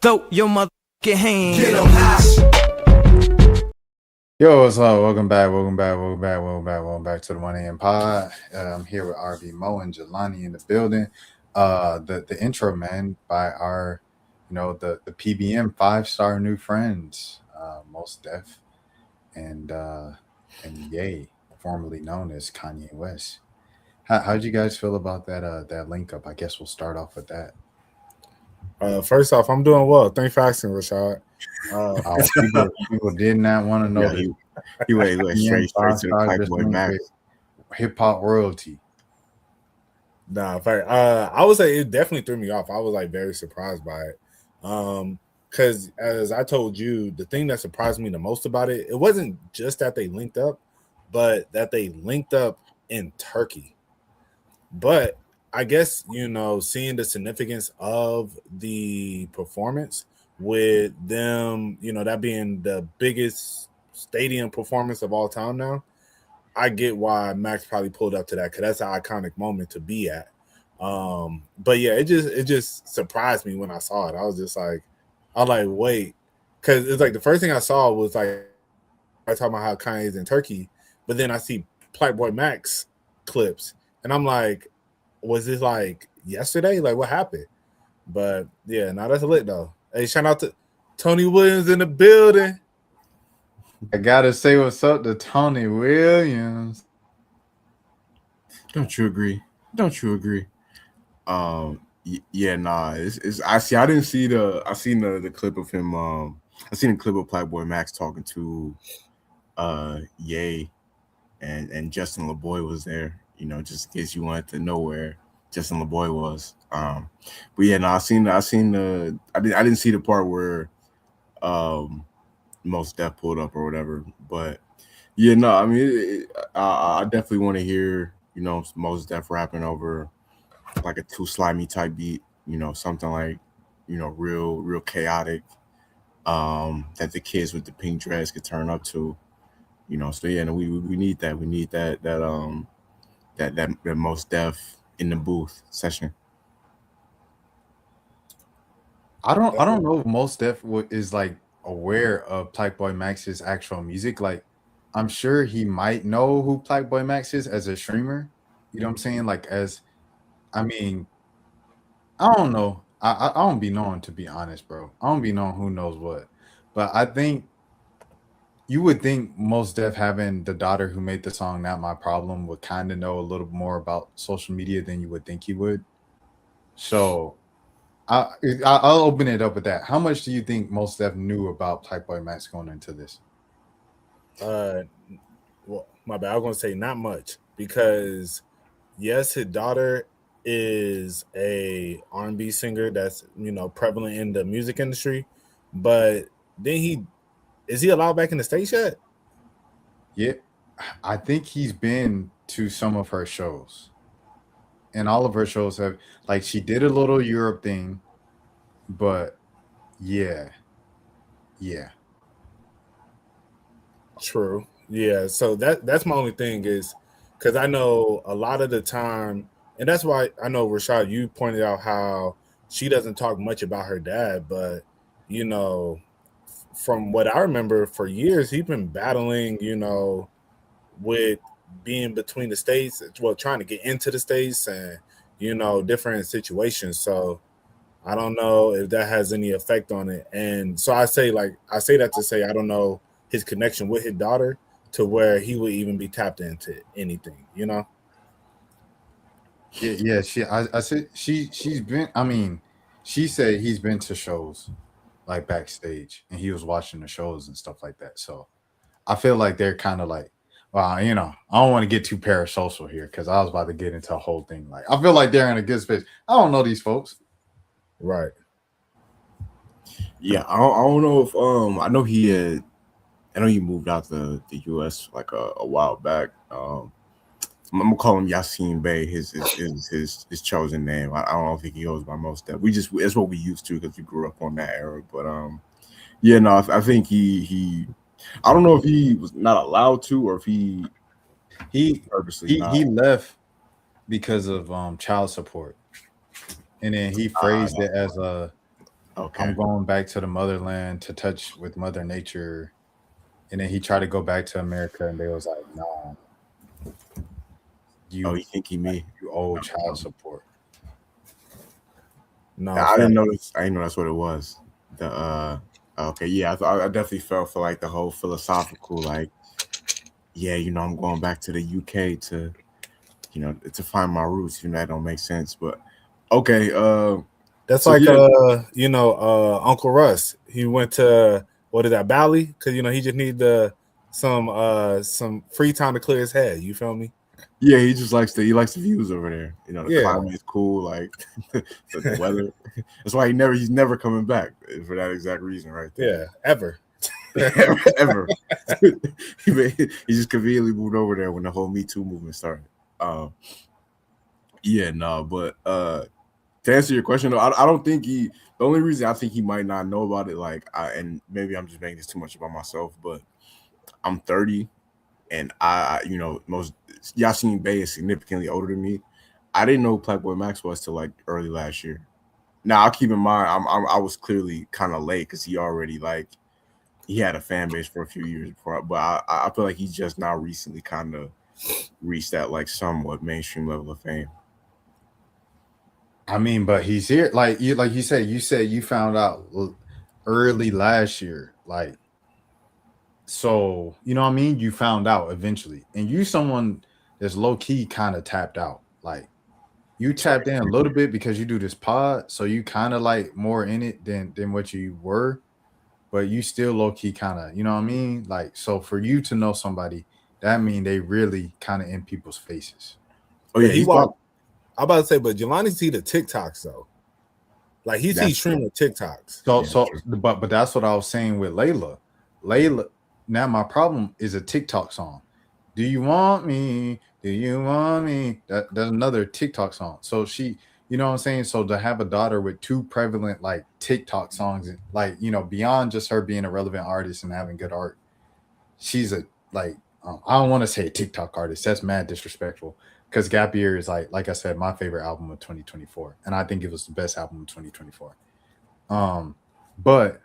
Throw your motherfucking hands. Get 'em high. Yo, what's up? Welcome back to the 1 a.m. pod. I'm here with RB Mo and Jelani in the building. The intro, man, by our, the PBM 5-star new friends, Mos Def and Ye, formerly known as Kanye West. How'd you guys feel about that link up? I guess we'll start off with that. First off, I'm doing well. Thanks for asking, Rashad. People did not want to know. Yeah, he went straight to the Playboy Max. Hip hop royalty. Nah, I would say it definitely threw me off. I was like very surprised by it. Because as I told you, the thing that surprised me the most about it, it wasn't just that they linked up, but that they linked up in Turkey. But I guess, seeing the significance of the performance with them, that being the biggest stadium performance of all time now, I get why Max probably pulled up to that, because that's an iconic moment to be at. But yeah, it just surprised me when I saw it. I was like, wait, because it's like the first thing I saw was like I talking about how Kanye's in Turkey, but then I see Playboy Max clips, and I'm like, was this like yesterday? Like, what happened? But yeah, now that's lit though. Hey, shout out to Tony Williams in the building. I gotta say what's up to Tony Williams. Don't you agree? Yeah, nah. It's I didn't see I seen the clip of him. I seen a clip of Playboy Max talking to Ye, and Justin LaBoy was there. Just in case you wanted to know where Justin LaBoy was. But yeah, no, I didn't see the part where Mos Def pulled up or whatever. But yeah, no, I mean, I definitely want to hear Mos Def rapping over like a Too Slimy type beat. Something like real chaotic. That the kids with the pink dress could turn up to. So yeah, no, we need that. We need that Mos Def in the booth session. I don't know if Mos Def is like aware of Playboy Max's actual music. Like, I'm sure he might know who Playboy Max is as a streamer. You know what I'm saying? Like, I don't know. I don't be knowing, to be honest, bro. I don't be knowing who knows what. But I think you would think Mos Def, having the daughter who made the song Not My Problem, would kind of know a little more about social media than you would think he would. So I'll open it up with that. How much do you think Mos Def knew about Playboy Max going into this? Well, my bad. I was going to say not much, because yes, his daughter is a R&B singer that's prevalent in the music industry, but then is he allowed back in the States yet? Yeah, I think he's been to some of her shows, and all of her shows have, like, she did a little Europe thing, but yeah. True. Yeah. So that's my only thing, is because I know a lot of the time, and that's why I know, Rashad, you pointed out how she doesn't talk much about her dad, but from what I remember, for years he's been battling, with being between the states, well, trying to get into the states, and different situations. So I don't know if that has any effect on it. And so I say that to say I don't know his connection with his daughter to where he would even be tapped into anything, Yeah. I said she's been. I mean, she said he's been to shows, like backstage, and he was watching the shows and stuff like that. So I feel like they're kind of like, well, I don't want to get too parasocial here, because I was about to get into a whole thing. Like, I feel like they're in a good space. I don't know these folks. Right. Yeah, I don't know if I know he moved out to the US like a while back. I'm gonna call him Yasin Bey, his chosen name. I don't think he goes by Mos Def. It's what we used to, because we grew up on that era. But yeah, no, I think he I don't know if he was not allowed to, or if he purposely he left because of child support, and then he phrased it as Okay. I'm going back to the motherland to touch with Mother Nature. And then he tried to go back to America, and they was like, "Nah, Oh, you you think he me? you owe child support." No, I didn't fact. know this. I didn't know that's what it was. The okay, yeah, I definitely felt for like the whole philosophical, like, yeah, I'm going back to the UK to, to find my roots. That don't make sense, but okay. That's So like yeah, Uncle Russ. He went to what is that, Bali? Because he just need some free time to clear his head. You feel me? yeah, he just likes the views over there. The Yeah. climate is cool, like the weather. That's why he's never coming back for that exact reason, right Yeah, there. ever. Ever. He just conveniently moved over there when the whole Me Too movement started. Yeah, no, but to answer your question, though, I don't think the only reason I think he might not know about it, like, and maybe I'm just making this too much about myself, but I'm 30, and most Yasin Bey is significantly older than me. I didn't know who Playboy Max was till like early last year. Now, I'll keep in mind, I was clearly kind of late because he already he had a fan base for a few years before, but I feel like he's just now recently kind of reached that like somewhat mainstream level of fame. I mean, but he's here. Like you said you found out early last year. Like, so you know what I mean? You found out eventually. And you someone that's low key kind of tapped out. Like you tapped in a little bit because you do this pod, so you kind of like more in it than what you were, but you still low key kind of, you know what I mean? Like, so for you to know somebody, that mean they really kind of in people's faces. Oh yeah, But he he's walked. I'm about to say, but Jelani see the TikToks though. Like he That's sees streaming TikToks. So Yeah, but that's what I was saying with Layla. Layla, now my problem is a TikTok song. Do you want me? Do you want me? That's another TikTok song. So she, you know what I'm saying? So to have a daughter with two prevalent like TikTok songs, like, beyond just her being a relevant artist and having good art, she's a like I don't want to say a TikTok artist. That's mad disrespectful. Because Gap Year is like I said, my favorite album of 2024, and I think it was the best album of 2024. But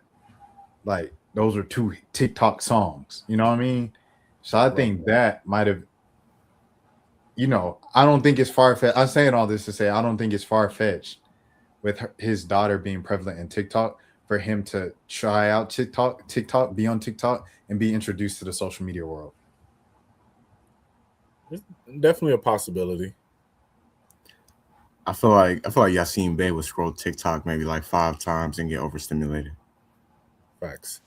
like those are two TikTok songs, you know what I mean? So I think that might have, I don't think it's far fetched. I'm saying all this to say I don't think it's far fetched with his daughter being prevalent in TikTok for him to try out TikTok, be on TikTok, and be introduced to the social media world. It's definitely a possibility. I feel like Yasin Bey would scroll TikTok maybe like 5 times and get overstimulated. Facts.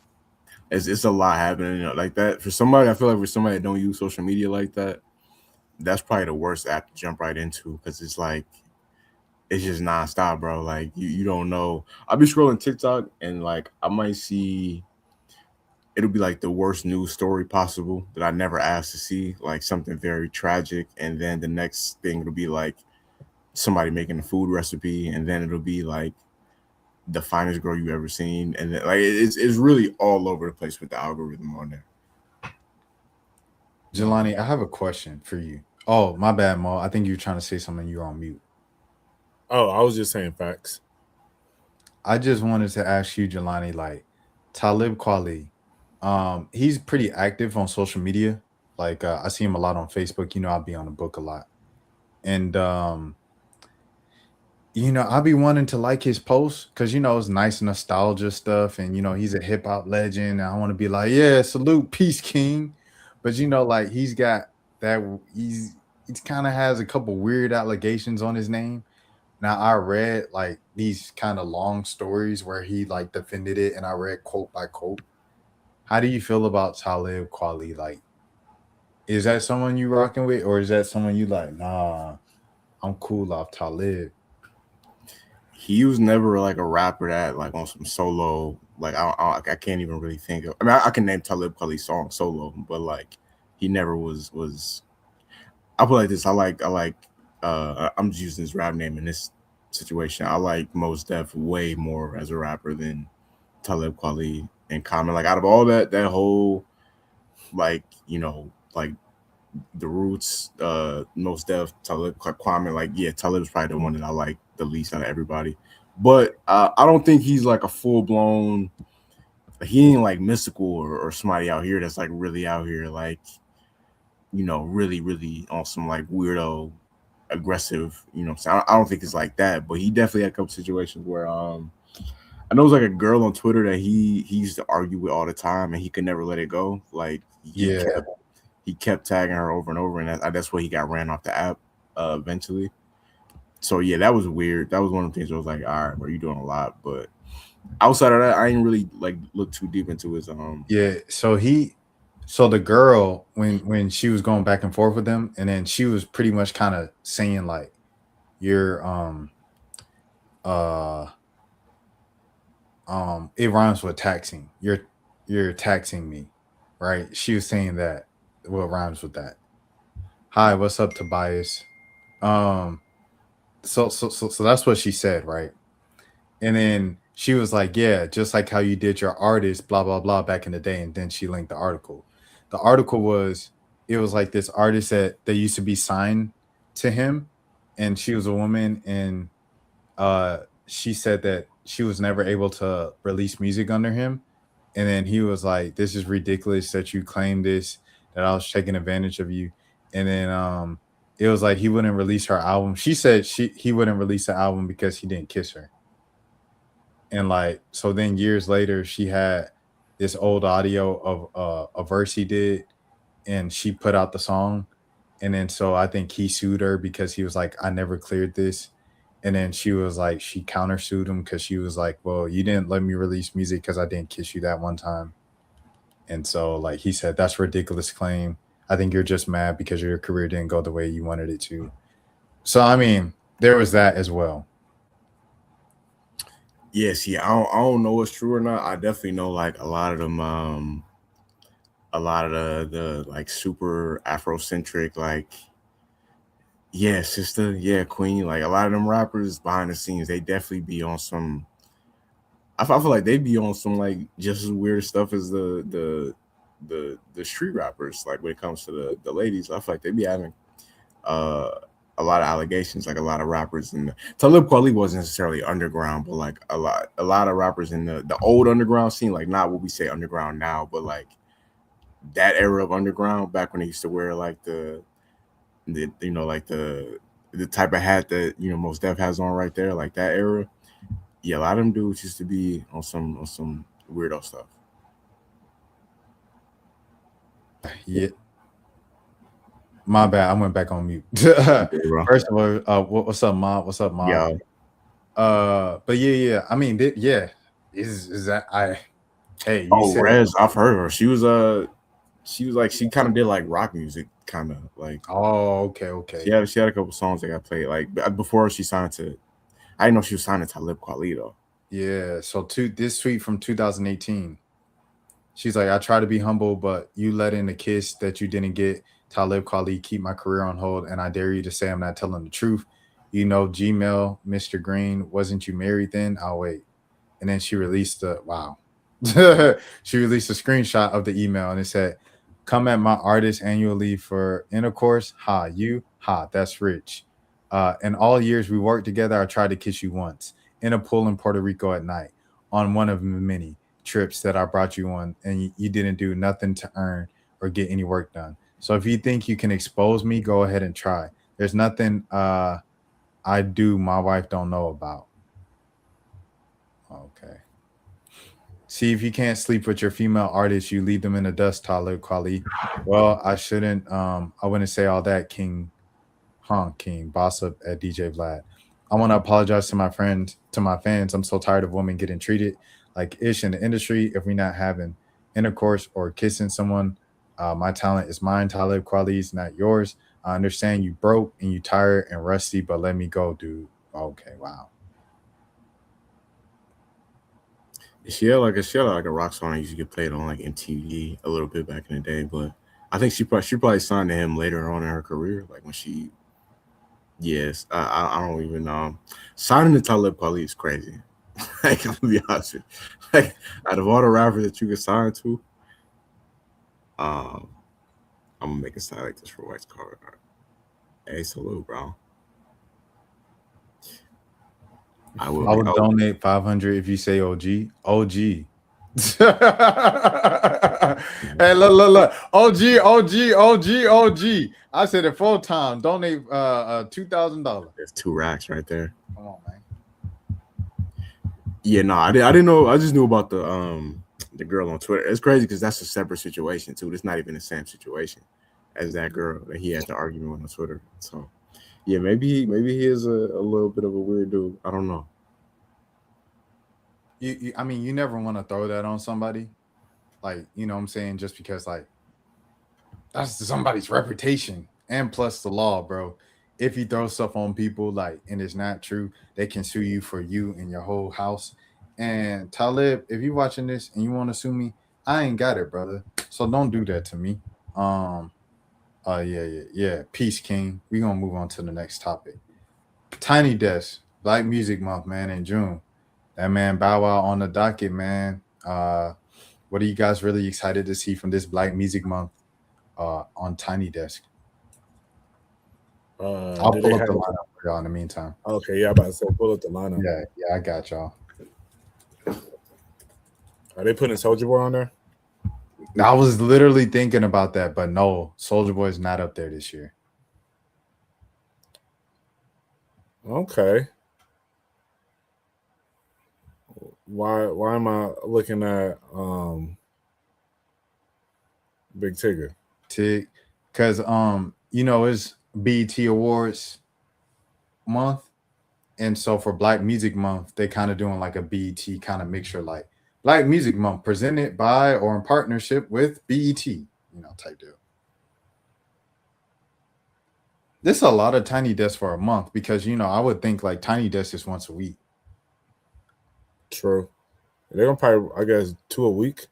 It's a lot happening, like that. For somebody, I feel like for somebody that don't use social media like that, that's probably the worst app to jump right into because it's like it's just nonstop, bro. Like you don't know. I'll be scrolling TikTok and like I might see it'll be like the worst news story possible that I never asked to see, like something very tragic, and then the next thing it'll be like somebody making a food recipe, and then it'll be like the finest girl you ever seen, and then, like it's really all over the place with the algorithm on there. Jelani, I have a question for you. Oh, my bad, Mo. I think you're trying to say something. You're on mute. Oh, I was just saying facts. I just wanted to ask you, Jelani, like Talib Kweli, he's pretty active on social media. Like I see him a lot on Facebook. I'll be on the book a lot. And I'll be wanting to like his posts because it's nice nostalgia stuff, and he's a hip hop legend. And I want to be like, yeah, salute, peace, king. But like he's got that he's kind of has a couple weird allegations on his name. Now I read like these kind of long stories where he like defended it, and I read quote by quote. How do you feel about Talib Kweli? Like, is that someone you rocking with, or is that someone you like? Nah, I'm cool off Talib. He was never like a rapper that like on some solo. Like I can't even really think of. I mean, I can name Talib Kweli song solo, but like he never was. I put like this. I like. I'm just using his rap name in this situation. I like Mos Def way more as a rapper than Talib Kweli and Common. Like out of all that whole like like the Roots, Mos Def, Talib Kweli. Like yeah, Talib's probably the one that I like the least out of everybody. but I don't think he's like a full blown. He ain't like mystical or somebody out here that's like really out here like really on some like weirdo aggressive. So I don't think it's like that, but he definitely had a couple situations where I know it was like a girl on Twitter that he used to argue with all the time, and he could never let it go. Like Yeah. he kept tagging her over and over, and that's why he got ran off the app eventually. So yeah, that was weird. That was one of the things where I was like, all right, bro, you doing a lot, but outside of that, I didn't really like look too deep into his Yeah. So the girl, when she was going back and forth with him, and then she was pretty much kind of saying like, you're uh it rhymes with taxing. You're taxing me, right? She was saying that. What rhymes with that? Hi, what's up, Tobias? Um, so that's what she said, right? And then she was like, yeah, just like how you did your artist, blah blah blah, back in the day. And then she linked the article. The article was, it was like this artist that used to be signed to him, and she was a woman, and she said that she was never able to release music under him. And then he was like, this is ridiculous that you claim this, that I was taking advantage of you. And then it was like he wouldn't release her album. She said he wouldn't release the album because he didn't kiss her. And like, so then years later she had this old audio of a verse he did, and she put out the song. And then so I think he sued her because he was like, I never cleared this. And then she was like, she countersued him because she was like, well, you didn't let me release music because I didn't kiss you that one time. And so like he said, that's a ridiculous claim. I think you're just mad because your career didn't go the way you wanted it to. So I mean, there was that as well. Yes, yeah. I don't know what's true or not. I definitely know like a lot of them a lot of the like super Afrocentric, like yeah, sister, yeah, queen, like a lot of them rappers behind the scenes, they definitely be on some. I feel like they be on some like just as weird stuff as the street rappers. Like when it comes to the ladies, I feel like they be having uh a lot of allegations, like a lot of rappers in the Talib Kweli wasn't necessarily underground, but like a lot of rappers in the old underground scene, like not what we say underground now, but like that era of underground back when they used to wear like like the type of hat that Most Def has on right there, like that era. Yeah, a lot of them dudes used to be on some weirdo stuff. Yeah. My bad. I went back on mute. Yeah, bro. First of all, what's up, Mob? What's up, Mob? Yeah. But yeah. I mean, yeah. Is that I? Hey, you Oh, said. Rez, I've heard of her. She was like she kind of did like rock music, kind of like Oh, okay. she had a couple songs that got played like before she signed to. I didn't know she was signed to Talib Kweli though. Yeah. So this tweet from 2018. She's like, I try to be humble, but you let in a kiss that you didn't get. Talib Kweli, keep my career on hold, and I dare you to say I'm not telling the truth. Gmail, Mr. Green, wasn't you married then? I'll wait. And then she released the wow. She released a screenshot of the email, and it said, come at my artist annually for intercourse. Ha, you, ha, that's rich. In all years we worked together, I tried to kiss you once in a pool in Puerto Rico at night on one of many trips that I brought you on, and you didn't do nothing to earn or get any work done. So if you think you can expose me, go ahead and try. There's nothing I do my wife don't know about. Okay. See, if you can't sleep with your female artists, you leave them in the dust, Talib Kweli. Well, I wouldn't say all that, King boss up at DJ Vlad. I want to apologize to my friends, to my fans. I'm so tired of women getting treated like ish in the industry. If we're not having intercourse or kissing someone, my talent is mine. Talib Kweli is not yours. I understand you broke and you tired and rusty, but let me go, dude. Okay, wow. She had like a rock song that used to get played on like MTV a little bit back in the day, but I think she probably signed to him later on in her career, like when she. Yes, I don't even signing to Talib Kweli is crazy. Like I'm gonna be honest with you. Like out of all the rappers that you can sign to, um, I'm gonna make a sign like this for White's card. Hey, salute, bro. I will. I would Oh, donate 500 if you say OG. OG. Hey, look. OG. I said it full time. Donate $2,000. there's 2 racks right there. Come on, man. Yeah, no, I didn't know. I just knew about the girl on Twitter. It's crazy because that's a separate situation too. It's not even the same situation as that girl that he had the argument with on Twitter. So yeah, maybe he is a little bit of a weird dude. I don't know. I mean, you never want to throw that on somebody, like, you know what I'm saying, just because like that's somebody's reputation and plus the law, bro. If you throw stuff on people like and it's not true, they can sue you for you and your whole house. And Talib, if you watching this and you want to sue me, I ain't got it, brother. So don't do that to me. Yeah. Peace, King. We gonna move on to the next topic. Tiny Desk, Black Music Month, man, in June. That man Bow Wow on the docket, man. What are you guys really excited to see from this Black Music Month on Tiny Desk? I'll do pull they up have the lineup for y'all in the meantime. Okay, yeah, I'm about to say pull up the lineup. Yeah, I got y'all. Are they putting Soulja Boy on there? I was literally thinking about that, but no, Soulja Boy is not up there this year. Okay. Why am I looking at Big Tigger? Because you know, it's BET Awards month, and so for Black Music Month, they kind of doing like a BET kind of mixture, like Black Music Month presented by or in partnership with BET, you know, type deal. This is a lot of Tiny Desk for a month because, you know, I would think like Tiny Desk is once a week. True. They're gonna probably, I guess, 2 a week.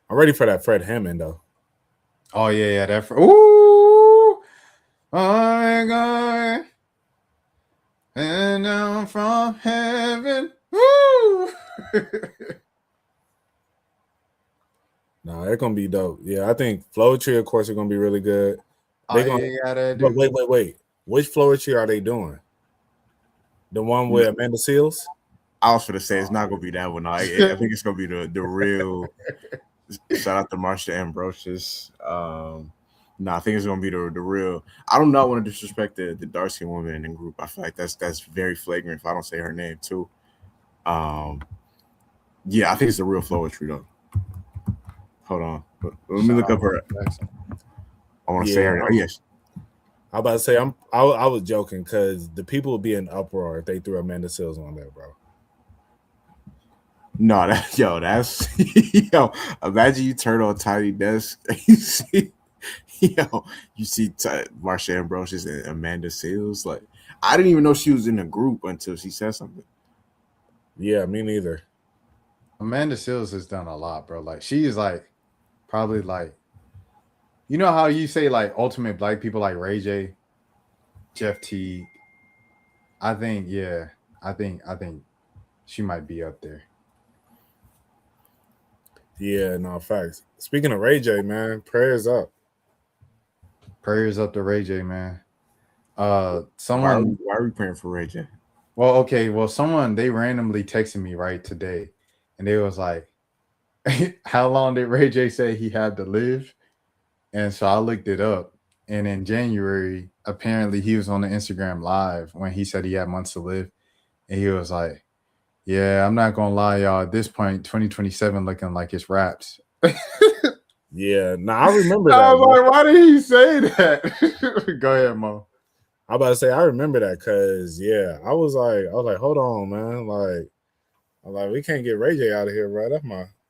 I'm ready for that Fred Hammond though. Oh yeah, that. Ooh, my God, and down from heaven. Woo. Nah, they're gonna be dope. Yeah, I think Floetry, of course, are gonna be really good. They Gotta but do. wait. Which Floetry are they doing? The one with Amanda Seals? I was gonna say it's not gonna be that one. I think it's gonna be the real. Shout out to Marsha Ambrosius. No, I think it's gonna be the real. I do not want to disrespect the Darcy woman in the group. I feel like that's very flagrant if I don't say her name too. Yeah, I think it's the real Floetry though. Hold on, let me look up her. I want to say her. Oh, yes. I'm about to say I was joking because the people would be in uproar if they threw Amanda Seals on there, bro. No, that's yo. Imagine you turn on Tiny Desk and you see, Marsha Ambrosius and Amanda Seals. Like, I didn't even know she was in the group until she said something. Yeah, me neither. Amanda Seals has done a lot, bro. Like, she is like probably like, you know how you say like ultimate Black people like Ray J, Jeff T. I think she might be up there. Yeah, no, facts. Speaking of Ray J, man, prayers up. Prayers up to Ray J, man. Why are we praying for Ray J? Well, okay. Well, they randomly texted me right today, and they was like, how long did Ray J say he had to live? And so I looked it up. And in January, apparently he was on the Instagram live when he said he had months to live. And he was like, yeah, I'm not going to lie, y'all. At this point, 2027 looking like it's wraps. Yeah, I remember that. I was like, why did he say that? Go ahead, Mo. I'm about to say, I remember that because, yeah, I was like, hold on, man. I'm like, we can't get Ray J out of here, bro. That's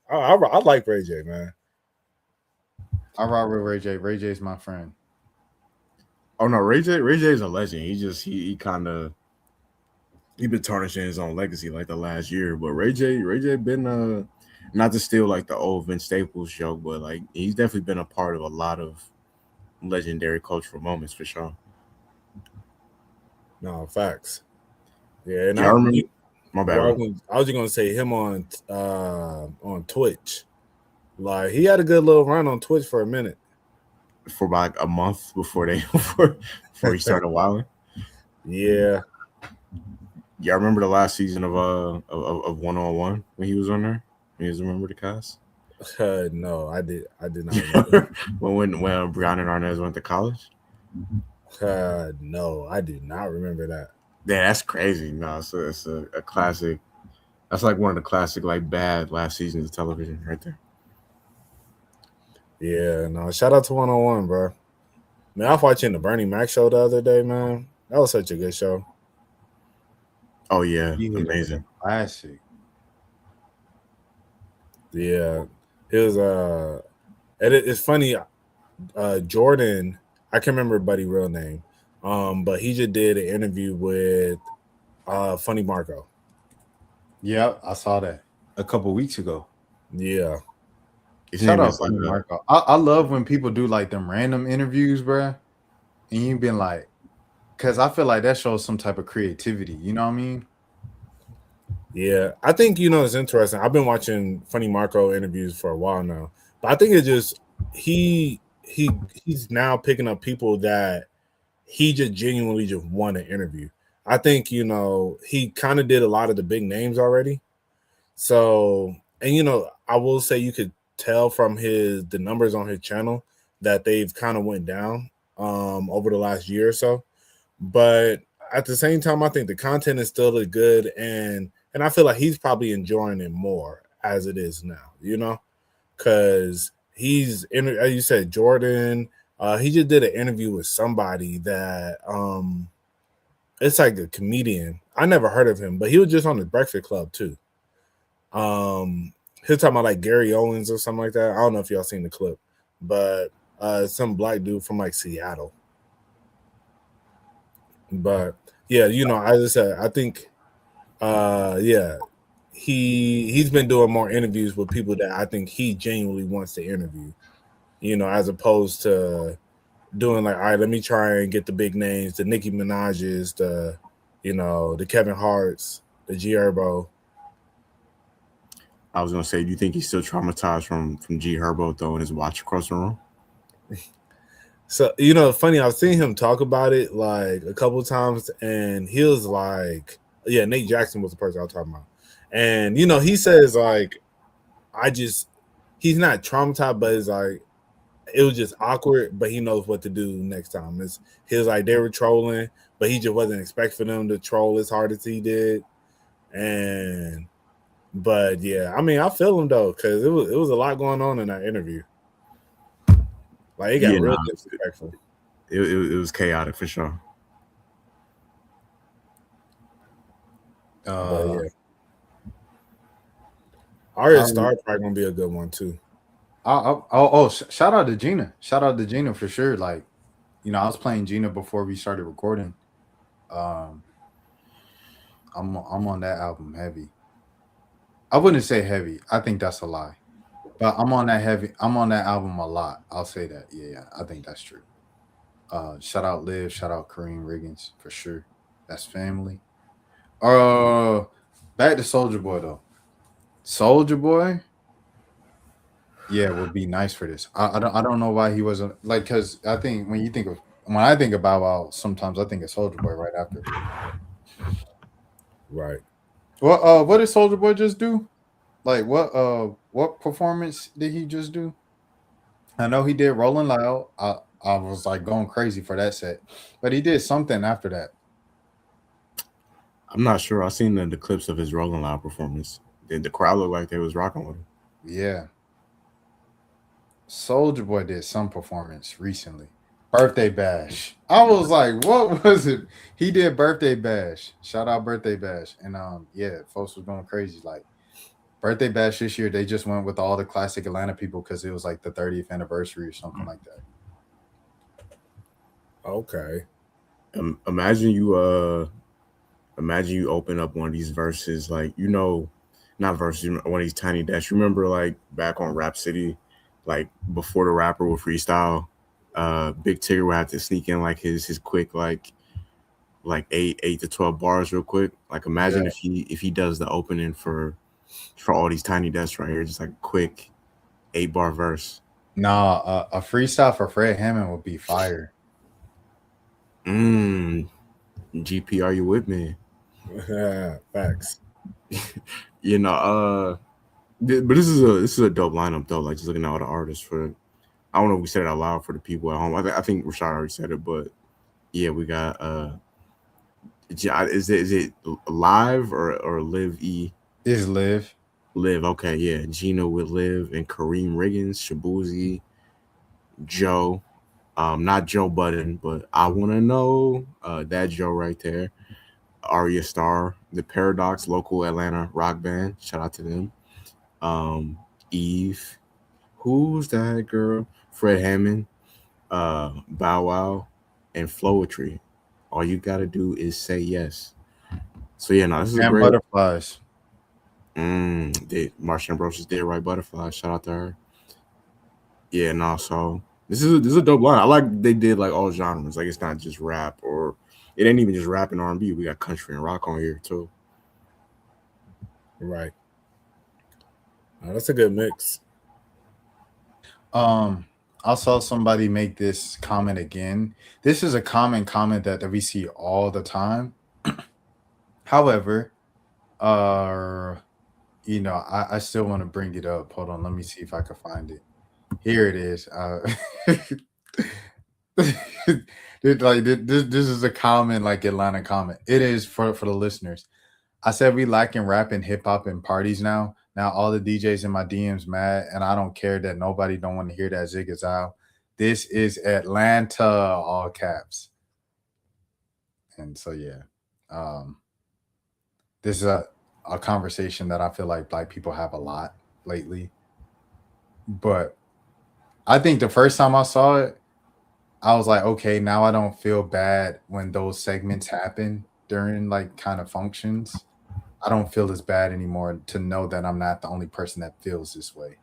I like Ray J, man. I rock with Ray J. Ray J's my friend. Oh no, Ray J is a legend. He been tarnishing his own legacy like the last year. But Ray J been not to steal like the old Vince Staples joke, but like he's definitely been a part of a lot of legendary cultural moments for sure. No, facts. Yeah, and I remember. My bad. I was just gonna say him on Twitch. Like he had a good little run on Twitch for a minute. For about a month before he started wilding. Yeah. Y'all remember the last season of 1-on-1 when he was on there? You guys remember the cast? No, I did not remember. when Brianna and Arnez went to college? No, I do not remember that. Yeah, that's crazy. No, so it's a classic. That's like one of the classic, like, bad last seasons of television right there. Yeah, no, shout out to 101, bro. Man, I was watching the Bernie Mac show the other day, man. That was such a good show. Oh yeah, He was amazing. classic. Yeah, it was. It's funny. Jordan, I can't remember Buddy real name, but he just did an interview with Funny Marco. Yep, I saw that a couple weeks ago. Yeah, His Shout name out is Funny Marco. I love when people do like them random interviews, bruh. And you've been like, because I feel like that shows some type of creativity. You know what I mean? yeah. I think it's interesting. I've been watching Funny Marco interviews for a while now, but I think it's just he's now picking up people that he just genuinely just want to interview. I think he kind of did a lot of the big names already. So, and I will say you could tell from the numbers on his channel that they've kind of went down over the last year or so. But at the same time, I think the content is still good, and I feel like he's probably enjoying it more as it is now, because he's as you said, Jordan. He just did an interview with somebody that it's like a comedian. I never heard of him, but he was just on the Breakfast Club too. He was talking about like Gary Owens or something like that. I don't know if y'all seen the clip, but some black dude from like Seattle. But yeah, as I said, I think he's been doing more interviews with people that I think he genuinely wants to interview, as opposed to doing like, all right, let me try and get the big names, the Nicki Minaj's, the Kevin Hart's, the G Herbo. I was gonna say, do you think he's still traumatized from G Herbo throwing his watch across the room? So funny, I've seen him talk about it like a couple of times, and he was like, yeah, Nate Jackson was the person I was talking about. And he says like, he's not traumatized, but it's like it was just awkward, but he knows what to do next time. He was like, they were trolling, but he just wasn't expecting them to troll as hard as he did. But yeah, I mean, I feel him though, because it was a lot going on in that interview. Like it got real disrespectful. It was chaotic for sure. But yeah, Arya Starr probably gonna be a good one too. Shout out to Gina. Shout out to Gina for sure. Like, I was playing Gina before we started recording. I'm on that album heavy. I wouldn't say heavy. I think that's a lie. But I'm on that album a lot. I'll say that. Yeah, I think that's true. Shout out Liv, shout out Kareem Riggins for sure. That's family. Back to Soulja Boy though. Soulja Boy, yeah, would be nice for this. I don't know why he wasn't like, because I think when I think of Bow Wow, sometimes I think of Soulja Boy right after. Right. Well, what did Soulja Boy just do? Like what performance did he just do? I know he did Rolling Loud. I was like going crazy for that set, but he did something after that. I'm not sure. I seen the clips of his Rolling Loud performance. The crowd looked like they was rocking with him. Yeah. Soulja Boy did some performance recently. Birthday Bash. I was like, what was it? He did Birthday Bash. Shout out Birthday Bash. And yeah, folks was going crazy. Like Birthday Bash this year, they just went with all the classic Atlanta people because it was like the 30th anniversary or something like that. Okay. Imagine you open up one of these verses, like, not verses, one of these Tiny Desk. You remember like back on Rap City, like before the rapper would freestyle, Big Tigger would have to sneak in like his quick like 8 to 12 bars real quick. Like imagine if he does the opening for all these Tiny Desks right here, just like a quick 8-bar verse. Nah, a freestyle for Fred Hammond would be fire. GP, are you with me? Yeah, facts. You know, but this is a dope lineup though. Like just looking at all the artists for. I don't know if we said it out loud for the people at home. I think Rashad already said it, but yeah, we got is it live or live e Is Live. live? Okay, yeah, Gina with Live and Kareem Riggins, Shabuzi, Joe, not Joe Budden, but I want to know that Joe right there. Arya Star, the Paradox, local Atlanta rock band. Shout out to them. Eve, who's that girl? Fred Hammond, Bow Wow, and Flowetry. All you gotta do is say yes. So yeah, no, this is a And great. Butterflies. Marsha Ambrosius did right butterfly. Shout out to her. Yeah, no, so this is a dope line. I like they did like all genres. Like it's not just rap or it ain't even just rap and R&B. We got country and rock on here too. Right. That's a good mix. I saw somebody make this comment again. This is a common comment that we see all the time. However, I still want to bring it up. Hold on, let me see if I can find it. Here it is. This is a common like Atlanta comment. It is for the listeners. I said we lacking rap and hip hop in parties now. Now all the DJs in my DMs mad, and I don't care that nobody don't want to hear that Zig Zag. This is Atlanta, all caps. And so yeah, this is a conversation that I feel like black people have a lot lately. But I think the first time I saw it, I was like, okay, now I don't feel bad when those segments happen during like kind of functions. I don't feel as bad anymore to know that I'm not the only person that feels this way.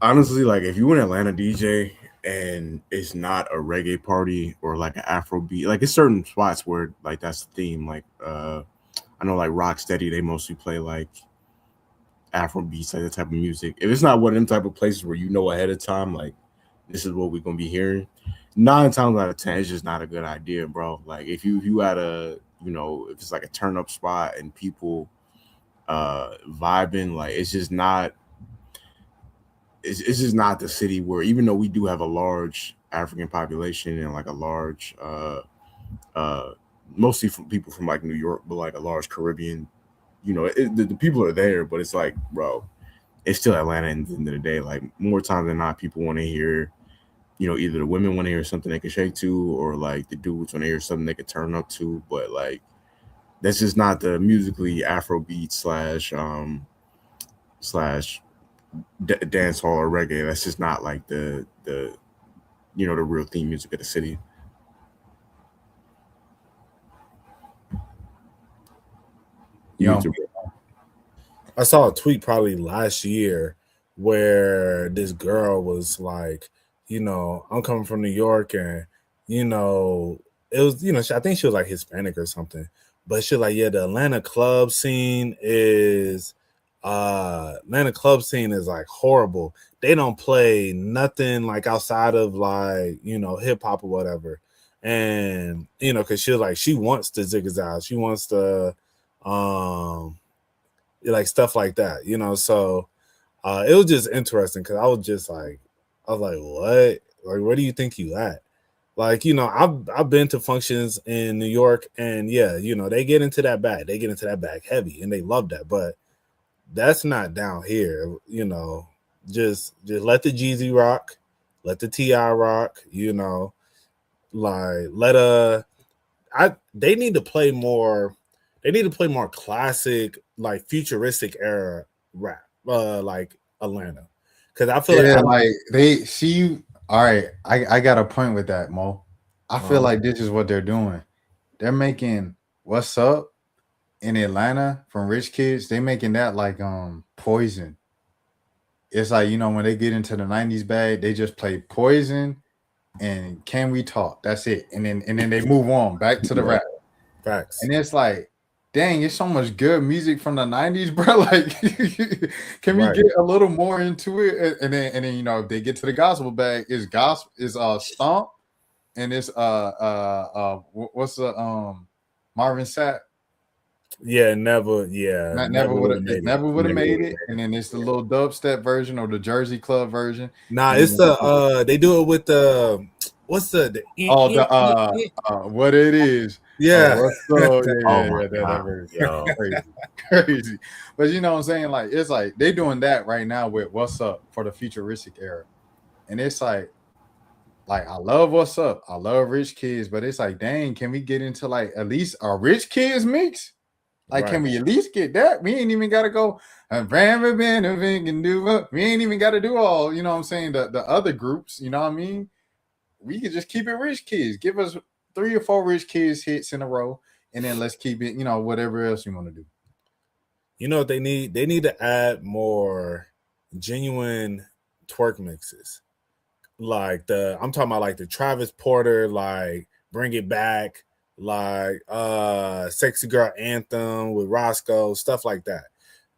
Honestly, like if you an Atlanta DJ and it's not a reggae party or like an Afro beat, like it's certain spots where like that's the theme. Like I know like Rocksteady, they mostly play like Afro beats, like that type of music. If it's not one of them type of places where you know ahead of time, like this is what we're gonna be hearing, 9 times out of 10, it's just not a good idea, bro. Like if you at a if it's like a turn up spot and people vibing, like it's just not it's just not the city where, even though we do have a large African population and like a large mostly from people from like New York, but like a large Caribbean, the people are there, but it's like, bro, it's still Atlanta at the end of the day. Like more times than not, people want to hear, either the women want to hear something they can shake to, or like the dudes want to hear something they can turn up to. But like that's just not the musically Afrobeat slash dance hall or reggae. That's just not like the the real theme music of the city. Yo. I saw a tweet probably last year where this girl was like, I'm coming from New York, and it was, I think she was like Hispanic or something, but she was like, yeah, the Atlanta club scene is like horrible. They don't play nothing like outside of like hip hop or whatever, and because she was like, she wants the Zig Zag, she wants the like stuff like that, so it was just interesting because I was like, what? Like, where do you think you at? Like, I've been to functions in New York, and yeah, they get into that bag. They get into that bag heavy, and they love that. But that's not down here. Just let the Jeezy rock, let the T.I. rock. Like they need to play more. They need to play more classic, like futuristic era rap, like Atlanta, because I feel like they see. All right, I got a point with that, Mo. I feel like this is what they're doing. They're making "What's Up" in Atlanta from Rich Kids. They making that like Poison. It's like when they get into the '90s bag, they just play Poison and Can We Talk. That's it, and then they move on back to the rap. Facts. And it's like, dang, it's so much good music from the '90s, bro. Like, can we get a little more into it? And then if they get to the gospel bag, is Stomp and it's what's the Marvin Sapp. Yeah, never. Yeah, Never would have made it. never would have made it. And then it's the little dubstep version or the Jersey Club version. Nah, And it's then the they do it with the what's the oh the what it is. yeah. What's up? Oh my that God. version. Yo. Crazy. But you know what I'm saying? Like it's like they doing that right now with What's Up for the futuristic era. And it's like I love What's Up. I love Rich Kids, but it's like, dang, can we get into like at least a Rich Kids mix? Like, can we at least get that? We ain't even gotta go we ain't even gotta do all, you know what I'm saying, the other groups, you know what I mean? We could just keep it Rich Kids. Give us 3 or 4 Rich Kids hits in a row, and then let's keep it, you know, whatever else you want to do. You know what they need? They need to add more genuine twerk mixes. Like I'm talking about like the Travis Porter, like Bring It Back, like Sexy Girl Anthem with Roscoe, stuff like that.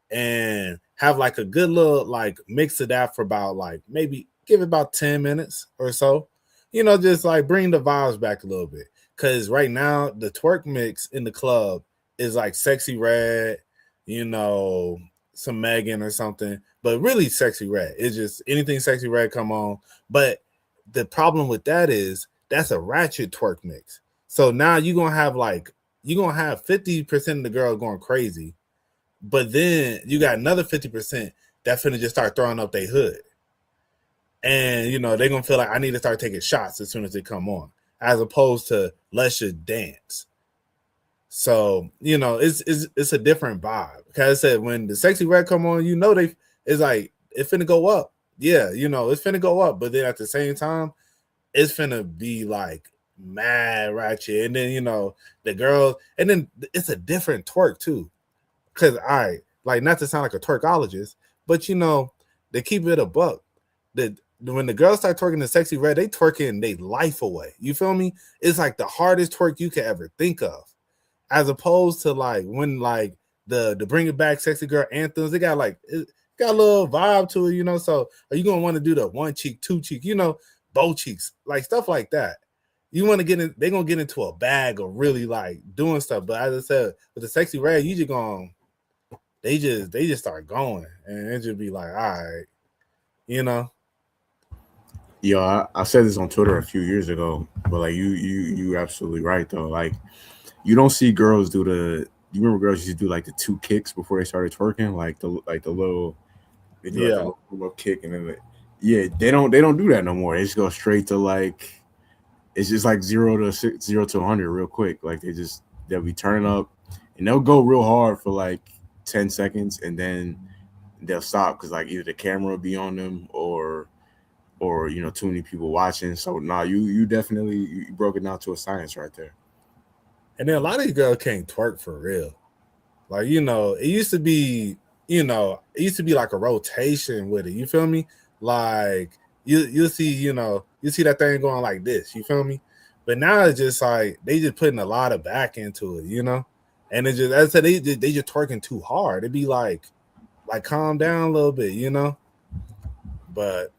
And have like a good little like mix of that for about like maybe give it about 10 minutes or so. You know, just like bring the vibes back a little bit. Cause right now the twerk mix in the club is like Sexy Red, you know, some Megan or something, but really Sexy Red. It's just anything Sexy Red come on. But the problem with that is that's a ratchet twerk mix. So now you're gonna have 50% of the girls going crazy, but then you got another 50% that finna just start throwing up their hood. And you know, they're gonna feel like I need to start taking shots as soon as they come on, as opposed to let's just dance. So, you know, it's a different vibe. Because I said when the Sexy Red come on, you know it's like it's finna go up. Yeah, you know, it's finna go up, but then at the same time, it's finna be like mad ratchet. And then, you know, the girls, and then it's a different twerk too. Cause like not to sound like a twerkologist, but you know, they keep it a buck. When the girls start twerking the Sexy Red, they twerking their life away. You feel me? It's like the hardest twerk you could ever think of. As opposed to like when like the Bring It Back Sexy Girl Anthems, it got a little vibe to it, you know. So are you gonna want to do the 1 cheek, 2 cheek, you know, both cheeks, like stuff like that. You want to get in, they're gonna get into a bag of really like doing stuff. But as I said, with the Sexy Red, you just gonna they just start going and it just be like, all right, you know. Yeah, I said this on Twitter a few years ago, but like you absolutely right though. Like you don't see girls do you remember girls used to do like the 2 kicks before they started twerking, like the little they do like the little kick and then they don't do that no more. They just go straight to like it's just like 0 to 100 real quick. Like they'll be turning up and they'll go real hard for like 10 seconds and then they'll stop because like either the camera will be on them or you know too many people watching. So you definitely you broke it down to a science right there. And then a lot of these girls can't twerk for real. Like, you know, it used to be like a rotation with it. You feel me? Like you'll see, you know, you see that thing going like this. You feel me? But now it's just like they just putting a lot of back into it, you know. And it just, as I said, they just twerking too hard. It'd be like calm down a little bit, you know. But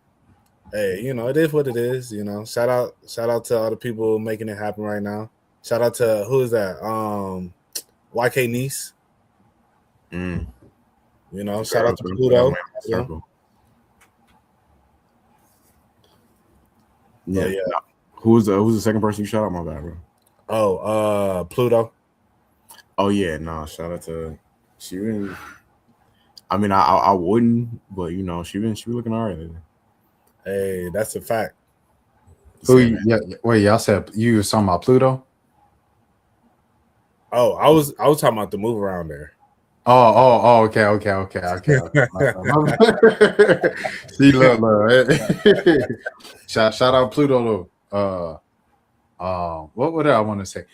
hey, you know, it is what it is. You know, shout out to all the people making it happen right now. Shout out to who is that? YK Nice. You know, shout out to Pluto. Yeah. Who's the second person you shout out? My bad, bro. Oh, Pluto. Oh yeah, shout out to she been. I mean, I wouldn't, but you know, she been looking all right lately. Hey, that's a fact. Wait, y'all said you was talking about Pluto? Oh, I was talking about the move around there. Oh, okay. See, look. Shout out Pluto though. What would I want to say?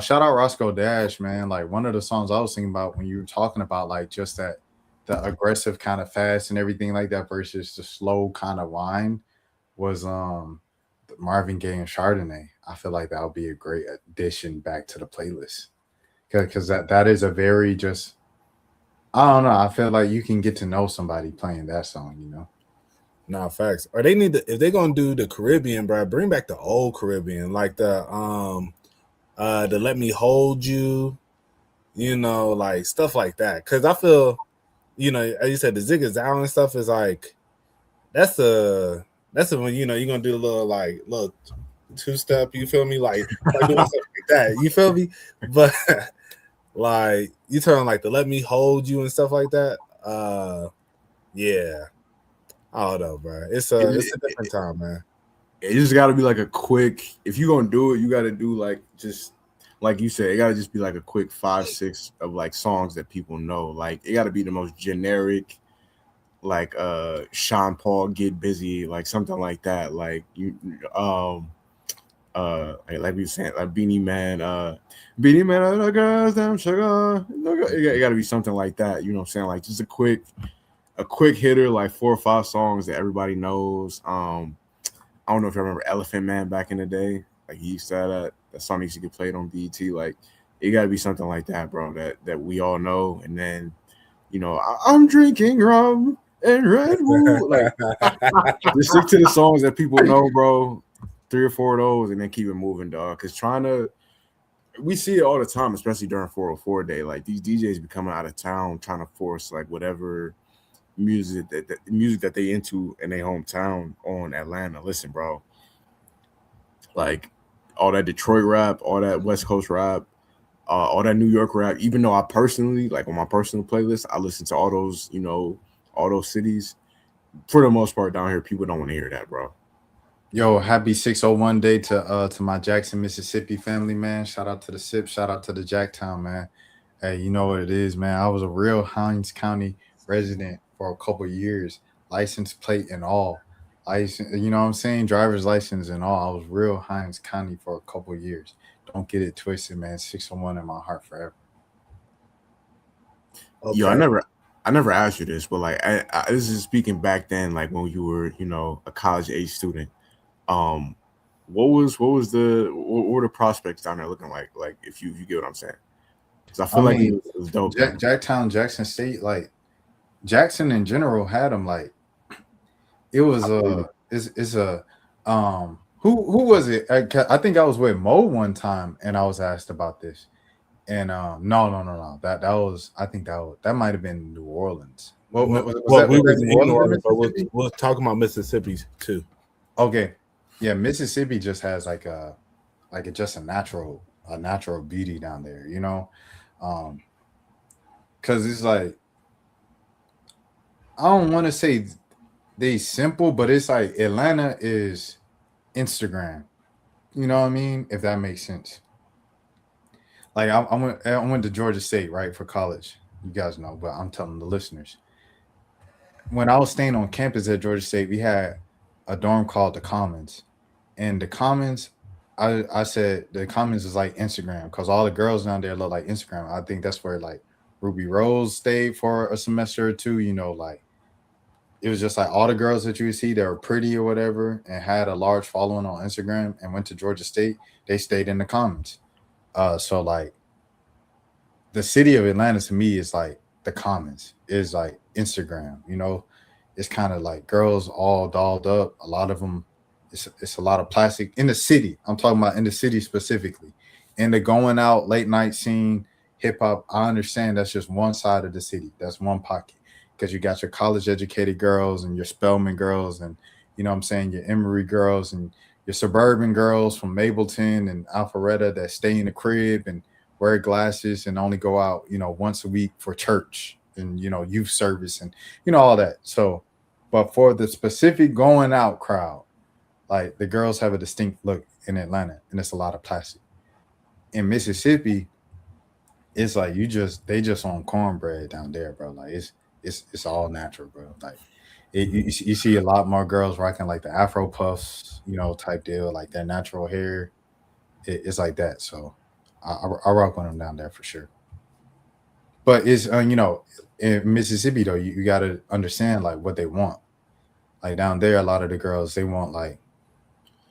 Shout out Roscoe Dash, man. Like one of the songs I was thinking about when you were talking about like just that the aggressive kind of fast and everything like that versus the slow kind of whine was Marvin Gaye and Chardonnay. I feel like that would be a great addition back to the playlist because that is a very just I don't know. I feel like you can get to know somebody playing that song, you know. Nah, facts. Or they need to, if they're gonna do the Caribbean, bro, bring back the old Caribbean, like the Let Me Hold You, like stuff like that. Cause I feel, as you said, the Zig Zag and stuff is like that's the when you're gonna do a little two step, you feel me? Like doing stuff like that. You feel me? But like you turn like the Let Me Hold You and stuff like that. Yeah. I don't know, bro. It's a different time, man. It just got to be like a quick. If you're gonna do it, you got to do like just like you said. It got to just be like a quick 5-6 of like songs that people know. Like it got to be the most generic, like Sean Paul Get Busy, like something like that. Like you, like we were saying, like Beanie Man, the girls, damn sugar. It got to be something like that. You know what I'm saying? Like just a quick hitter, like 4 or 5 songs that everybody knows. I don't know if you remember Elephant Man back in the day. Like he used to have that song used to get played on BET. Like it got to be something like that, bro. That we all know. And then, I'm drinking rum and Red Bull. Like just stick to the songs that people know, bro. 3 or 4 of those, and then keep it moving, dog. Because we see it all the time, especially during 404 day. Like these DJs be coming out of town trying to force like whatever music that they into in their hometown on Atlanta. Listen, bro, like all that Detroit rap, all that West Coast rap, all that New York rap. Even though I personally, like on my personal playlist, I listen to all those, all those cities. For the most part, down here, people don't want to hear that, bro. Yo, happy 601 day to my Jackson, Mississippi family, man. Shout out to the SIP, shout out to the Jacktown, man. Hey, you know what it is, man. I was a real Hinds County resident for a couple years, license plate and all. License, you know what I'm saying? Driver's license and all. I was real Hinds County for a couple years. Don't get it twisted, man. 601 in my heart forever. Okay. Yo, I never asked you this, but like this is speaking back then, like when you were, a college age student. What were the prospects down there looking like? Like if you get what I'm saying? Because I feel like it was dope. Jacktown, Jackson State, like Jackson in general had them like it was who was it? I think I was with Mo one time and I was asked about this. And no. That was I think that might have been New Orleans. Well, we were in New Orleans, but we'll talk about Mississippi too. Okay. Yeah, Mississippi just has like just a natural beauty down there, because it's like I don't want to say they simple, but it's like Atlanta is Instagram. You know what I mean? If that makes sense. Like I went to Georgia State, right, for college. You guys know, but I'm telling the listeners. When I was staying on campus at Georgia State, we had a dorm called the Commons. And the Commons, I said the Commons is like Instagram because all the girls down there look like Instagram. I think that's where like Ruby Rose stayed for a semester or two, like it was just like all the girls that you would see that were pretty or whatever and had a large following on Instagram and went to Georgia State, they stayed in the Commons. So like the city of Atlanta to me is like the Commons is like Instagram, it's kind of like girls all dolled up. A lot of them, it's a lot of plastic in the city. I'm talking about in the city specifically. And the going out late night scene, hip hop, I understand that's just one side of the city. That's one pocket. Because you got your college educated girls and your Spelman girls and your Emory girls and your suburban girls from Mableton and Alpharetta that stay in the crib and wear glasses and only go out, once a week for church and, youth service and, all that. So, but for the specific going out crowd, like the girls have a distinct look in Atlanta and it's a lot of plastic. In Mississippi, it's like they just on cornbread down there, bro. Like it's all natural, bro. Like you see a lot more girls rocking like the Afro puffs, type deal, like their natural hair. It's like that. So I rock with them down there for sure. But it's in Mississippi though, you got to understand like what they want. Like down there, a lot of the girls they want like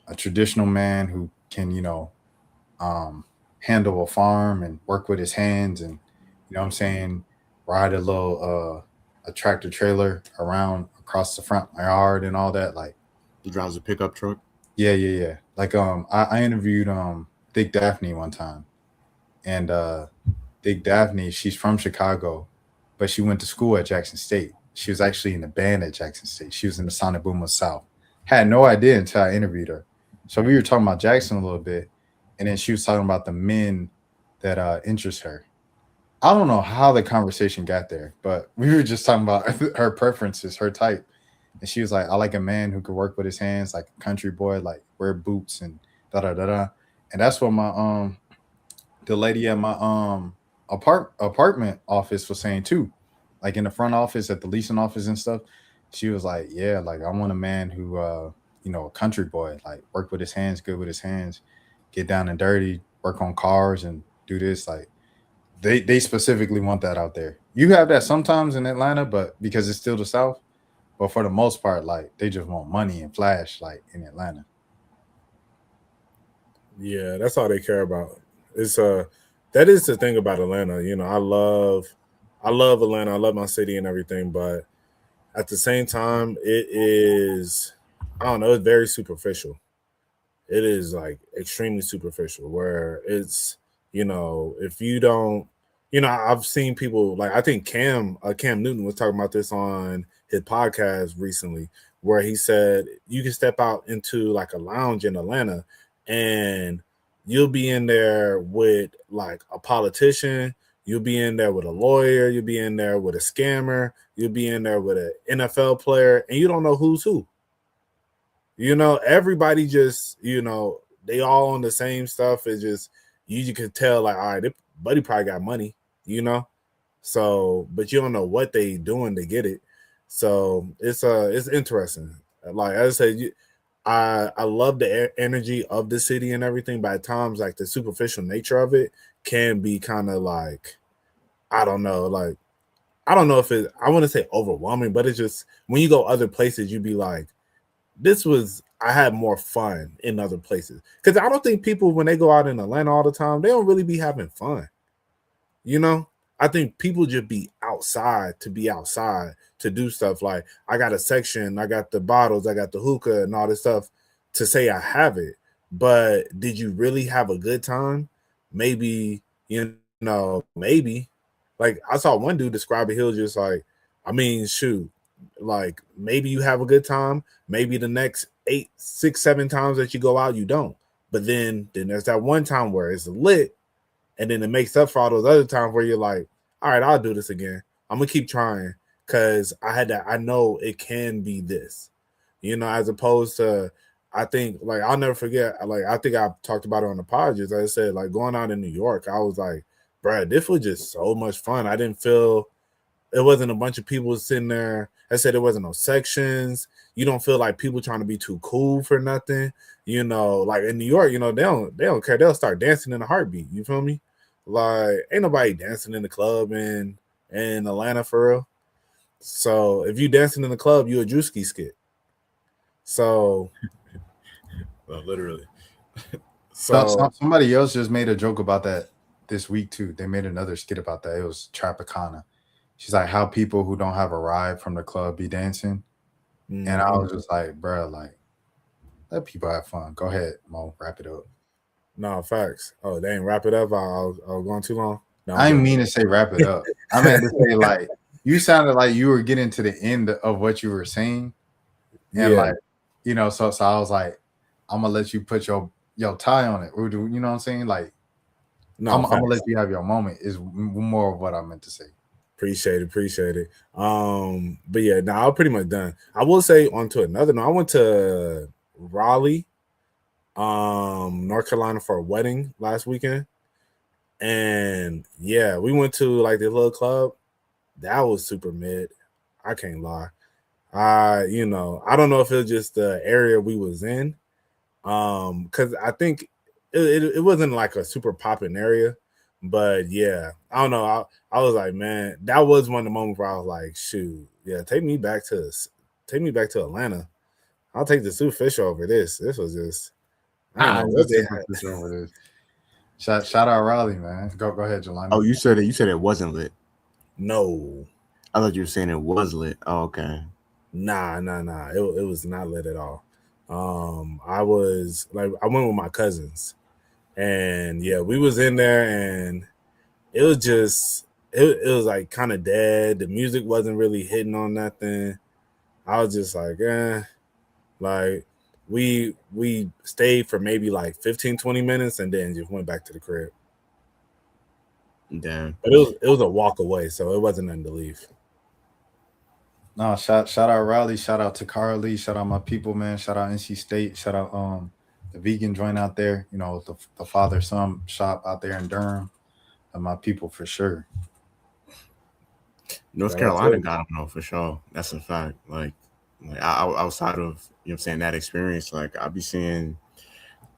a traditional man who can handle a farm and work with his hands and ride a little a tractor trailer around across the front yard and all that. Like, He drives a pickup truck. yeah. Like, I interviewed Thick Daphne one time, and Thick Daphne, she's from Chicago, but she went to school at Jackson State. She was actually in the band at Jackson State. She was in the Sonic Boom of South. Had no idea until I interviewed her. So we were talking about Jackson a little bit, and then she was talking about the men that interest her. I don't know how the conversation got there, but we were just talking about her preferences, her type. And she was like, I like a man who could work with his hands, like a country boy, like wear boots and da da da da. And that's what my the lady at my apartment office was saying too. Like in the front office at the leasing office and stuff. She was like, yeah, like I want a man who a country boy, like work with his hands, good with his hands, get down and dirty, work on cars and do this. Like they specifically want that out there. You have that sometimes in Atlanta, but because it's still the South. But for the most part, like they just want money and flash, like in Atlanta. Yeah, that's all they care about. It's that is the thing about Atlanta. You know, I love Atlanta. I love my city and everything, but at the same time, it is, I don't know, it's very superficial. It is like extremely superficial where it's, if you don't, I've seen people like, I think Cam Newton was talking about this on his podcast recently, where he said you can step out into like a lounge in Atlanta and you'll be in there with like a politician, you'll be in there with a lawyer, you'll be in there with a scammer, you'll be in there with an NFL player, and you don't know who's who. Everybody just, they all on the same stuff. It's just, you can tell like, all right, this buddy probably got money, So, but you don't know what they doing to get it. So it's interesting. Like as I said, I love the energy of the city and everything, but at times like the superficial nature of it can be kind of like, I don't know if it, I want to say overwhelming, but it's just when you go other places, you'd be like, I had more fun in other places. Because I don't think people, when they go out in Atlanta all the time, they don't really be having fun. I think people just be outside to be outside to do stuff. Like I got a section, I got the bottles, I got the hookah and all this stuff to say I have it. But did you really have a good time? Maybe, maybe. Like I saw one dude describe it. He was just like, I mean, shoot, like maybe you have a good time. Maybe the next 8, 6, 7 times that you go out, you don't. But then there's that one time where it's lit. And then it makes up for all those other times where you're like, all right, I'll do this again. I'm going to keep trying because I know it can be this, as opposed to, I think, like, I'll never forget, like, I think I talked about it on the pod, as I said, like, going out in New York, I was like, bro, this was just so much fun. I didn't feel, it wasn't a bunch of people sitting there. I said there wasn't no sections. You don't feel like people trying to be too cool for nothing. Like in New York, they don't care. They'll start dancing in a heartbeat. You feel me? Like ain't nobody dancing in the club in Atlanta for real. So if you dancing in the club, you a Drewski skit. So Well, literally. So somebody else just made a joke about that this week too. They made another skit about that. It was Tropicana. She's like, how people who don't have a ride from the club be dancing. Mm-hmm. And I was just like, bro, like, let people have fun. Go ahead, Mo, wrap it up. No, facts. Oh, dang, wrap it up. I was going too long. No, I didn't mean to say wrap it up. I meant to say, like, you sounded like you were getting to the end of what you were saying. And, like, so I was like, I'm going to let you put your tie on it. You know what I'm saying? Like, no, I'm going to let you have your moment is more of what I meant to say. Appreciate it. But yeah, I'm pretty much done. I will say on to another note, I went to Raleigh, North Carolina for a wedding last weekend. And yeah, we went to like the little club. That was super mid. I can't lie. I don't know if it was just the area we was in. Because I think it wasn't like a super popping area. But yeah, I don't know. I was like, man, that was one of the moments where I was like, shoot, yeah, take me back to Atlanta. I'll take the superficial over this. This was just, I don't know what they had over this. Shout out Raleigh, man. Go ahead, Jelani. Oh, you said it wasn't lit. No, I thought you were saying it was lit. Oh, okay. Nah. It was not lit at all. I was like, I went with my cousins, and yeah, we was in there, and it was just it was like kind of dead. The music wasn't really hitting on nothing. I was just like, like we stayed for maybe like 15, 20 minutes and then just went back to the crib. Damn. But it was a walk away, so it wasn't nothing to leave. No, shout out Riley, shout out to Carly, shout out my people, man. Shout out NC State, shout out the vegan joint out there, you know, the father son shop out there in Durham, and my people for sure. North Yeah, Carolina that's it. got him though for sure. That's a fact. Like outside of, you know what I'm saying, that experience, like I be seeing,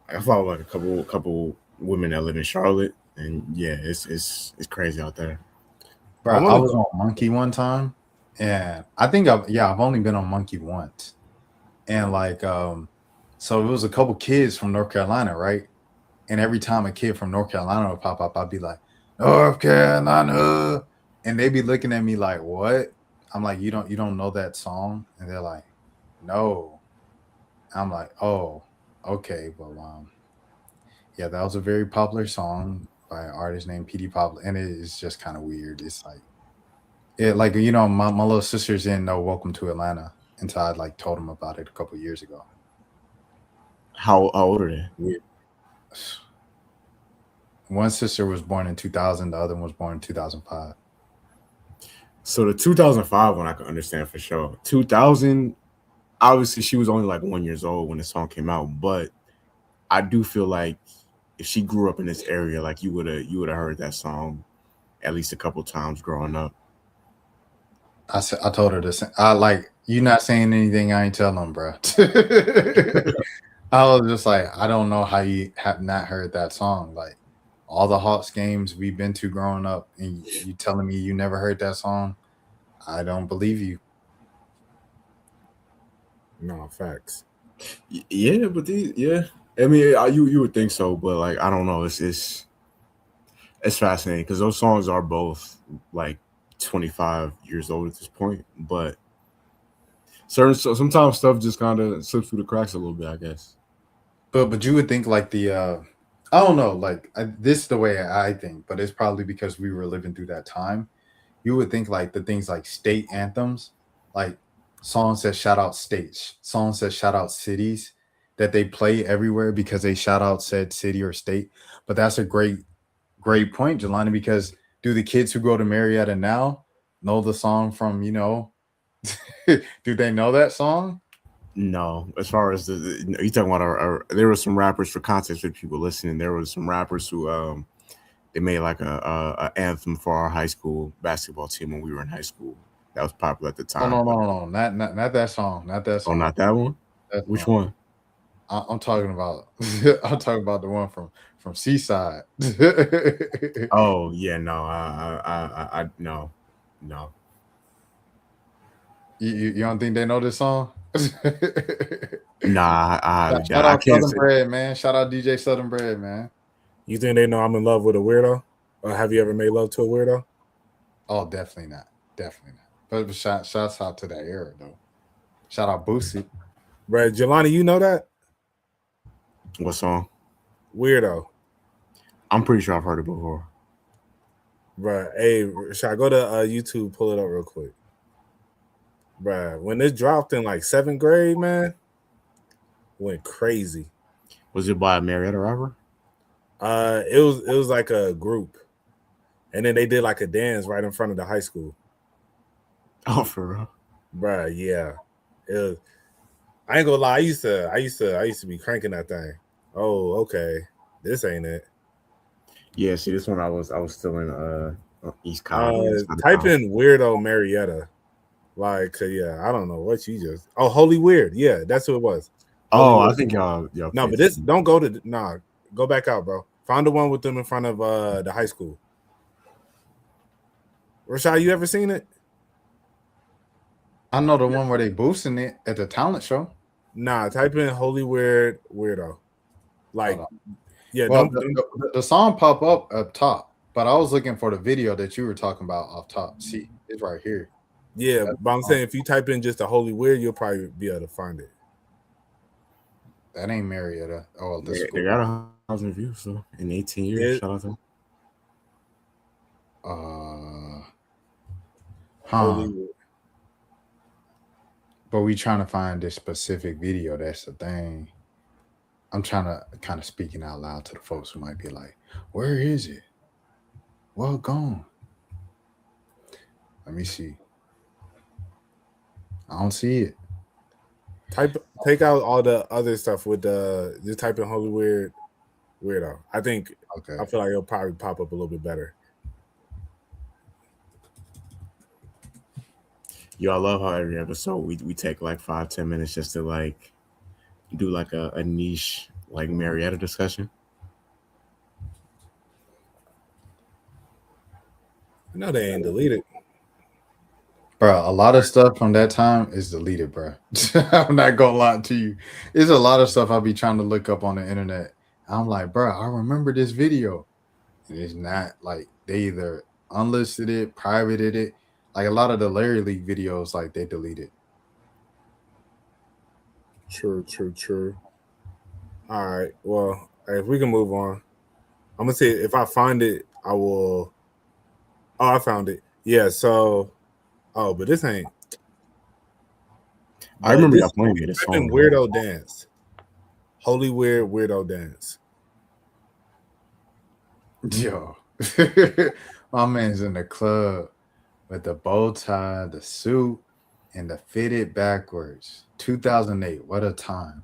I follow like a couple women that live in Charlotte, and yeah, it's crazy out there. Bro, I I wanna was on Monkey one time, and I think I've only been on Monkey once, and like so it was a couple kids from North Carolina, right? And every time a kid from North Carolina would pop up, I'd be like, North Carolina, and they'd be looking at me like, what? I'm like, you don't know that song? And they're like, no. I'm like, oh, okay, well, yeah, that was a very popular song by an artist named PD Pablo, and it is just kind of weird. It's like, like you know, my little sisters didn't know "Welcome to Atlanta" until I like told them about it a couple years ago. How old are they? One sister was born in 2000, the other one was born in 2005. So the 2005 one I can understand for sure. 2000, obviously she was only like 1 year old when the song came out, but I do feel like if she grew up in this area, like you would have heard that song at least a couple times growing up. I told her this. I like you not saying anything. I ain't telling them, bro. I was just like, I don't know how you have not heard that song. Like all the Hawks games we've been to growing up, and you telling me you never heard that song? I don't believe you. No facts. Yeah, but yeah, I mean, you would think so, but like I don't know. It's fascinating because those songs are both like 25 years old at this point, but so sometimes stuff just kind of slips through the cracks a little bit, I guess. But you would think like the I don't know, like this is the way I think, but it's probably because we were living through that time. You would think like the things like state anthems, like songs that shout out states, songs that shout out cities, that they play everywhere because they shout out said city or state. But that's a great point, Jelani, because do the kids who go to Marietta now know the song from, you know, do they know that song? No, as far as you talking about, there were some rappers, for context for people listening. There was some rappers who they made like a anthem for our high school basketball team when we were in high school. That was popular at the time. No, not that song, not that Oh, song. not that one. That Which song. one? I'm talking about. I'm talking about the one from Seaside. Oh yeah, no, I no. You don't think they know this song? Nah, Shout I out can't Southern say. Bread, man. Shout out DJ Southern Bread, man. You think they know I'm in love with a weirdo? Or have you ever made love to a weirdo? Oh, definitely not. Definitely not. But shouts out to that era though. Shout out Boosie. Right, Jelani, you know that? What song? Weirdo. I'm pretty sure I've heard it before. Bruh, hey, should I go to YouTube, pull it up real quick? Bruh, when it dropped in like 7th grade, man, went crazy. Was it by a Marietta rapper? It was like a group, and then they did like a dance right in front of the high school. Oh, for real? Bruh, yeah. It was, I ain't gonna lie, I used to be cranking that thing. Oh, okay. This ain't it. Yeah, see, this one I was still in East College. Type in weirdo Marietta. Like, yeah, I don't know what you just. Oh, Holy Weird. Yeah, that's who it was. Oh, Holy I think y'all. No, but this don't go to go back out, bro. Find the one with them in front of the high school. Rashad, you ever seen it? I know the one where they boosting it at the talent show. Nah, type in Holy Weird Weirdo. Like, yeah, well, the song pop up top, but I was looking for the video that you were talking about off top. See, it's right here. Yeah, but I'm saying if you type in just a Holy Weird, you'll probably be able to find it. That ain't Marietta. Oh, the They school. got 1,000 views so in 18 years. Yeah. Shout out to them. Holy Weird. But we trying to find this specific video. That's the thing. I'm trying to kind of speaking out loud to the folks who might be like, where is it? Well, gone. Let me see. I don't see it. Take out all the other stuff with the just type in Holy Weird Weirdo. I think Okay. I feel like it'll probably pop up a little bit better. Yo, I love how every episode we take like 5-10 minutes just to like do like a niche like Marietta discussion. No, they ain't deleted. Bro, a lot of stuff from that time is deleted, bro. I'm not gonna lie to you. There's a lot of stuff I'll be trying to look up on the internet. I'm like, bro, I remember this video. And it's not like they either unlisted it, privated it. Like a lot of the Larry League videos, like they deleted. True. All right. Well, if we can move on, I'm gonna say if I find it, I will. Oh, I found it. Yeah. So, but this ain't. I remember y'all playing it. This Type in song. Weirdo Dance. Holy Weird Weirdo Dance. Yo, my man's in the club with the bow tie, the suit, and the fitted backwards. 2008. What a time.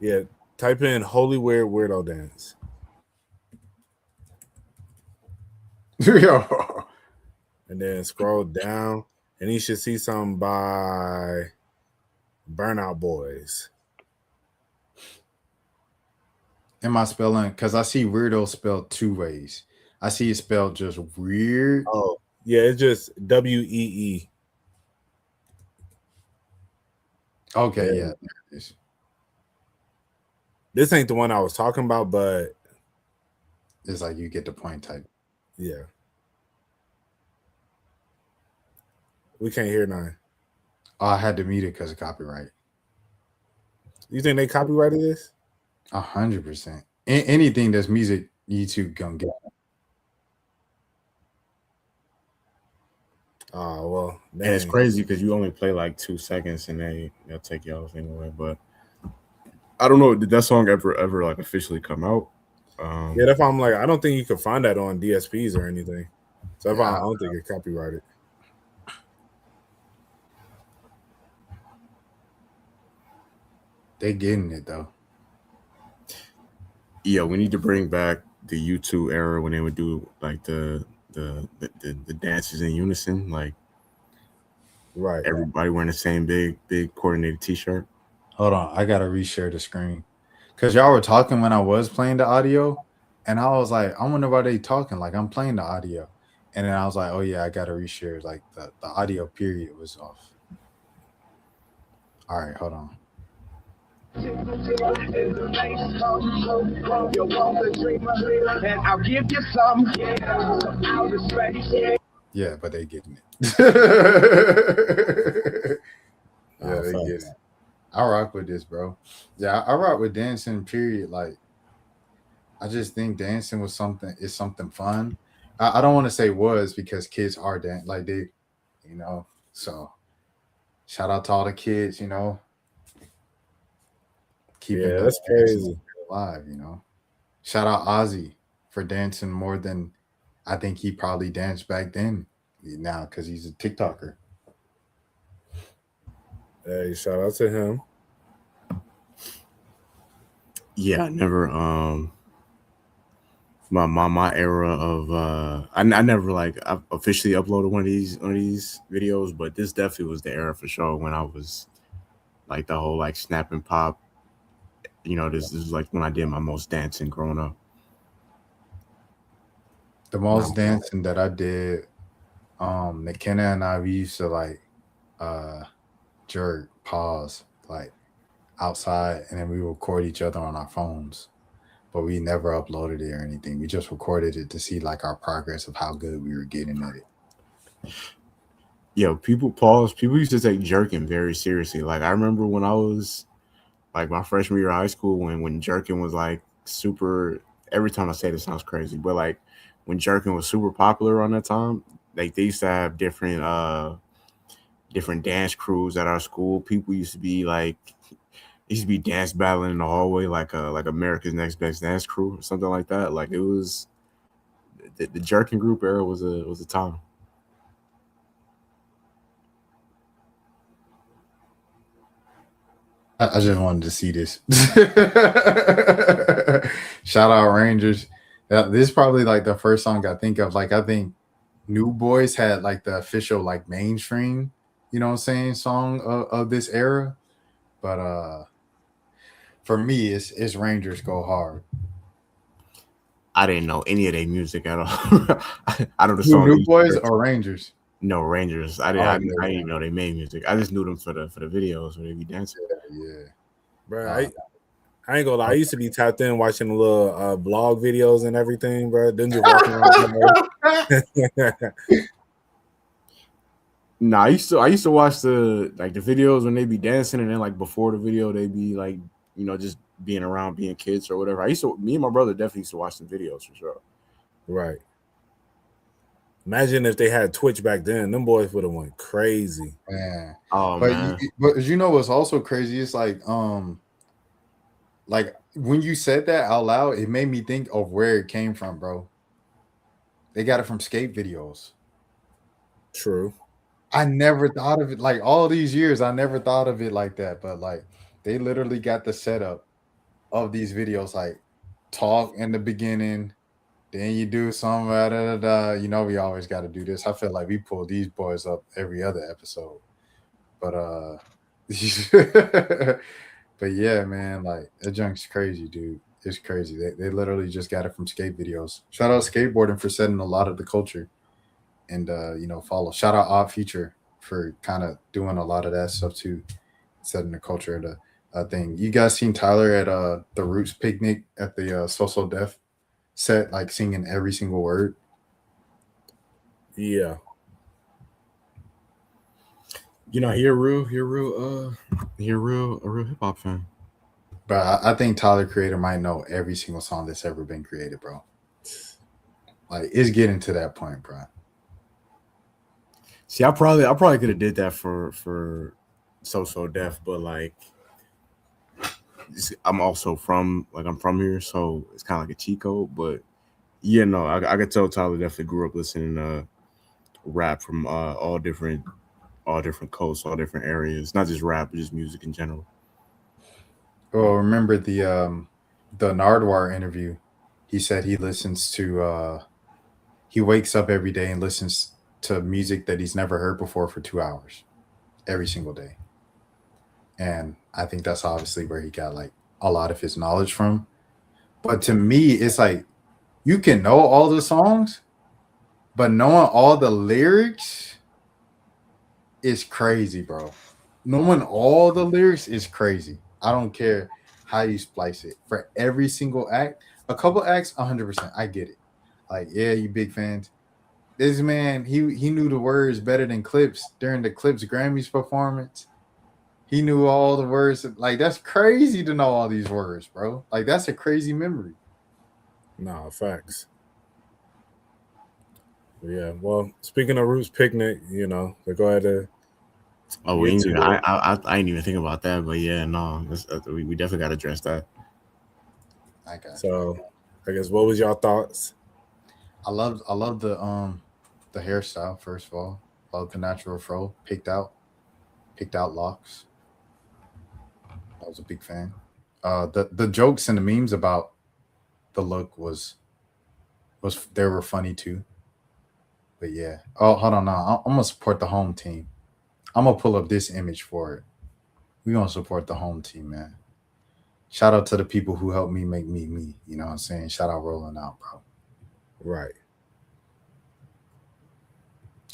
Yeah. Type in Holy Weird Weirdo Dance. Yo. And then scroll down, and you should see something by Burnout Boys. Am I spelling? Because I see weirdo spelled two ways. I see it spelled just weird. Oh, yeah, it's just WEE. Okay, Yeah. yeah. There it is. This ain't the one I was talking about, but It's like you get the point type. yeah. We can't hear none. Oh, I had to mute it because of copyright. You think they copyrighted this? 100%. Anything that's music, YouTube gonna get. Oh, well. And it's dang. crazy because you only play like 2 seconds and they'll take you off anyway. But I don't know. Did that song ever like officially come out? Yeah, that's why I'm like, I don't think you can find that on DSPs or anything. So that's why I don't think it's copyrighted. They getting it though. Yeah, we need to bring back the U2 era when they would do like the dances in unison, like Right. everybody wearing the same big coordinated t-shirt. Hold on, I gotta reshare the screen because y'all were talking when I was playing the audio, and I was like, I wonder why they talking. Like I'm playing the audio, and then I was like, oh yeah, I gotta reshare. Like the audio period was off. All right, hold on. And I'll give you some outer space. Yeah, but they getting it. Oh, They fuck. get it. I rock with this, bro. Yeah, I rock with dancing. Period. Like, I just think dancing was something. Is something fun. I don't want to say was because kids are dance like they, you know. So, shout out to all the kids. You know, keeping Yeah, the that's dancing crazy. alive. You know, shout out Ozzy for dancing more than I think he probably danced back then. Now because he's a TikToker. Hey, shout out to him. Yeah, I never my era of I never like I officially uploaded one of these videos, but this definitely was the era for sure when I was like the whole like snap and pop. You know, this is like when I did my most dancing growing up. The most dancing that I did, McKenna and I, we used to like jerk, pause, like outside, and then we record each other on our phones. But we never uploaded it or anything. We just recorded it to see like our progress of how good we were getting at it. Yo, people used to take jerking very seriously. Like I remember when I was like my freshman year of high school when jerking was like super. Every time I say this sounds crazy, but like when jerking was super popular around that time, like they used to have different dance crews at our school. People used to be like used to be dance battling in the hallway like America's Next Best Dance Crew or something like that. Like it was the jerking group era was a time. I just wanted to see this. Shout out Rangers. This is probably like the first song I think of. Like I think New Boys had like the official like mainstream, you know what I'm saying, song of this era. But for me, it's Rangers Go Hard. I didn't know any of their music at all. I know the Who, song New Boys or Rangers? No, Rangers. I didn't even know they made music. I just knew them for the videos where they be dancing. Yeah. Bro, I ain't gonna lie. I used to be tapped in watching the little blog videos and everything, bro. Then just walking around. Nah, I used to watch the videos when they be dancing, and then like before the video they be like, you know, just being around being kids or whatever. Me and my brother definitely used to watch the videos for sure. Right. Imagine if they had Twitch back then. Them boys would have went crazy. Man. Oh but man. But you know what's also crazy? It's like when you said that out loud, it made me think of where it came from, bro. They got it from skate videos. True. I never thought of it like all these years. I never thought of it like that, but like they literally got the setup of these videos, like talk in the beginning, then you do some you know, we always got to do this. I feel like we pull these boys up every other episode, but but yeah, man, like that junk's crazy, dude. It's crazy. They literally just got it from skate videos. Shout out skateboarding for setting a lot of the culture, and you know, follow. Shout out Odd Future for kind of doing a lot of that stuff too, setting the culture of the thing. You guys seen Tyler at the Roots picnic at the So Def set, like singing every single word? Yeah. You know, he a real hip hop fan. But I think Tyler Creator might know every single song that's ever been created, bro. Like it's getting to that point, bro. See, I probably could have did that for So Def, but like I'm also from here, so it's kind of like a cheat code. But yeah, no, I could tell Tyler definitely grew up listening to rap from all different coasts, all different areas, not just rap, but just music in general. Well, remember the Nardwuar interview? He said he listens to he wakes up every day and listens to music that he's never heard before for 2 hours every single day. And I think that's obviously where he got like a lot of his knowledge from. But to me, it's like you can know all the songs, but knowing all the lyrics is crazy, bro. Knowing all the lyrics is crazy. I don't care how you splice it. For every single act, a couple acts, 100%. I get it. Like, yeah, you big fans. This man, he knew the words better than Clips during the Clips Grammys performance. He knew all the words. Like, that's crazy to know all these words, bro. Like, that's a crazy memory. No, facts. Yeah, well, speaking of Roots Picnic, you know, they go ahead and Oh, I didn't even think about that, but yeah, no, we definitely got to address that. So, I guess what was y'all thoughts? I love the hairstyle. First of all, love the natural fro, picked out locks. I was a big fan. The jokes and the memes about the look was they were funny too. But yeah. Oh, hold on now. I'm gonna support the home team. I'm gonna pull up this image for it. We're gonna support the home team, man. Shout out to the people who helped me make me. You know what I'm saying? Shout out Rolling Out, bro. Right.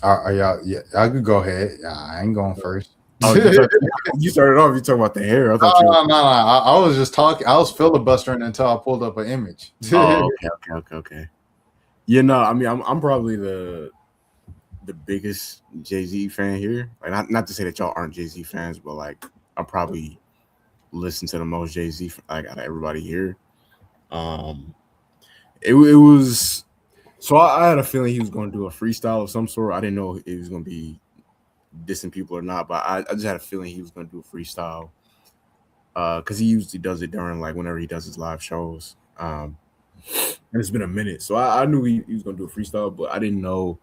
Are y'all? Yeah, I could go ahead. Yeah, I ain't going first. Oh, you started off. You talking about the hair? I thought no. I was just talking. I was filibustering until I pulled up an image. Oh, okay. You know, I mean, I'm probably the the biggest Jay-Z fan here. Like not to say that y'all aren't Jay-Z fans, but like I probably listen to the most Jay-Z like out of everybody here. Um, it was so I had a feeling he was going to do a freestyle of some sort. I didn't know if he was going to be dissing people or not, but I just had a feeling he was going to do a freestyle because he usually does it during like whenever he does his live shows. And it's been a minute, so I knew he was going to do a freestyle, but I didn't know.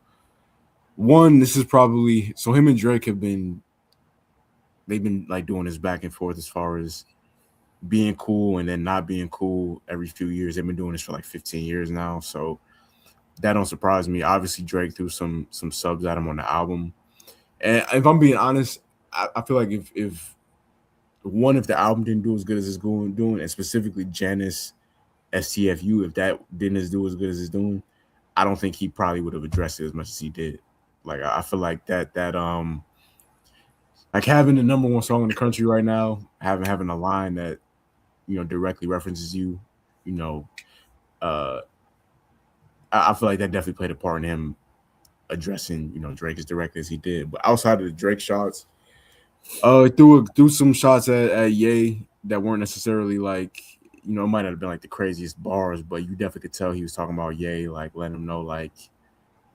One, this is probably so him and Drake they've been like doing this back and forth as far as being cool and then not being cool every few years. They've been doing this for like 15 years now, so that don't surprise me. Obviously, Drake threw some subs at him on the album, and if I'm being honest, I feel like if the album didn't do as good as it's doing, and specifically Janice STFU, if that didn't do as good as it's doing, I don't think he probably would have addressed it as much as he did. Like I feel like that like having the number one song in the country right now, having a line that directly references you, I feel like that definitely played a part in him addressing Drake as directly as he did. But outside of the Drake shots, threw some shots at Ye that weren't necessarily like it might not have been like the craziest bars, but you definitely could tell he was talking about Ye, like letting him know like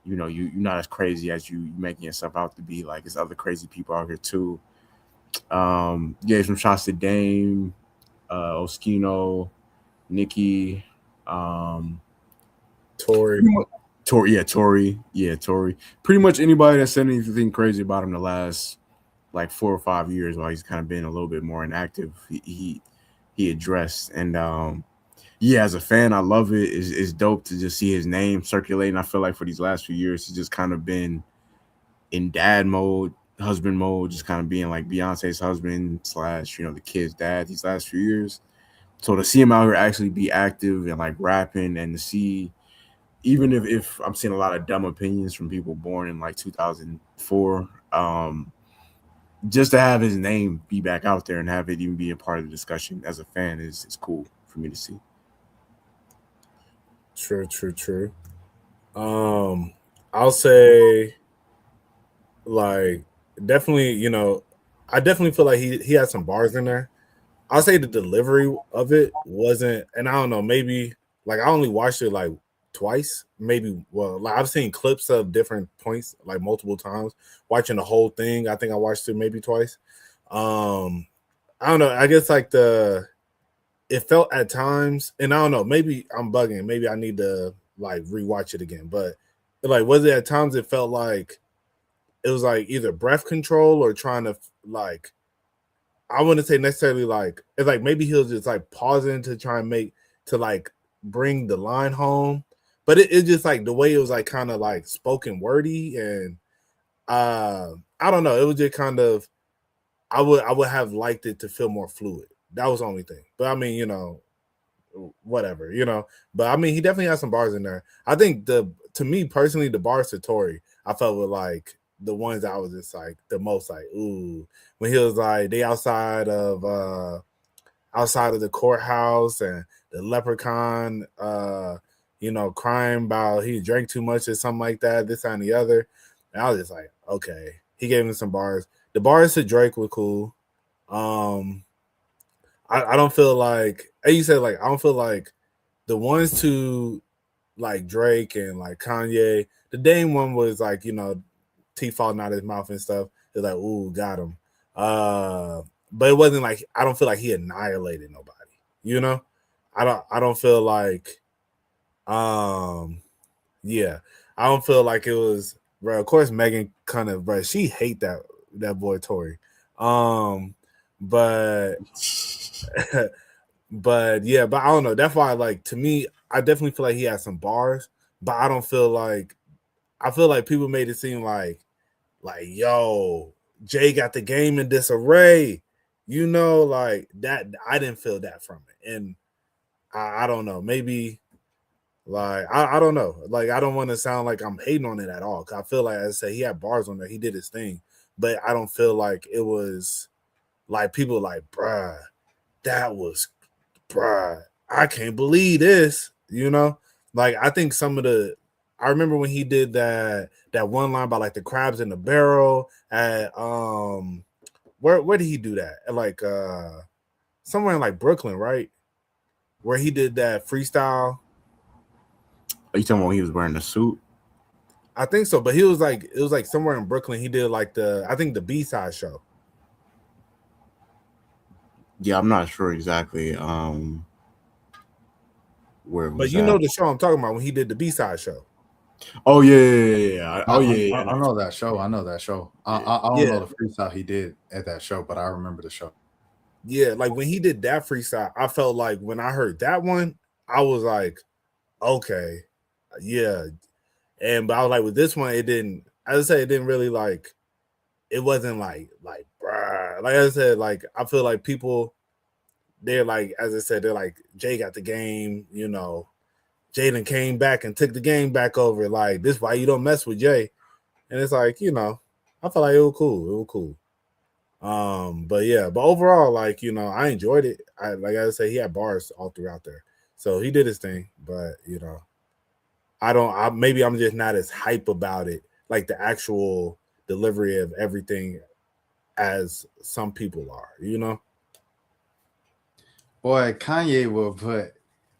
you're not as crazy as you making yourself out to be. Like there's other crazy people out here too. Gave some shots to Dame, Oskino, Nicki, Tory. Tory. Pretty much anybody that said anything crazy about him the last like 4 or 5 years while he's kind of been a little bit more inactive, he addressed. And as a fan, I love it. It's dope to just see his name circulating. I feel like for these last few years, he's just kind of been in dad mode, husband mode, just kind of being like Beyonce's husband / the kid's dad these last few years. So to see him out here actually be active and like rapping, and to see, even if I'm seeing a lot of dumb opinions from people born in like 2004, just to have his name be back out there and have it even be a part of the discussion as a fan is cool for me to see. True. I'll say, like, definitely, I definitely feel like he had some bars in there. I'll say the delivery of it wasn't, and I don't know, maybe like I only watched it like twice, maybe. Well, like I've seen clips of different points like multiple times. Watching the whole thing, I think I watched it maybe twice. I don't know. I guess like it felt at times, and I don't know, maybe I'm bugging. Maybe I need to like rewatch it again. But like, was it at times it felt like it was like either breath control or trying to like, I wouldn't say necessarily like, it's like maybe he was just like pausing to try and like bring the line home. But it just like the way it was like kind of like spoken wordy, and I don't know. It was just kind of, I would have liked it to feel more fluid. That was the only thing. But I mean, whatever, But I mean, he definitely has some bars in there. I think to me personally, the bars to Tory, I felt were like the ones that I was just like the most like, ooh, when he was like, they outside of the courthouse and the leprechaun, crying about he drank too much or something like that, this and the other. And I was just like, okay. He gave him some bars. The bars to Drake were cool. I don't feel like, as you said, like I don't feel like the ones to like Drake and like Kanye, the Dame one was like, teeth falling out of his mouth and stuff. It's like, ooh, got him. But it wasn't like, I don't feel like he annihilated nobody. I don't feel like I don't feel like it was, bro. Of course, Megan kind of, bro, she hate that boy Tory. But but I don't know. That's why, like, to me, I definitely feel like he had some bars, but I don't feel like, I feel like people made it seem like yo, Jay got the game in disarray, like that. I didn't feel that from it, and I don't know. Maybe like I don't know. Like I don't want to sound like I'm hating on it at all. Cause I feel like, as I said, he had bars on there. He did his thing, but I don't feel like it was like people like, bruh, I can't believe this. Like I think some of the I remember when he did that one line about like the crabs in the barrel at where did he do that? At like somewhere in like Brooklyn, right? Where he did that freestyle. Are you talking about when he was wearing a suit? I think so, but it was like somewhere in Brooklyn. He did like the B-side show. Yeah, I'm not sure exactly where it was. But you know the show I'm talking about when he did the B-side show. Oh yeah. Oh yeah. I know that show. I know that show. I don't know the freestyle he did at that show, but I remember the show. Yeah, like when he did that freestyle, I felt like when I heard that one, I was like, okay, yeah. But I was like, with this one, it didn't. As I say, it didn't really like. It wasn't like bruh. Like I said, like I feel like people, they're like, as I said, they're like Jay got the game. You know, Jaden came back and took the game back over. Like this, why you don't mess with Jay? And it's like, you know, I felt like it was cool. It was cool. But overall, like, you know, I enjoyed it. Like I say, he had bars all throughout there, so he did his thing. But you know, maybe I'm just not as hype about it, like the actual delivery of everything, as some people are. You know, boy, Kanye will put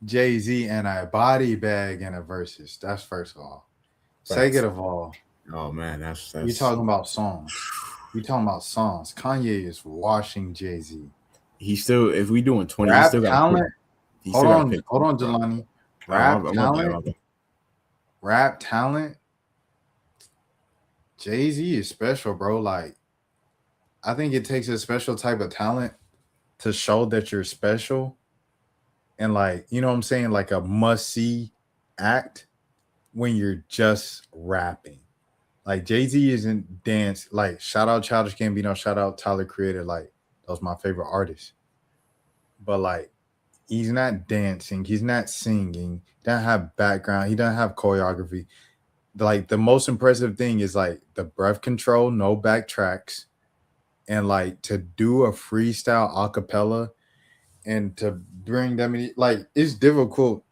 Jay-Z in a body bag in a versus. That's first of all. Second of all, oh man, that's you talking about songs. You talking about songs. Kanye is washing Jay-Z. He still, if we doing 20, rap he still talent. Hold on, Jelani. Rap Rap talent. Jay-Z is special, bro. Like, I think it takes a special type of talent to show that you're special. And like, you know what I'm saying? Like a must-see act when you're just rapping. Like Jay-Z isn't dance. Like, shout out Childish Gambino, shout out Tyler Creator. Like, those my favorite artists. But like, he's not dancing. He's not singing. He doesn't have background. He doesn't have choreography. Like, the most impressive thing is like the breath control, no backtracks, and like to do a freestyle acapella and to bring them in. Like, it's difficult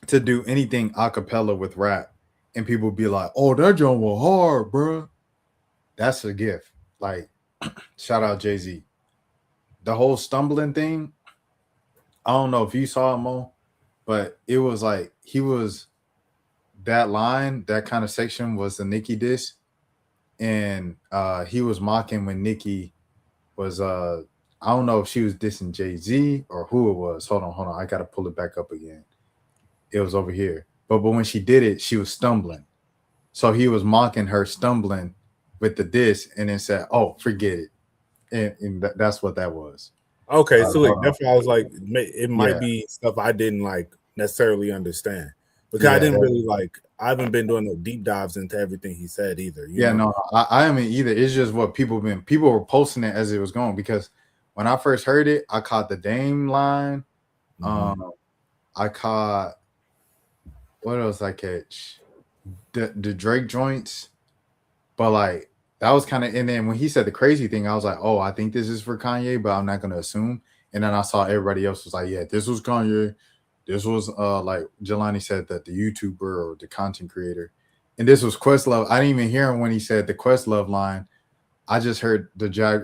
to do anything acapella with rap. And people be like, oh, that joint was hard, bro. That's a gift. Like, shout out Jay-Z. The whole stumbling thing, I don't know if you saw it, Mo, but it was like he was that line, that kind of section was the Nicki diss. And he was mocking when Nicki was I don't know if she was dissing Jay-Z or who it was. Hold on. I gotta pull it back up again. It was over here. But when she did it, she was stumbling. So he was mocking her stumbling with the diss and then said, oh, forget it. And that's what that was. Okay, so that's why I was like, it might be stuff I didn't like necessarily understand, because I didn't really like. I haven't been doing no deep dives into everything he said either. You know? No, I haven't either. It's just what people were posting it as it was going, because when I first heard it, I caught the Dame line. I caught, what else I catch? The Drake joints, but like that was kind of. And then when he said the crazy thing, I was like, oh, I think this is for Kanye, but I'm not gonna assume. And then I saw everybody else was like, yeah, this was Kanye. This was like Jelani said, that the YouTuber or the content creator, and this was Questlove. I didn't even hear him when he said the Questlove line. I just heard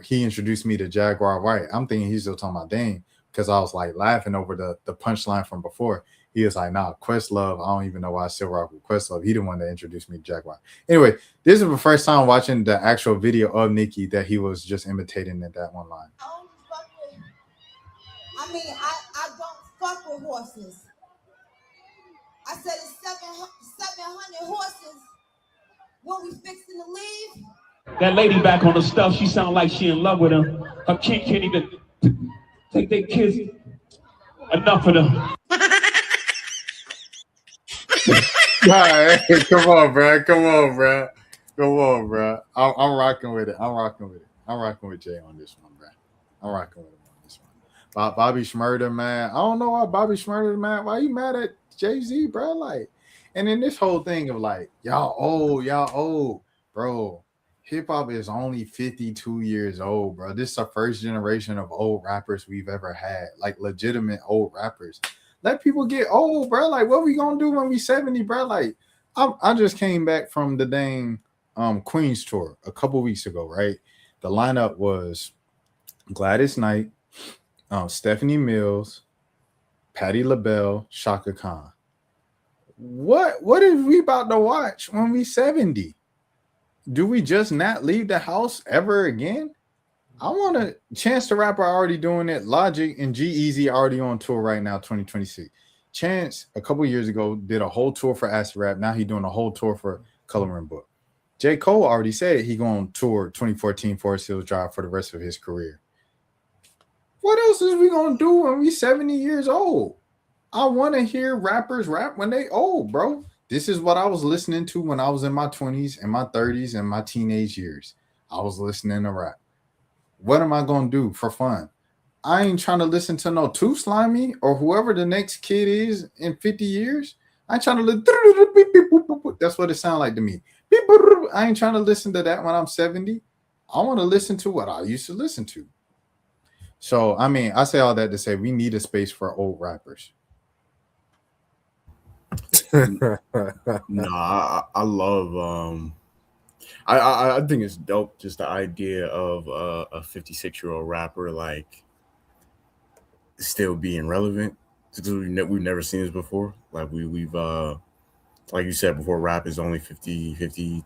he introduced me to Jaguar White. I'm thinking he's still talking about Dame, because I was like laughing over the punchline from before. He was like, nah, Questlove. I don't even know why I still rock with Questlove. He the one that introduced me to Jaguar. Anyway, this is the first time watching the actual video of Nicki that he was just imitating at that one line. I mean, I don't fuck with horses. I said it's 700 horses when we fixing to leave. That lady back on the stuff, she sound like she in love with him. Her kid can't even take their kids. Enough of them. Right, come on, bro. I'm rocking with it. I'm rocking with Jay on this one, bro. I'm rocking with him on this one. Bobby Shmurda, man. I don't know why Bobby Shmurda, man. Why you mad at Jay-Z, bro? Like, and then this whole thing of like, y'all old, bro. Hip hop is only 52 years old, bro. This is the first generation of old rappers we've ever had, like legitimate old rappers. Let people get old, bro. Like, what we gonna do when we 70, bro? Like, I just came back from the dang Queens tour a couple weeks ago, right? The lineup was Gladys Knight, Stephanie Mills, Patti LaBelle, Shaka Khan. What is we about to watch when we 70? Do we just not leave the house ever again? I want a Chance the Rapper already doing it. Logic and G-Eazy already on tour right now, 2026. Chance a couple years ago did a whole tour for Acid Rap. Now he's doing a whole tour for Coloring Book. J. Cole already said he going to tour 2014 Forest Hills Drive for the rest of his career. What else is we going to do when we 70 years old? I want to hear rappers rap when they old, bro. This is what I was listening to when I was in my 20s and my 30s and my teenage years. I was listening to rap. What am I going to do for fun? I ain't trying to listen to no Too Slimy or whoever the next kid is in 50 years. I ain't trying to listen. That's what it sounds like to me. I ain't trying to listen to that when I'm 70. I want to listen to what I used to listen to. So, I mean, I say all that to say we need a space for old rappers. No, I love I think it's dope, just the idea of a 56-year-old rapper like still being relevant. We've never seen this before. Like we've like you said before, rap is only 52,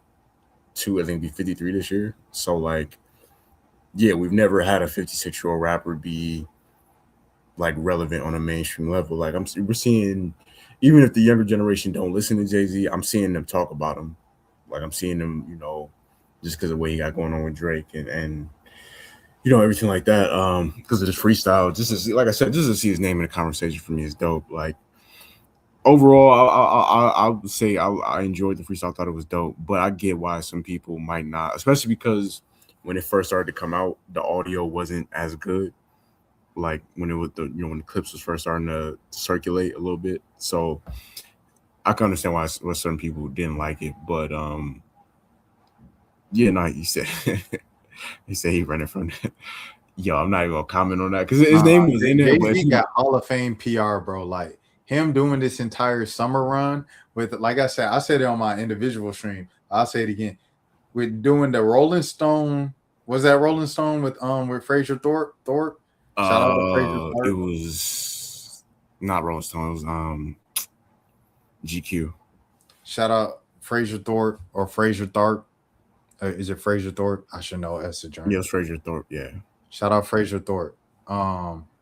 I think be 53 this year. So like, yeah, we've never had a 56-year-old rapper be like relevant on a mainstream level. Like we're seeing, even if the younger generation don't listen to Jay-Z, I'm seeing them talk about him. Like I'm seeing them, you know, just because of what he got going on with Drake and you know, everything like that. Because of this freestyle, just to see, like I said, just to see his name in the conversation for me is dope. Like overall, I would say I enjoyed the freestyle. I thought it was dope, but I get why some people might not, especially because when it first started to come out, the audio wasn't as good. Like when it was when the clips was first starting to circulate a little bit. So I can understand why certain people didn't like it, but yeah, no, he said he running from that. Yo, I'm not even gonna comment on that because his name was in there. Jay-Z got Hall of Fame PR, bro. Like him doing this entire summer run with, like I said it on my individual stream. I'll say it again. With doing the Rolling Stone, was that Rolling Stone with Fraser Thorpe? Shout out to Fraser Thorpe. It was not Rolling Stone. It was GQ. Shout out Fraser Thorpe or Fraser Thorpe. Is it Fraser Thorpe? I should know as a journalist. Yeah, it's Fraser Thorpe. Yeah. Shout out Fraser Thorpe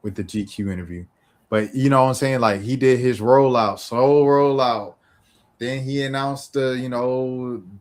with the GQ interview. But you know what I'm saying? Like he did his slow rollout. Then he announced the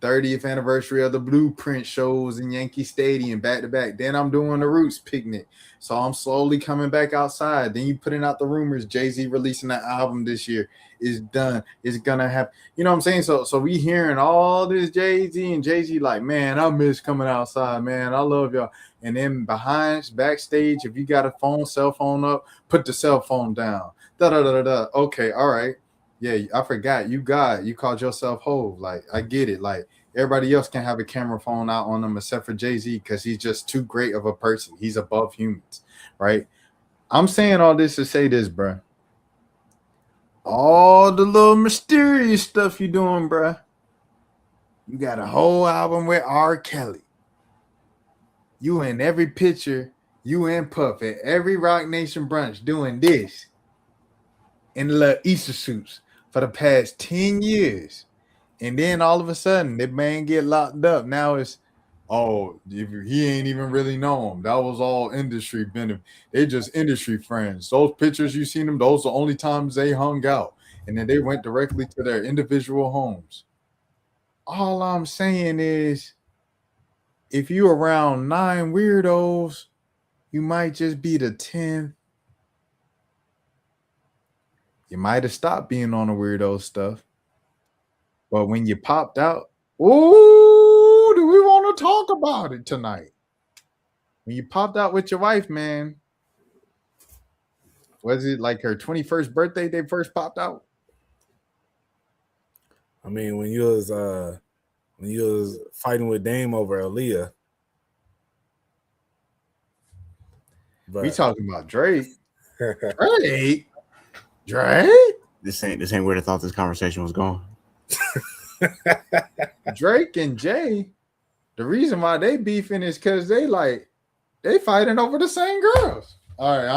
30th anniversary of the Blueprint shows in Yankee Stadium back to back. Then I'm doing the Roots picnic. So I'm slowly coming back outside. Then you putting out the rumors Jay-Z releasing that album this year is done. It's gonna happen. You know what I'm saying? So we hearing all this Jay-Z and Jay-Z like, man, I miss coming outside, man. I love y'all. And then backstage, if you got a cell phone up, put the cell phone down. Okay, all right. Yeah, I forgot. You called yourself Hov. Like, I get it. Like, everybody else can have a camera phone out on them except for Jay-Z because he's just too great of a person. He's above humans, right? I'm saying all this to say this, bro. All the little mysterious stuff you doing, bro. You got a whole album with R. Kelly. You in every picture, you and Puff at every Rock Nation brunch doing this in the little Easter suits for the past 10 years. And then all of a sudden, that man get locked up. Now it's, he ain't even really know him. That was all industry benefit. They just industry friends. Those pictures you seen them, those are the only times they hung out. And then they went directly to their individual homes. All I'm saying is, if you around 9 weirdos, you might just be the 10th. You might have stopped being on the weirdo stuff. But when you popped out, ooh, do we want to talk about it tonight? When you popped out with your wife, man, was it like her 21st birthday they first popped out? I mean, when you was fighting with Dame over Aaliyah. But We talking about Drake. Drake? This ain't where I thought this conversation was going. Drake and Jay, the reason why they beefing is because they fighting over the same girls. All right.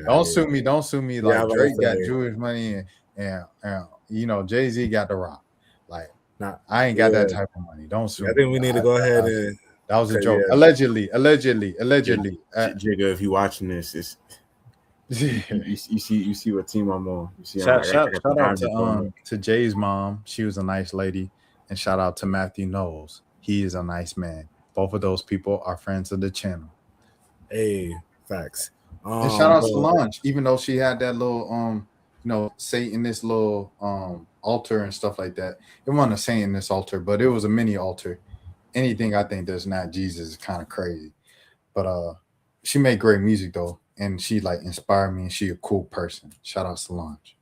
Don't sue me. Don't sue me. Yeah, Like I was Drake about to got say. Jewish money and Jay-Z got the rock. Like Nah, I ain't got that yeah. type of money. Don't sue I me. think we need to go ahead and That was a 'cause, joke. yeah. Allegedly. Jigga, if you watching this, it's you see what team I'm on. You see, Shout I got the out Dodgers going up. to Jay's mom. She was a nice lady. And shout out to Matthew Knowles. He is a nice man. Both of those people are friends of the channel. Hey, facts. And shout out but- Solange, even though she had that little Satanist little altar and stuff like that. It wasn't a Satanist altar, but it was a mini altar. Anything I think that's not Jesus is kind of crazy. But she made great music though, and she like inspired me, and she a cool person. Shout out Solange.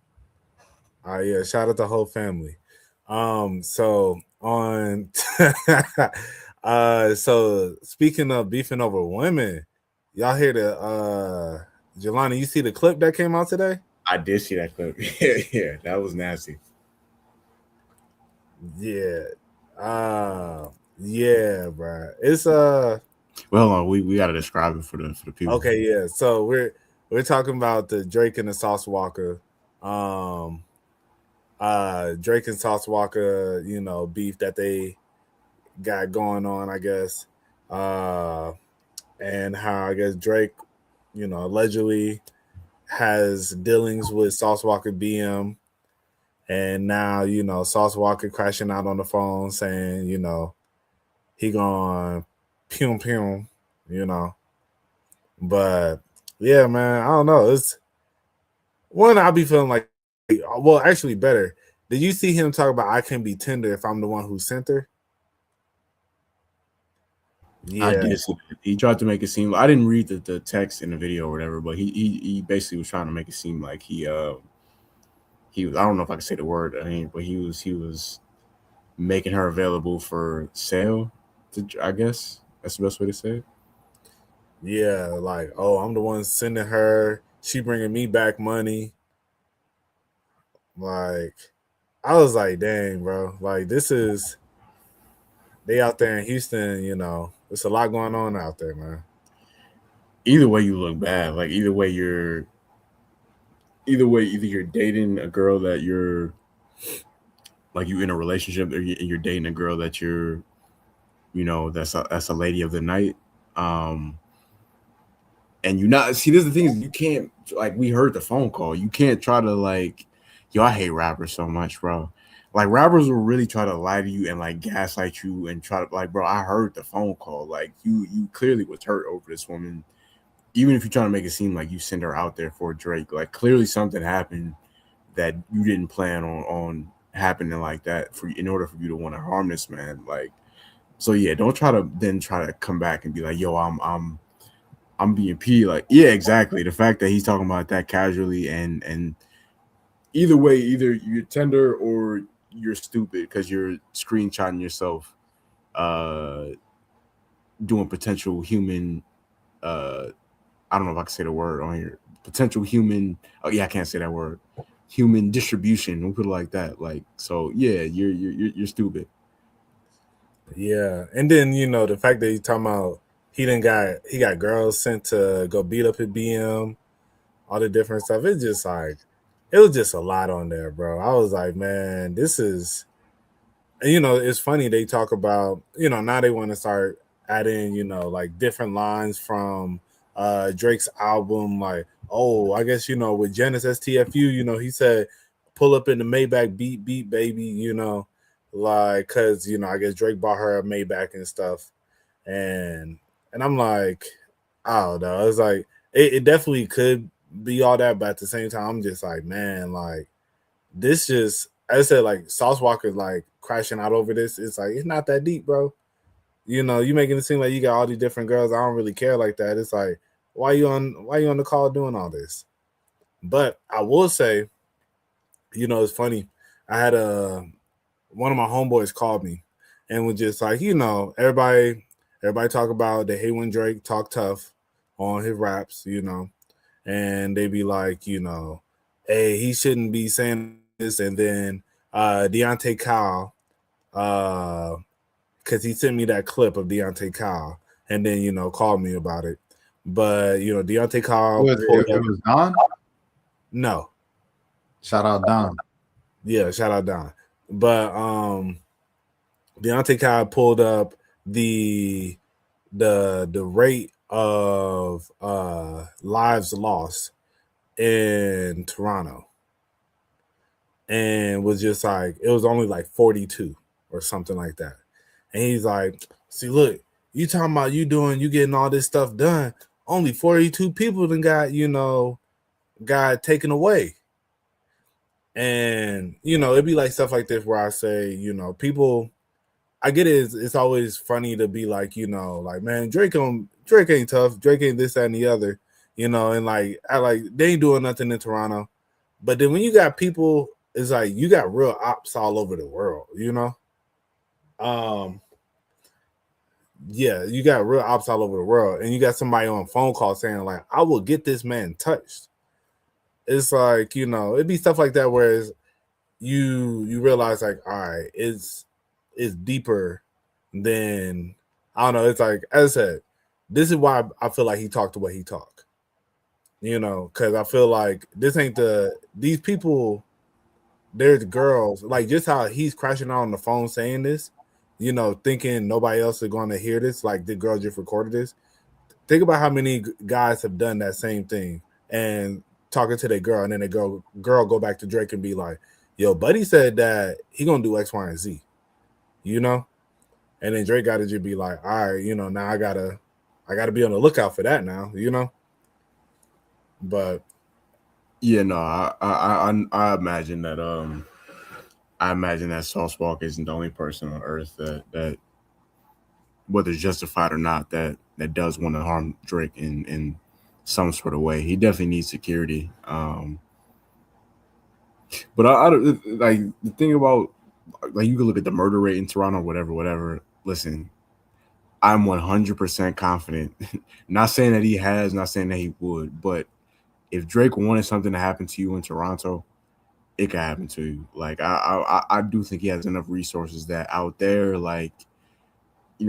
Yeah, shout out the whole family. So on so speaking of beefing over women, y'all hear the Jelani, you see the clip that came out today? I did see that clip. Yeah, that was nasty. Yeah. Yeah, bro. It's Well, hold on, we gotta describe it for the people. okay, yeah. So we're talking about the Drake and the Sauce Walker. Drake and Sauce Walker, beef that they got going on, I guess. And how I guess Drake, allegedly has dealings with Sauce Walker BM. And now, Sauce Walker crashing out on the phone saying, he gonna pew, But yeah, man, I don't know. It's one, I'll be feeling like, well, actually better. Did you see him talk about I can be tender if I'm the one who sent her? I did see that. He tried to make it seem. I didn't read the text in the video or whatever, but he basically was trying to make it seem like he was. I don't know if I can say the word. But he was making her available for sale. I guess that's the best way to say it. Yeah, like, oh, I'm the one sending her. She bringing me back money. Like, I was like, dang, bro. Like, they out there in Houston, there's a lot going on out there, man. Either way, you look bad. Like, either you're dating a girl that you're like you in a relationship, or you're dating a girl that you're, that's a lady of the night. And you not see. This is the thing is you can't like we heard the phone call. You can't try to like, yo, I hate rappers so much, bro. Like rappers will really try to lie to you and like gaslight you and try to like, bro, I heard the phone call. Like you clearly was hurt over this woman. Even if you're trying to make it seem like you send her out there for Drake, like clearly something happened that you didn't plan on happening like that in order for you to want to harm this man. Like, so yeah, don't try to come back and be like, yo, I'm being P. Like, yeah, exactly. The fact that he's talking about that casually and either way, either you're tender or you're stupid because you're screenshotting yourself doing potential human I don't know if I can say the word on here. Potential human. Oh yeah, I can't say that word. Human distribution. We'll put it like that. Like, so yeah, you're stupid. Yeah, and then the fact that he's talking about he got girls sent to go beat up his BM, all the different stuff. It's just like it was just a lot on there, bro. I was like, man, this is. And, it's funny they talk about now they want to start adding like different lines from Drake's album, like, oh, I guess with Genesis STFU, he said pull up in the Maybach beat baby, like because I guess Drake bought her a Maybach and stuff, and I'm like, I don't know, it's like it definitely could be all that, but at the same time I'm just like, man, like this just, as I said, like Sauce Walker like crashing out over this, it's like it's not that deep, bro. You making it seem like you got all these different girls. I don't really care like that. It's like, why you on the call doing all this? But I will say, it's funny. I had one of my homeboys called me and was just like, everybody talk about they hate when Drake talk tough on his raps, and they be like, hey, he shouldn't be saying this, and then Deontay Kyle, because he sent me that clip of Deontay Kyle, and then called me about it. But Deontay Kyle Was pulled it up. was Don? No, Shout out Don. yeah, shout out Don. But Deontay Kyle pulled up the rate of lives lost in Toronto, and was just like, it was only like 42 or something like that. And he's like, see, look, you talking about you getting all this stuff done, only 42 people then got taken away. And it'd be like stuff like this where I say, people, I get it. It's always funny to be like, like, man, Drake ain't tough. Drake ain't this, that, and the other, and like, they ain't doing nothing in Toronto. But then when you got people, it's like you got real ops all over the world, Yeah, you got real ops all over the world, and you got somebody on a phone call saying like, I will get this man touched. It's like, it'd be stuff like that where you realize like, all right, it's deeper than, I don't know. It's like, as I said, this is why I feel like he talked the way he talked, because I feel like this ain't these people, they're the girls, like just how he's crashing out on the phone saying this, thinking nobody else is going to hear this, like the girl just recorded this. Think about how many guys have done that same thing and talking to their girl, and then the girl go back to Drake and be like, yo, buddy said that he gonna do X, Y, and Z, and then Drake got to just be like, all right, now I gotta be on the lookout for that now, but Yeah, no, I imagine that Sauce Walk isn't the only person on earth that whether it's justified or not, that does want to harm Drake in some sort of way. He definitely needs security. But I don't like the thing about, like, you can look at the murder rate in Toronto, whatever. Listen, I'm 100% confident. Not saying that he has, not saying that he would, but if Drake wanted something to happen to you in Toronto, it could happen to you. Like, I do think he has enough resources that out there, like,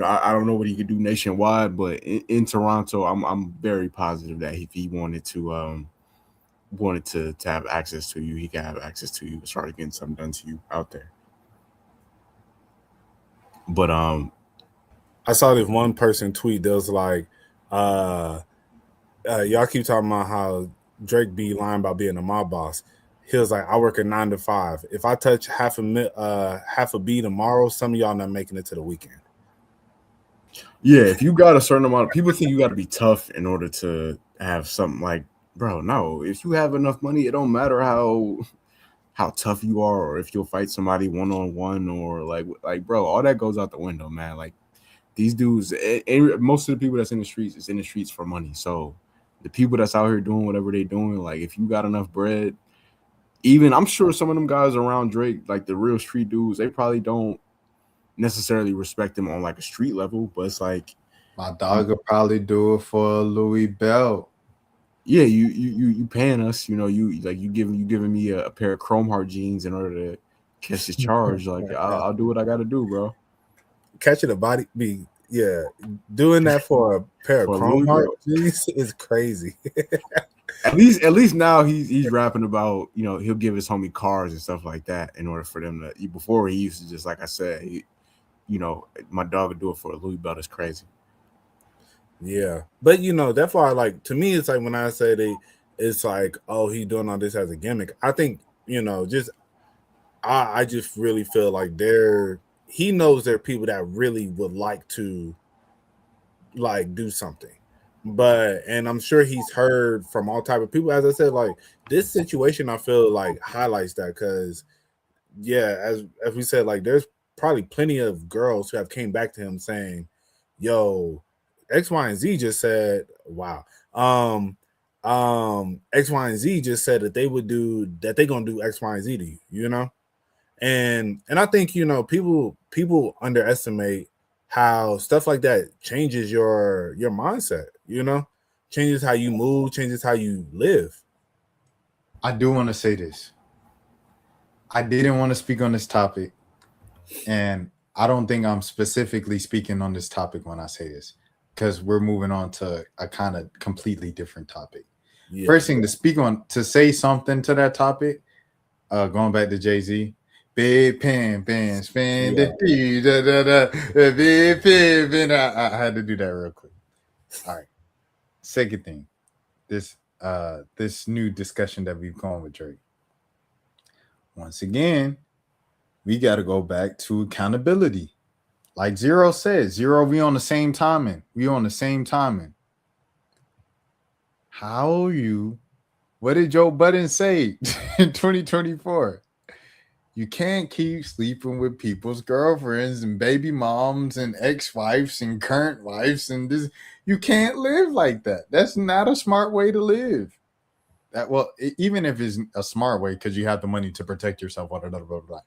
I don't know what he could do nationwide, but in Toronto, I'm very positive that if he wanted to have access to you, he can have access to you, start getting something done to you out there. But I saw this one person tweet that was like, y'all keep talking about how Drake be lying about being a mob boss. He was like, I work a 9 to 5. If I touch half a B tomorrow, some of y'all not making it to the weekend. yeah, if you got a certain amount of people think you got to be tough in order to have something, like, bro, no. If you have enough money, it don't matter how tough you are, or if you'll fight somebody one-on-one, or like bro, all that goes out the window, man. Like, these dudes, most of the people that's in the streets is in the streets for money. So the people that's out here doing whatever they're doing, like, if you got enough bread, even I'm sure some of them guys around Drake, like the real street dudes, they probably don't necessarily respect him on like a street level, but it's like, My dog would probably do it for Louis Bell. yeah, you paying us, you giving me a pair of Chrome Heart jeans in order to catch this charge. Like, I'll do what I got to do, bro. Catching a body, doing that for a pair of For Chrome Louis Heart Bell. jeans is crazy. At least now he's rapping about, he'll give his homie cars and stuff like that in order for them to. Before, he used to just, like I said, my dog would do it for a Louis Bell. That's crazy. Yeah, but that's why, like, to me, it's like when I say it's like, oh, he doing all this as a gimmick. I think just I just really feel like he knows there are people that really would like to, like, do something, and I'm sure he's heard from all type of people. As I said, like, this situation, I feel like highlights that, because as we said, like, there's probably plenty of girls who have came back to him saying, yo, X, Y, and Z just said, wow. X, Y, and Z just said that they're gonna do X, Y, and Z to you, And I think, people underestimate how stuff like that changes your mindset, changes how you move, changes how you live. I do want to say this. I didn't want to speak on this topic, and I don't think I'm specifically speaking on this topic when I say this, because we're moving on to a kind of completely different topic. Yeah. First thing to speak on, to say something to that topic, going back to Jay-Z, big pen, spin Yeah. big pen. I had to do that real quick. All right. Second thing, this new discussion that we've gone with Drake. Once again, we got to go back to accountability. Like Zero said, Zero, we on the same timing. How you, what did Joe Budden say in 2024? You can't keep sleeping with people's girlfriends and baby moms and ex-wives and current wives and this. You can't live like that. That's not a smart way to live. Even if it's a smart way, because you have the money to protect yourself, blah, blah, blah, blah, blah.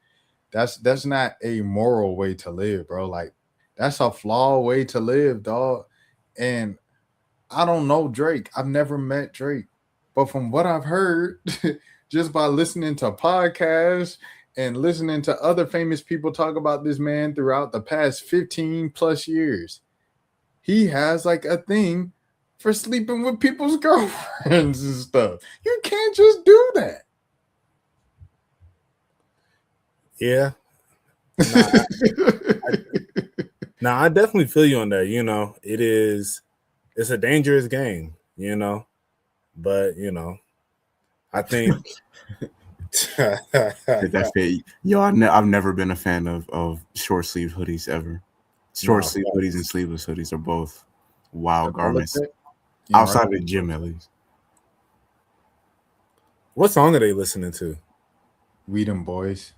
That's not a moral way to live, bro. Like, that's a flawed way to live, dog. And I don't know Drake. I've never met Drake. But from what I've heard, just by listening to podcasts and listening to other famous people talk about this man throughout the past 15 plus years, he has like a thing for sleeping with people's girlfriends and stuff. You can't just do that. Yeah. I definitely feel you on that. You know, it's a dangerous game, you know, but you know, I think That's it. Yo, I've never been a fan of short sleeve hoodies ever. Short sleeve hoodies and sleeveless hoodies are both wild garments. Outside of the gym, at least. What song are they listening to? We Them Boys.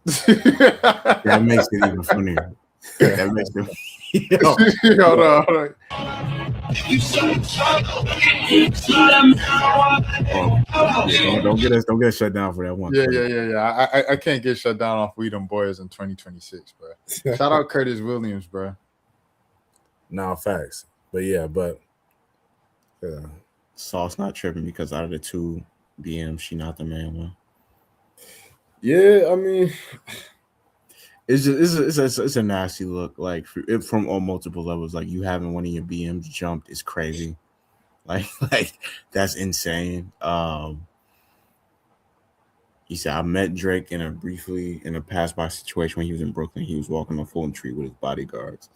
That makes it even funnier. That makes it. Hold on. Don't get us shut down for that one. Yeah. I can't get shut down off We Them Boys in 2026, bro. Shout out Curtis Williams, bro. No, facts. But yeah. Sauce not tripping because out of the two BMs, she not the main one. Yeah, I mean, it's a nasty look. Like from on multiple levels. Like you having one of your BMs jumped is crazy. Like that's insane. He said I met Drake briefly in a pass by situation when he was in Brooklyn. He was walking on Fulton Street with his bodyguards.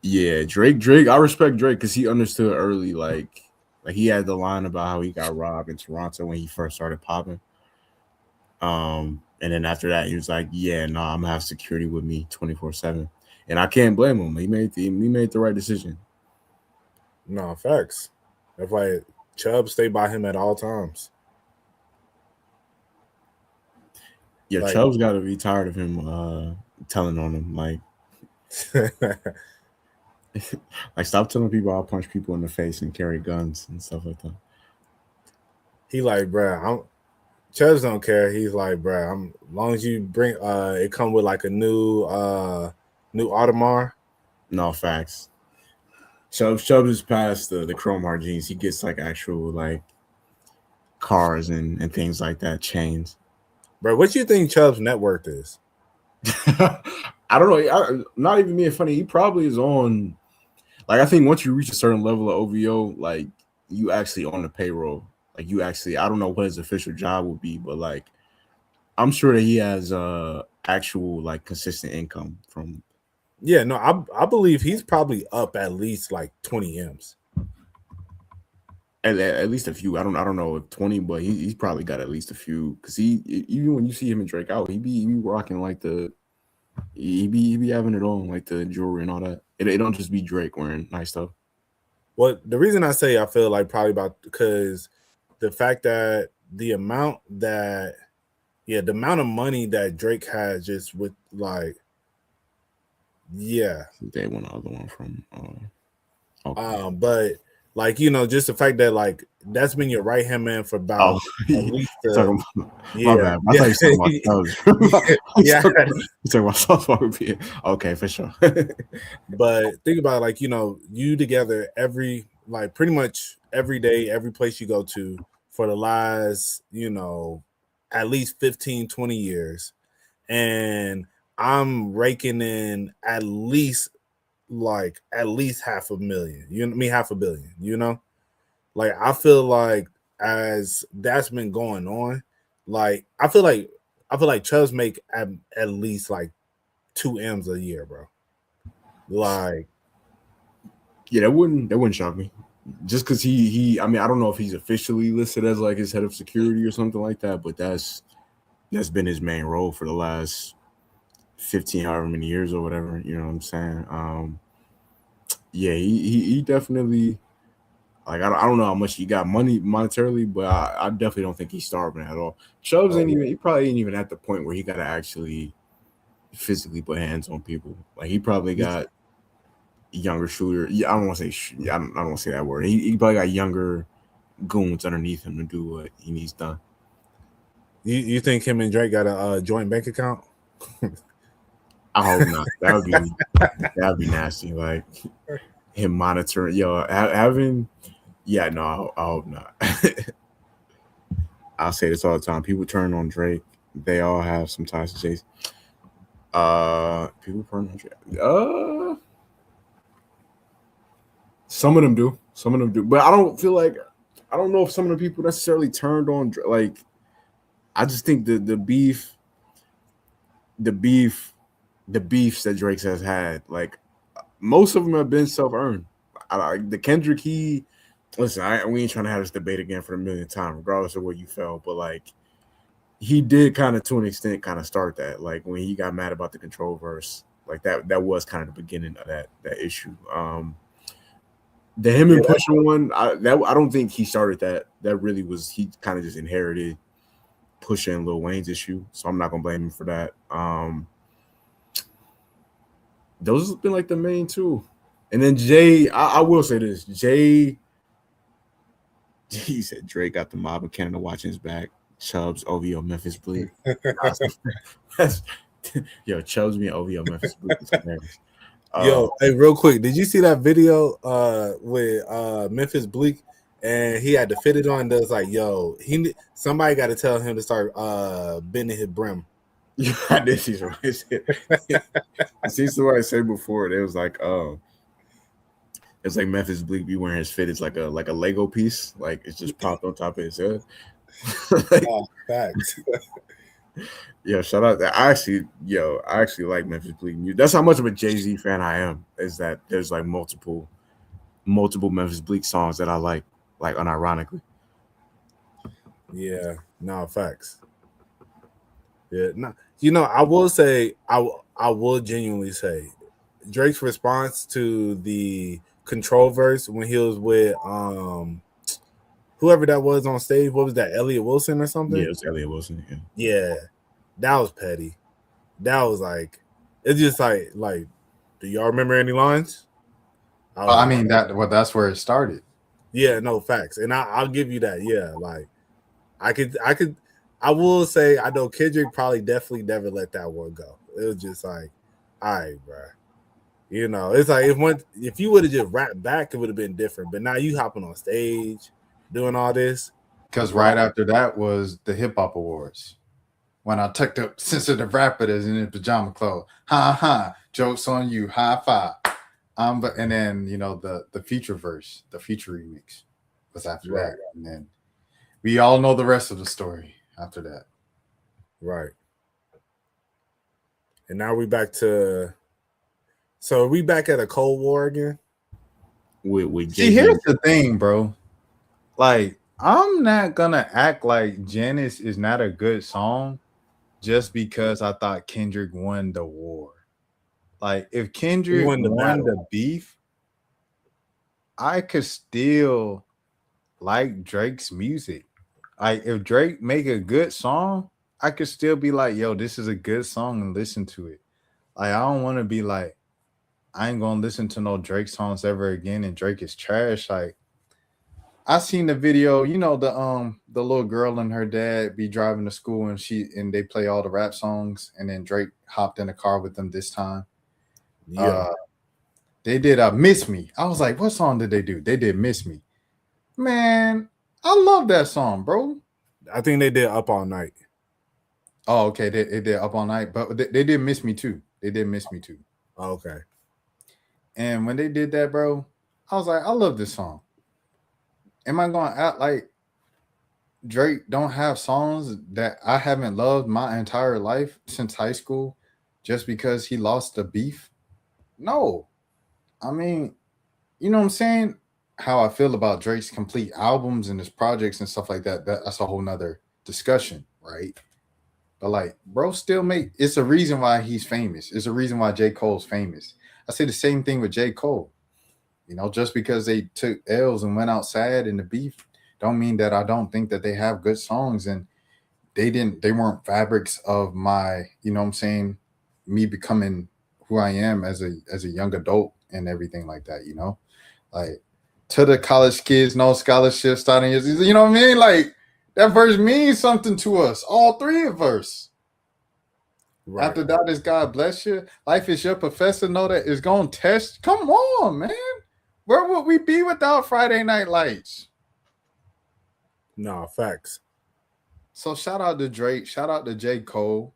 Yeah, Drake. I respect Drake because he understood early. Like he had the line about how he got robbed in Toronto when he first started popping. And then after that, he was like, "Yeah, no, I'm gonna have security with me 24/7," and I can't blame him. He made the right decision. No, facts. That's why Chubb stay by him at all times. Yeah, like, Chubb's got to be tired of him telling on him. Like stop telling people I'll punch people in the face and carry guns and stuff like that. He like, bro, Chubbs don't care. He's like, bro, as long as you bring it come with like a new Audemars. No, facts. Chubbs is past the Chrome Heart jeans. He gets like actual like cars and things like that, chains. Bro, what do you think Chubbs' net worth is? I don't know. Not even being funny. He probably is on. Like I think once you reach a certain level of OVO, like you actually on the payroll. Like you actually, I don't know what his official job would be, but like I'm sure that he has actual like consistent income from. Yeah, no, I believe he's probably up at least like 20 M's. At least a few. I don't know if 20, but he's probably got at least a few. Because he even when you see him and Drake out, he be rocking like he be having it on like the jewelry and all that. It don't just be Drake wearing nice stuff. Well, the reason I say I feel like probably because the fact that the amount of money that Drake has just with like, yeah. They want the other one from. Okay. But like, you know, just the fact that like that's been your right hand man for about at least. My bad. I thought you were talking about yeah. You talking about softball. Okay, for sure. But think about it, like, you know, you together pretty much every day, every place you go to for the last, you know, at least 15, 20 years. And I'm raking in at least half a million. You know, half a billion, you know? Like I feel like as that's been going on, like I feel like Chubbs make at least like 2 M's a year, bro. Like Yeah, that wouldn't shock me. Just because he I mean, I don't know if he's officially listed as like his head of security or something like that, but that's been his main role for the last 15 however many years or whatever, you know what I'm saying? Yeah, he definitely, like I don't know how much he got money monetarily, but I definitely don't think he's starving at all. Chubbs he probably ain't even at the point where he gotta actually physically put hands on people. Like he probably got younger shooter. Yeah, I don't want to say I don't want to say that word. He probably got younger goons underneath him to do what he needs done. you think him and Drake got a joint bank account? I hope not. That'd be nasty. Like him monitoring, having. Yeah, no, I hope not. I'll say this all the time. People turn on Drake. They all have some ties to Jay-Z. People turn on Drake. Some of them do. But I don't know if some of the people necessarily turned on Drake. Like, I just think the beefs that Drake has had, like most of them have been self-earned. The Kendrick, we ain't trying to have this debate again for the millionth time, regardless of where you fell, but like he did kind of to an extent kind of start that. Like when he got mad about the control verse, like that was kind of the beginning of that issue. The him and Pusha one, I don't think he started that. That really was, he kind of just inherited Pusha and Lil Wayne's issue, so I'm not gonna blame him for that. Those have been like the main two. And then Jay, I will say this. Jay, he said Drake got the mob in Canada watching his back. Chubbs, OVO, Memphis Bleak. Yo, Chubbs being OVO, Memphis Bleak is hilarious. Yo, hey, real quick, did you see that video with Memphis Bleak? And he had to fit it on. That was like, yo, somebody got to tell him to start bending his brim. Yeah, I did see somebody say. I see somebody say before. It was like, it's like Memphis Bleak be wearing his fit. It's like a Lego piece, like it's just popped on top of his head. Facts. Yeah, shout out. I actually like Memphis Bleak. That's how much of a Jay-Z fan I am. Is that there's like multiple Memphis Bleak songs that I like unironically. Yeah, no, facts. Yeah, no, you know, I will say, I will genuinely say, Drake's response to the control verse when he was with whoever that was on stage, what was that, Elliott Wilson or something? Yeah, it was Elliott Wilson. Yeah, that was petty. That was like, it's just like, do y'all remember any lines? I mean that's where it started. Yeah, no, facts, and I'll give you that. Yeah, like I will say I know Kendrick probably definitely never let that one go. It was just like, all right, bro. You know, it's like if you would have just rapped back, it would have been different. But now you hopping on stage, doing all this. Because right after that was the Hip Hop Awards. When I took the sensitive rapper that's in his pajama clothes. Ha ha. Jokes on you. High five. And then, you know, the feature verse, the feature remix was after that. And then we all know the rest of the story after that. Right. And now we back to, so are we back at a Cold War again? With See, here's the thing, bro. Like, I'm not gonna act like Janice is not a good song just because I thought Kendrick won the war. Like, if Kendrick won the beef, I could still like Drake's music. Like, if Drake make a good song, I could still be like, yo, this is a good song and listen to it. Like, I don't want to be like, I ain't gonna listen to no Drake songs ever again and Drake is trash. Like, I seen the video, you know, the little girl and her dad be driving to school and they play all the rap songs, and then Drake hopped in the car with them this time. Yeah. They did Miss Me. I was like, what song did they do? They did Miss Me. Man, I love that song, bro. I think they did Up All Night. Oh, okay. They did Up All Night, but they did Miss Me Too. They did Miss Me Too. Okay. And when they did that, bro, I was like, I love this song. Am I going to act like Drake don't have songs that I haven't loved my entire life since high school just because he lost the beef? No. I mean, you know what I'm saying? How I feel about Drake's complete albums and his projects and stuff like that, that's a whole nother discussion, right? But like, bro, still make it's a reason why he's famous. It's a reason why J. Cole's famous. I say the same thing with J. Cole. You know, just because they took L's and went out sad in the beef, don't mean that I don't think that they have good songs and they weren't fabrics of my, you know what I'm saying, me becoming who I am as a young adult and everything like that, you know? Like to the college kids, no scholarship starting years, you know what I mean? Like that verse means something to us, all three of us. Right. After that is God bless you. Life is your professor. Know that it's gonna test. Come on, man. Where would we be without Friday Night Lights? No, facts. So shout out to Drake, shout out to J. Cole.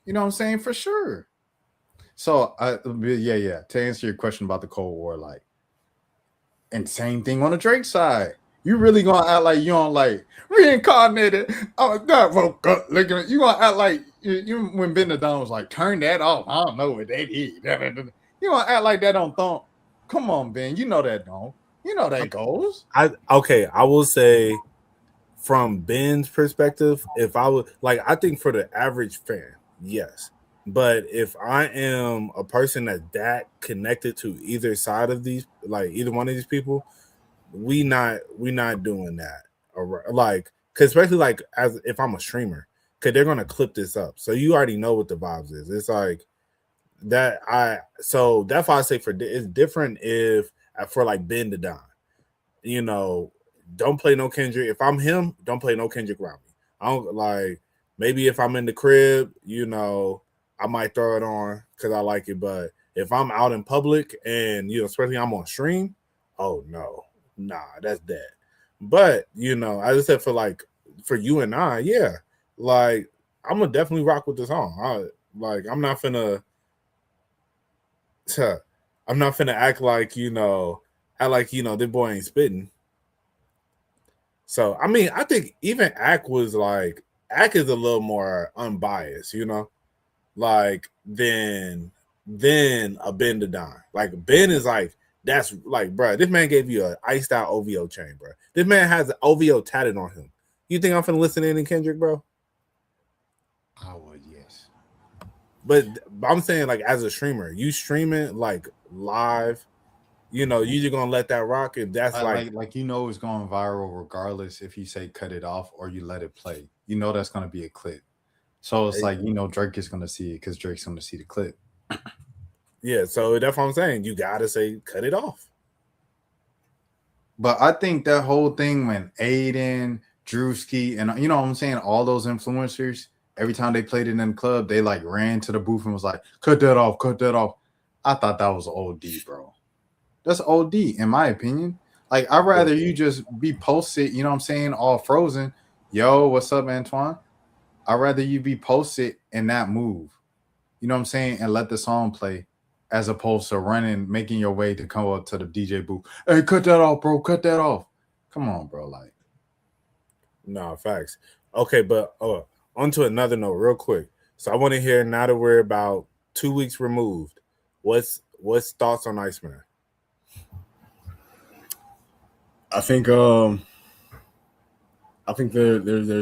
You know what I'm saying? For sure. So yeah. To answer your question about the Cold War, like, and same thing on the Drake side. You really gonna act like you don't like reincarnated? Oh, God woke up. Look at you gonna act like you when Ben Dunn was like, turn that off. I don't know what that is. You gonna act like that don't thump? Come on, Ben. You know that don't. You know that goes. I will say from Ben's perspective, if I would like, I think for the average fan, yes. But if I am a person that's that connected to either side of these, like either one of these people, we not doing that. Like, cause especially like as if I'm a streamer, cause they're gonna clip this up, so you already know what the vibes is. It's like that. So that's why I say it's different if for like Ben to Don, you know, don't play no Kendrick. If I'm him, don't play no Kendrick around me. I don't like. Maybe if I'm in the crib, you know, I might throw it on because I like it. But if I'm out in public and, you know, especially I'm on stream, oh no, nah, that's dead. But, you know, I just said for you and I, yeah, like I'm gonna definitely rock with the song. I'm not finna act like, you know, this boy ain't spitting. So I mean, I think even Ack is a little more unbiased, you know, like than a Ben to Don. Like Ben is like, that's like, bro, this man gave you an iced out OVO chain, bro. This man has an OVO tatted on him. You think I'm finna listen to any Kendrick, bro? I would, yes. But I'm saying, like, as a streamer, you streaming like live, you know, you just gonna let that rock. If that's like you know it's going viral regardless if you say cut it off or you let it play. You know that's gonna be a clip. So it's like, you know, Drake is gonna see it because Drake's gonna see the clip. Yeah, so that's what I'm saying. You gotta say cut it off. But I think that whole thing when Aiden, Drewski, and you know what I'm saying, all those influencers, every time they played it in the club, they like ran to the booth and was like, cut that off, cut that off. I thought that was OD, bro. That's OD, in my opinion. Like, I'd rather you just be posted, you know what I'm saying, all frozen. Yo, what's up, Antoine? I'd rather you be posted and not move. You know what I'm saying? And let the song play as opposed to running, making your way to come up to the DJ booth. Hey, cut that off, bro. Cut that off. Come on, bro. Like, no, facts. Okay, but on to another note real quick. So I want to hear, now that we're about 2 weeks removed, what's thoughts on Iceman? I think there's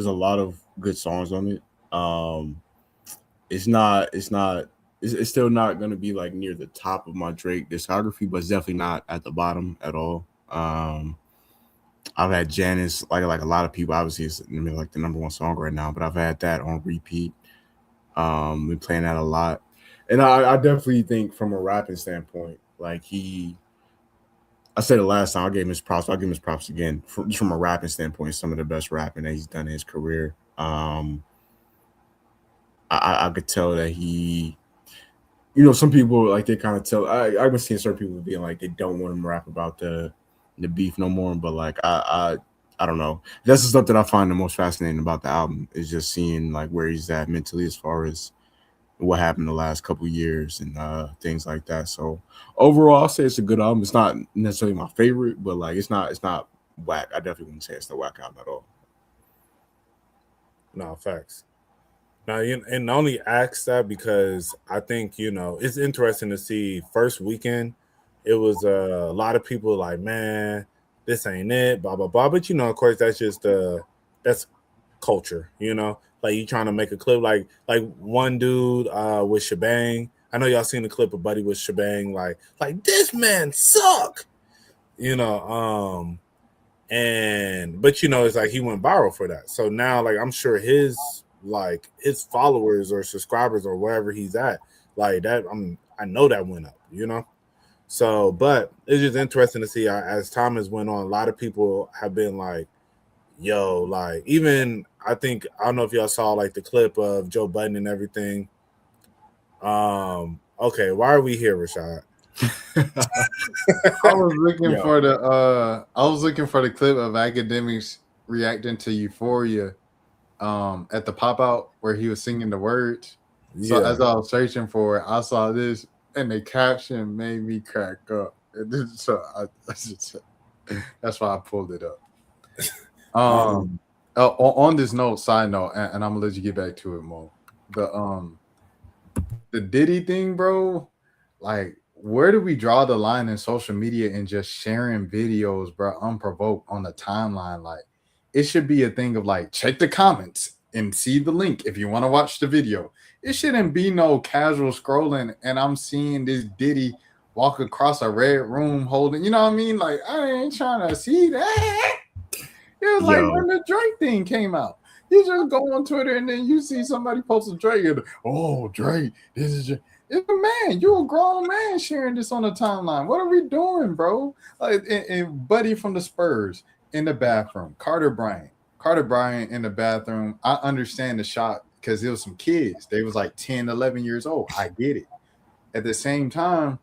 a lot of good songs on it. It's still not going to be like near the top of my Drake discography, but it's definitely not at the bottom at all. I've had Janice, like a lot of people, obviously it's like the number one song right now, but I've had that on repeat. Been playing that a lot. And I definitely think from a rapping standpoint, like I said it last time, I gave him his props. I'll give him his props again. Just from a rapping standpoint, some of the best rapping that he's done in his career. I could tell that he, you know, some people, like, they kind of tell, I've been seeing certain people being like, they don't want him to rap about the beef no more. But like, I don't know. That's the stuff that I find the most fascinating about the album is just seeing like where he's at mentally as far as what happened the last couple of years and things like that. So overall, I'll say it's a good album. It's not necessarily my favorite, but like it's not whack. I definitely wouldn't say it's the whack album at all. No, facts. Now, and I only ask that because I think, it's interesting to see first weekend, it was a lot of people like, man, this ain't it, blah, blah, blah. But, of course, that's just, that's culture, like you trying to make a clip like one dude with Shebang. I know y'all seen the clip of Buddy with Shebang, like this man suck, but it's like he went viral for that. So now like I'm sure his followers or subscribers or wherever he's at, like that, I know that went up, So, but it's just interesting to see as time has went on, a lot of people have been like, yo, like even I don't know if y'all saw like the clip of Joe Budden and everything. Okay, why are we here, Rashad? I was looking for the clip of Academics reacting to Euphoria at the pop out where he was singing the words. So as I was searching for it, I saw this and the caption made me crack up. So that's why I pulled it up. On this note, side note, and I'm gonna let you get back to it, Mo. The Diddy thing, bro. Like, where do we draw the line in social media and just sharing videos, bro, unprovoked on the timeline? Like, it should be a thing of like, check the comments and see the link if you want to watch the video. It shouldn't be no casual scrolling and I'm seeing this Diddy walk across a red room holding, you know what I mean? Like, I ain't trying to see that. It was like when the Drake thing came out. You just go on Twitter and then you see somebody post a Drake and, oh, Drake, this is Drake. It's a man. You're a grown man sharing this on the timeline. What are we doing, bro? Like, and Buddy from the Spurs in the bathroom. Carter Bryant in the bathroom. I understand the shot because it was some kids. They was like 10, 11 years old. I get it. At the same time,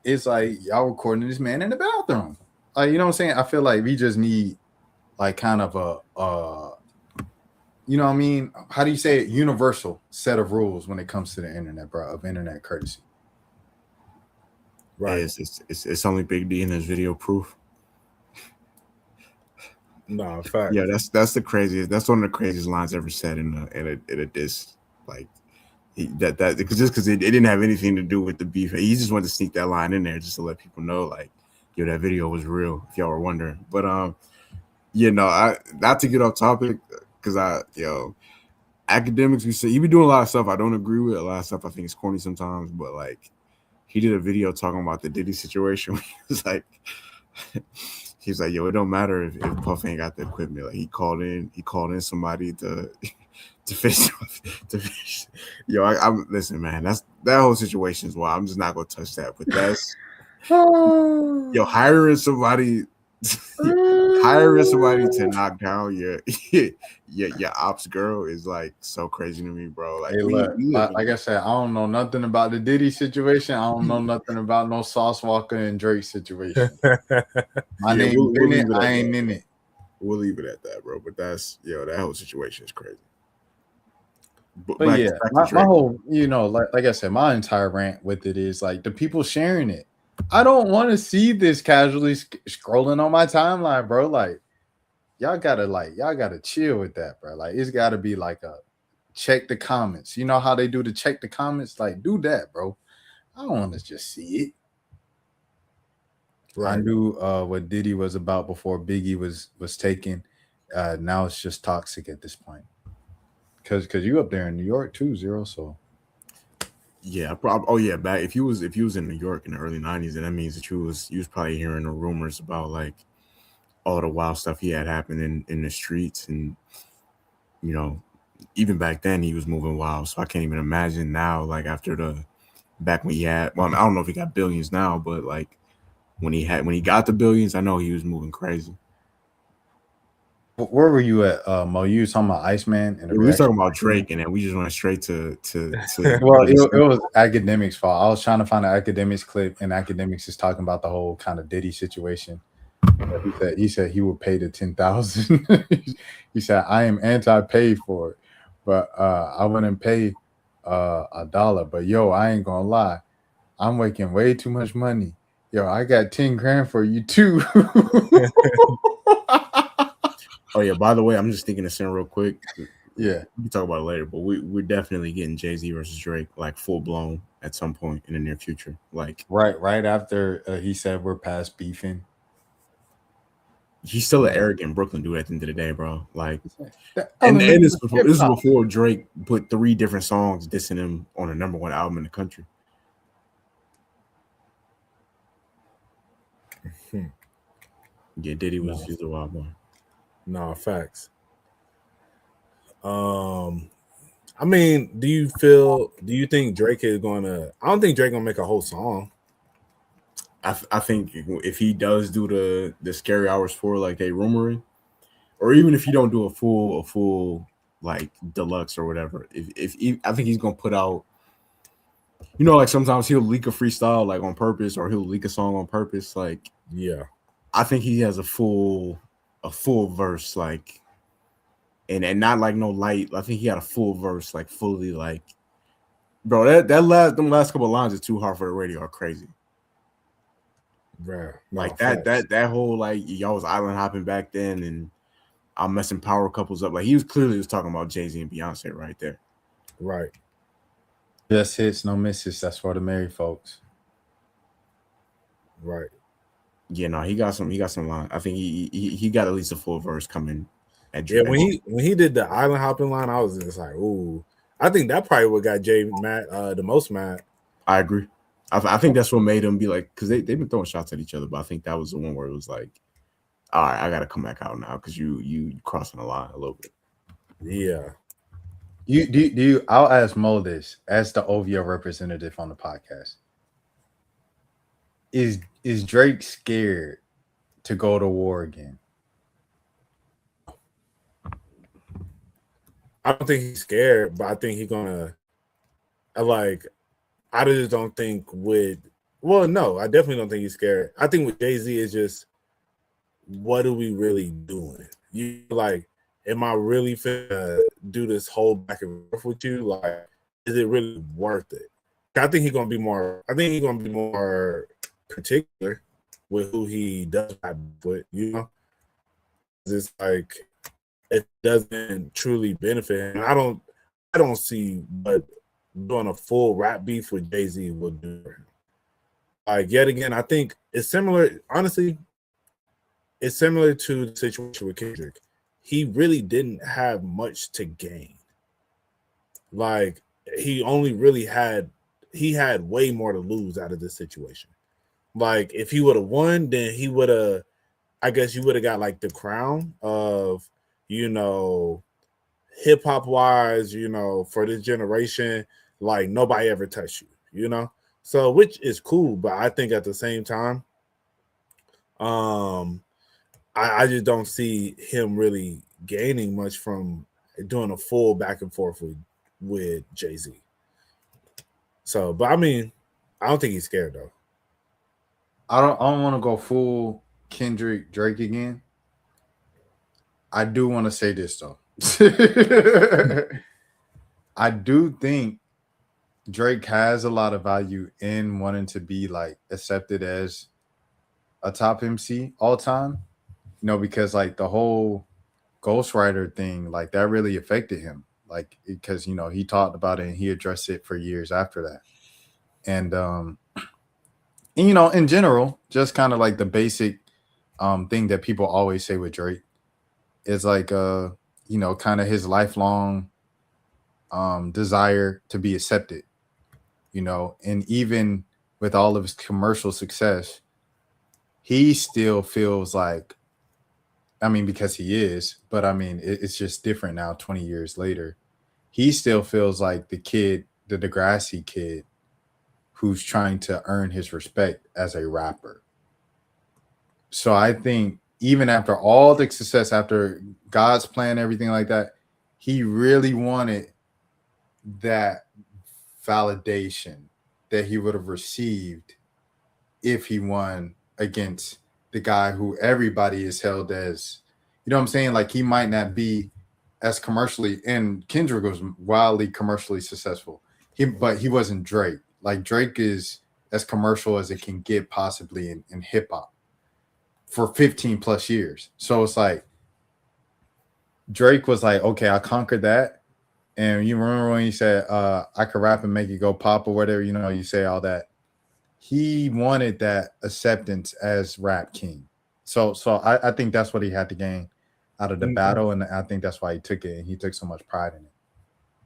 it's like y'all recording this man in the bathroom. Like, you know what I'm saying? I feel like we just need like kind of a you know what I mean? How do you say it? Universal set of rules when it comes to the internet, bro, of internet courtesy. Right. It's only Big D in his video proof. No, fact. Yeah, that's the craziest. That's one of the craziest lines ever said in a diss. Like because it didn't have anything to do with the beef. He just wanted to sneak that line in there just to let people know, like, yo, that video was real. If y'all were wondering, but I not to get off topic because Academics, we say he be doing a lot of stuff I don't agree with. A lot of stuff I think is corny sometimes, but like he did a video talking about the Diddy situation. He was like, yo, it don't matter if Puff ain't got the equipment. Like he called in somebody to finish. Yo, I'm listen, man. That whole situation is wild. I'm just not gonna touch that. But that's yo hiring somebody to knock down your ops girl is like so crazy to me, bro. Like, hey, look, like I said, I don't know nothing about the Diddy situation. I don't know nothing about no Sauce Walker and Drake situation. My name in it. I ain't in it. We'll leave it at that, bro. But that's that whole situation is crazy. But yeah, my whole, like I said, my entire rant with it is like the people sharing it. I don't want to see this casually scrolling on my timeline, bro. Like, y'all gotta chill with that, bro. Like, it's gotta be like a check the comments. You know how they do the check the comments? Like, do that, bro. I don't want to just see it. Right. I knew what Diddy was about before Biggie was taken. Now it's just toxic at this point. Cause you up there in New York too, Zero. So. Yeah, probably. Back if you was in New York in the early 90s, then that means that you was probably hearing the rumors about like all the wild stuff he had happening in the streets, and even back then he was moving wild. So I can't even imagine now, like after back when he had, well, I don't know if he got billions now, but like when he got the billions, I know he was moving crazy. Where were you at, Mo? You was talking about Iceman? And we were talking about Drake, and then we just went straight to well, it was Academics' fault. I was trying to find an Academics clip, and Academics is talking about the whole kind of Diddy situation. He said he would pay the 10,000. He said I am anti-pay for it, but I wouldn't pay $1. But yo, I ain't gonna lie, I'm making way too much money. Yo, I got 10 grand for you too. Oh yeah, by the way, I'm just thinking this in real quick. Yeah, We can talk about it later, but we're definitely getting Jay-Z versus Drake like full blown at some point in the near future. Like right after he said we're past beefing. he's still an arrogant Brooklyn dude at the end of the day, bro. Like, The and element this of before, this is hip-hop. before Drake put 3 different songs dissing him on a #1 album in the country. Yeah, Diddy was just a wild boy. No, facts. I mean, do you think Drake is gonna? I don't think Drake gonna make a whole song. I think if he does do the Scary Hours 4 like they rumoring, or even if you don't do a full like deluxe or whatever, if I think he's gonna put out, you know, like sometimes he'll leak a freestyle like on purpose, or he'll leak a song on purpose. Like, Yeah, I think he has a full verse, like, and not like no light. I think he had a full verse, like fully, like, bro. Them last couple of lines are too hard for the radio are crazy. bruh. Like that whole like y'all was island hopping back then, and I'm messing power couples up. Like he was clearly talking about Jay-Z and Beyonce right there. Right. Just hits, no misses. That's for the married folks. Right. Yeah, no, he got some line. I think he got at least a full verse coming at Yeah, Drake. when he did the island hopping line, I was just like, ooh. I think that probably what got Jay mad, the most mad. I agree. I think that's what made him be like, because they've been throwing shots at each other, but I think that was the one where it was like, all right, I gotta come back out now because you crossing the line a little bit. Yeah. I'll ask Mo this as the OVO representative on the podcast. Is Drake scared to go to war again? I don't think he's scared, but I think he's gonna I just don't think no, I definitely don't think he's scared. I think with Jay-Z is just what are we really doing? You like, am I really finna do this whole back and forth with you? Like, is it really worth it? I think he's gonna be more particular with who he does rap with, you know. It's like it doesn't truly benefit him. I don't see what doing a full rap beef with Jay-Z will do for him. Like, yet again, I think it's similar. Honestly, it's similar to the situation with Kendrick. He really didn't have much to gain. Like, he only really had way more to lose out of this situation. Like, if he would have won, then he would have, I guess you would have got like the crown of, you know, hip hop wise, you know, for this generation, like nobody ever touched you, you know? So, which is cool, but I think at the same time, I just don't see him really gaining much from doing a full back and forth with Jay-Z. So, but I mean, I don't think he's scared though. I don't want to go full Kendrick Drake again. I do want to say this though. I do think Drake has a lot of value in wanting to be like accepted as a top MC all time. You know, because like the whole ghostwriter thing, like that really affected him. Like because you know he talked about it and he addressed it for years after that. And you know, in general, just kind of like the basic thing that people always say with Drake is like you know, kind of his lifelong desire to be accepted, you know, and even with all of his commercial success, he still feels like, I mean, because he is, but I mean, it's just different now, 20 years later. He still feels like the kid, the Degrassi kid, who's trying to earn his respect as a rapper. So I think even after all the success, after God's plan, everything like that, he really wanted that validation that he would have received if he won against the guy who everybody is held as, you know what I'm saying? Like he might not be as commercially, and Kendrick was wildly commercially successful. But he wasn't Drake. Like Drake is as commercial as it can get possibly in hip hop for 15 plus years. So it's like Drake was like, okay, I conquered that. And you remember when he said, I could rap and make it go pop or whatever, you know, you say all that. He wanted that acceptance as rap king. So I think that's what he had to gain out of the battle. And I think that's why he took it. And he took so much pride in it.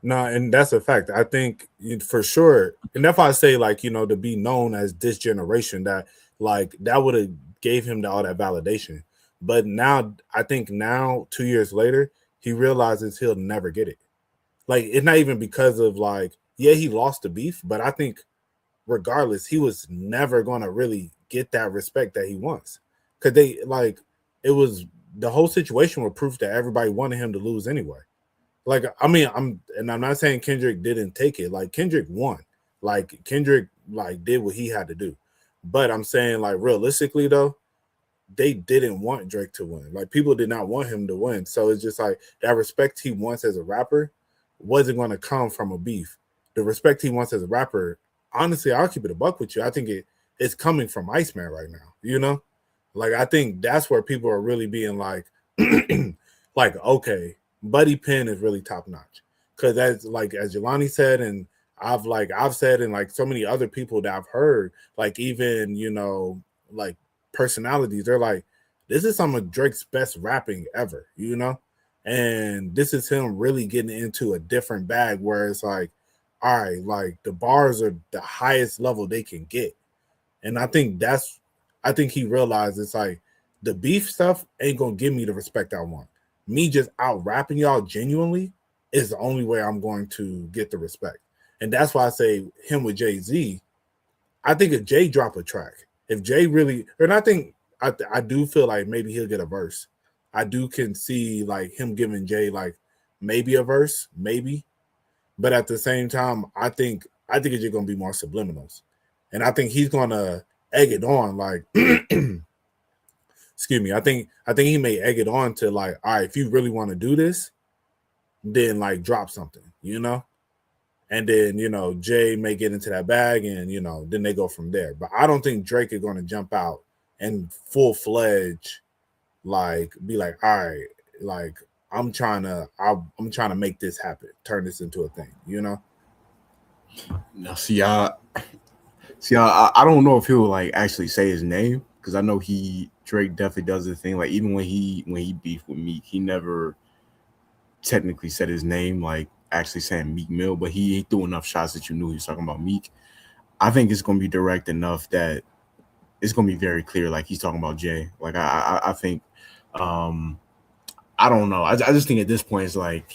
No, and that's a fact. I think for sure. And that's why I say, like, you know, to be known as this generation, that like that would have gave him all that validation. But now, I think now, 2 years later, he realizes he'll never get it. Like, it's not even because of like, yeah, he lost the beef, but I think regardless, he was never going to really get that respect that he wants. Because they, like, it was the whole situation was proof that everybody wanted him to lose anyway. Like, I mean, I'm not saying Kendrick didn't take it. Like, Kendrick won. Like, Kendrick, like, did what he had to do. But I'm saying, like, realistically, though, they didn't want Drake to win. Like, people did not want him to win. So it's just like that respect he wants as a rapper wasn't going to come from a beef. The respect he wants as a rapper, honestly, I'll keep it a buck with you. I think it's coming from Iceman right now, you know? Like, I think that's where people are really being like, like, okay, Buddy Penn is really top notch. Because as Jelani said, and I've said, and like so many other people that I've heard, like even, you know, like personalities, they're like, this is some of Drake's best rapping ever, you know? And this is him really getting into a different bag where it's like, all right, like the bars are the highest level they can get. And I think he realized it's like the beef stuff ain't gonna give me the respect I want. Me just out rapping y'all genuinely is the only way I'm going to get the respect. And that's why I say him with Jay-Z. I think if Jay drop a track, if Jay really, and I do feel like maybe he'll get a verse. I do can see like him giving Jay like maybe a verse, maybe. But at the same time, I think it's just gonna be more subliminals. And I think he's gonna egg it on, like excuse me. I think he may egg it on to like, all right, if you really want to do this, then like drop something, you know? And then, you know, Jay may get into that bag and, you know, then they go from there. But I don't think Drake is going to jump out and full-fledged, like, be like, all right, like, I'm trying to make this happen, turn this into a thing, you know? Now, I don't know if he'll, like, actually say his name, because I know Drake definitely does the thing. Like, even when he beefed with Meek, he never technically said his name, like, actually saying Meek Mill, but he threw enough shots that you knew he was talking about Meek. I think it's going to be direct enough that it's going to be very clear, like he's talking about Jay. Like I think, I don't know. I just think at this point it's like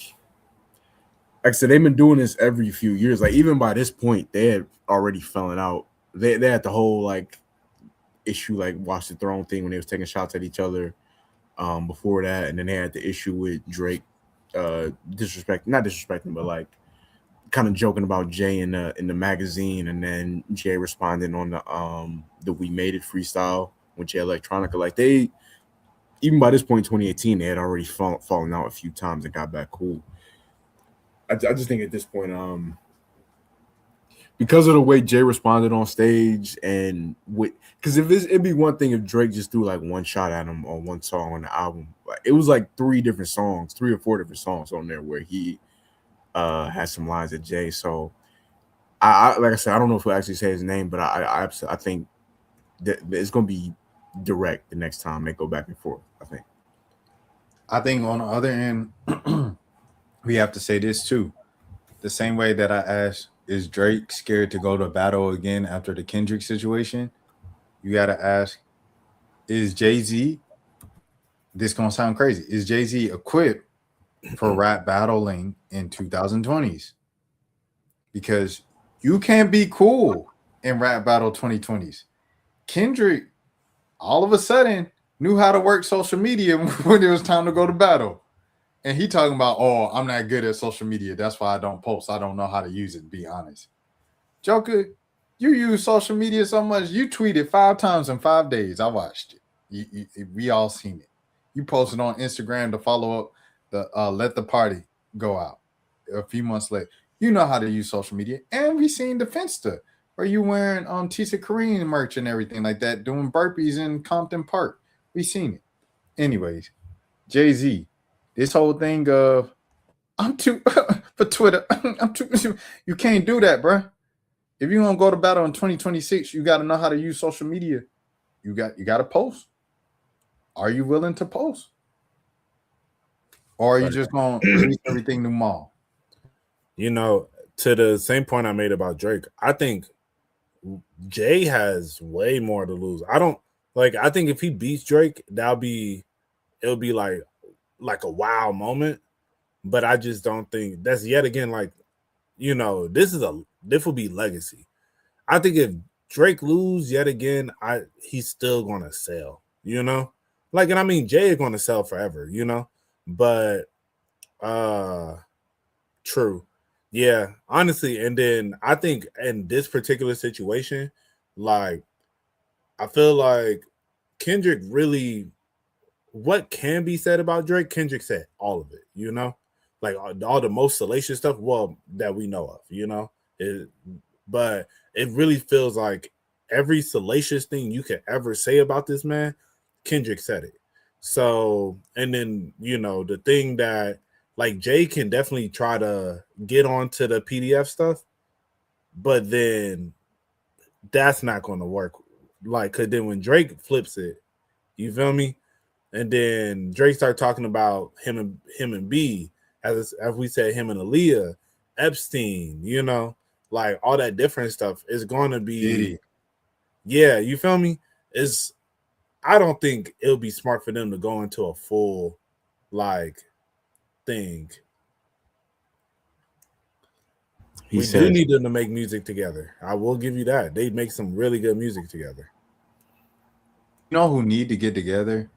I said, they've been doing this every few years. Like even by this point, they had already fallen out. They had the whole like issue, like Watch the Throne thing when they was taking shots at each other before that, and then they had the issue with Drake. Not disrespecting, but like kind of joking about Jay in the magazine, and then Jay responding on the We Made It freestyle with Jay Electronica. Like they, even by this point, 2018, they had already fallen out a few times and got back cool. I just think at this point, because of the way Jay responded on stage, and because it'd be one thing if Drake just threw like one shot at him on one song on the album. It was like 3 or 4 different songs on there where he had some lines at Jay. So I like I said, I don't know if he'll actually say his name, but I think that it's gonna be direct the next time they go back and forth. I think on the other end, we have to say this too. The same way that I asked, is Drake scared to go to battle again after the Kendrick situation? You got to ask, is Jay-Z, this going to sound crazy, is Jay-Z equipped for rap battling in 2020s? Because you can't be cool in rap battle 2020s. Kendrick, all of a sudden, knew how to work social media when it was time to go to battle. And he talking about, oh, I'm not good at social media. That's why I don't post. I don't know how to use it, to be honest. Joker, you use social media so much. You tweeted 5 times in 5 days. I watched it. We all seen it. You posted on Instagram to follow up the Let the Party Go Out a few months later. You know how to use social media. And we seen the Finsta where you wearing Tisa Kareem merch and everything like that, doing burpees in Compton Park. We seen it. Anyways, Jay-Z, this whole thing of I'm too for Twitter. I'm too. You can't do that, bro. If you want to go to battle in 2026, you got to know how to use social media. You got to post. Are you willing to post, or are you just going to release everything tomorrow? You know, to the same point I made about Drake, I think Jay has way more to lose. I think if he beats Drake, it'll be like a wow moment. But I just don't think that's yet again like, you know, this will be legacy. I think if Drake lose yet again, he's still gonna sell, you know? Like, and I mean Jay is gonna sell forever, you know, but true. Yeah, honestly, and then I think in this particular situation, like I feel like Kendrick really what can be said about Drake, Kendrick said all of it, you know? Like all the most salacious stuff, well, that we know of, you know? But it really feels like every salacious thing you could ever say about this man, Kendrick said it. So, and then, you know, the thing that like Jay can definitely try to get onto the PDF stuff, but then that's not going to work. Like, cause then when Drake flips it, you feel me? And then Drake started talking about him and B, as we said, him and Aaliyah, Epstein, you know, like all that different stuff is going to be, yeah, you feel me? I don't think it'll be smart for them to go into a full like thing. We do need them to make music together. I will give you that. They make some really good music together. You know who need to get together?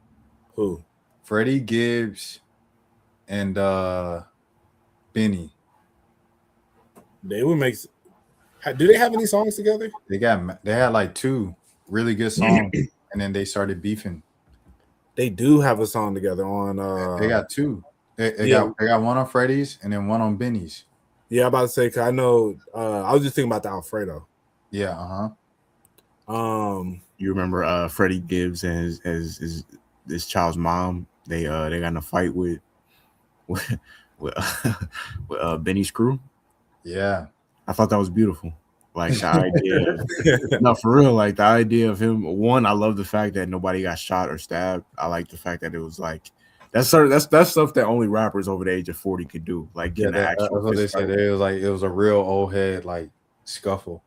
Who? Freddie Gibbs and Benny. They would make. Do they have any songs together? They had like 2 really good songs, and then they started beefing. They do have a song together on. They got 2. They got one on Freddie's and then one on Benny's. Yeah, I'm about to say, cause I know. I was just thinking about the Alfredo. Yeah. You remember Freddie Gibbs and his child's mom? They got in a fight with Benny's crew. Yeah, I thought that was beautiful. Like the idea, no, for real. Like the idea of him. One, I love the fact that nobody got shot or stabbed. I like the fact that it was like that's stuff that only rappers over the age of 40 could do. Like get that's what they said. It was a real old head like scuffle.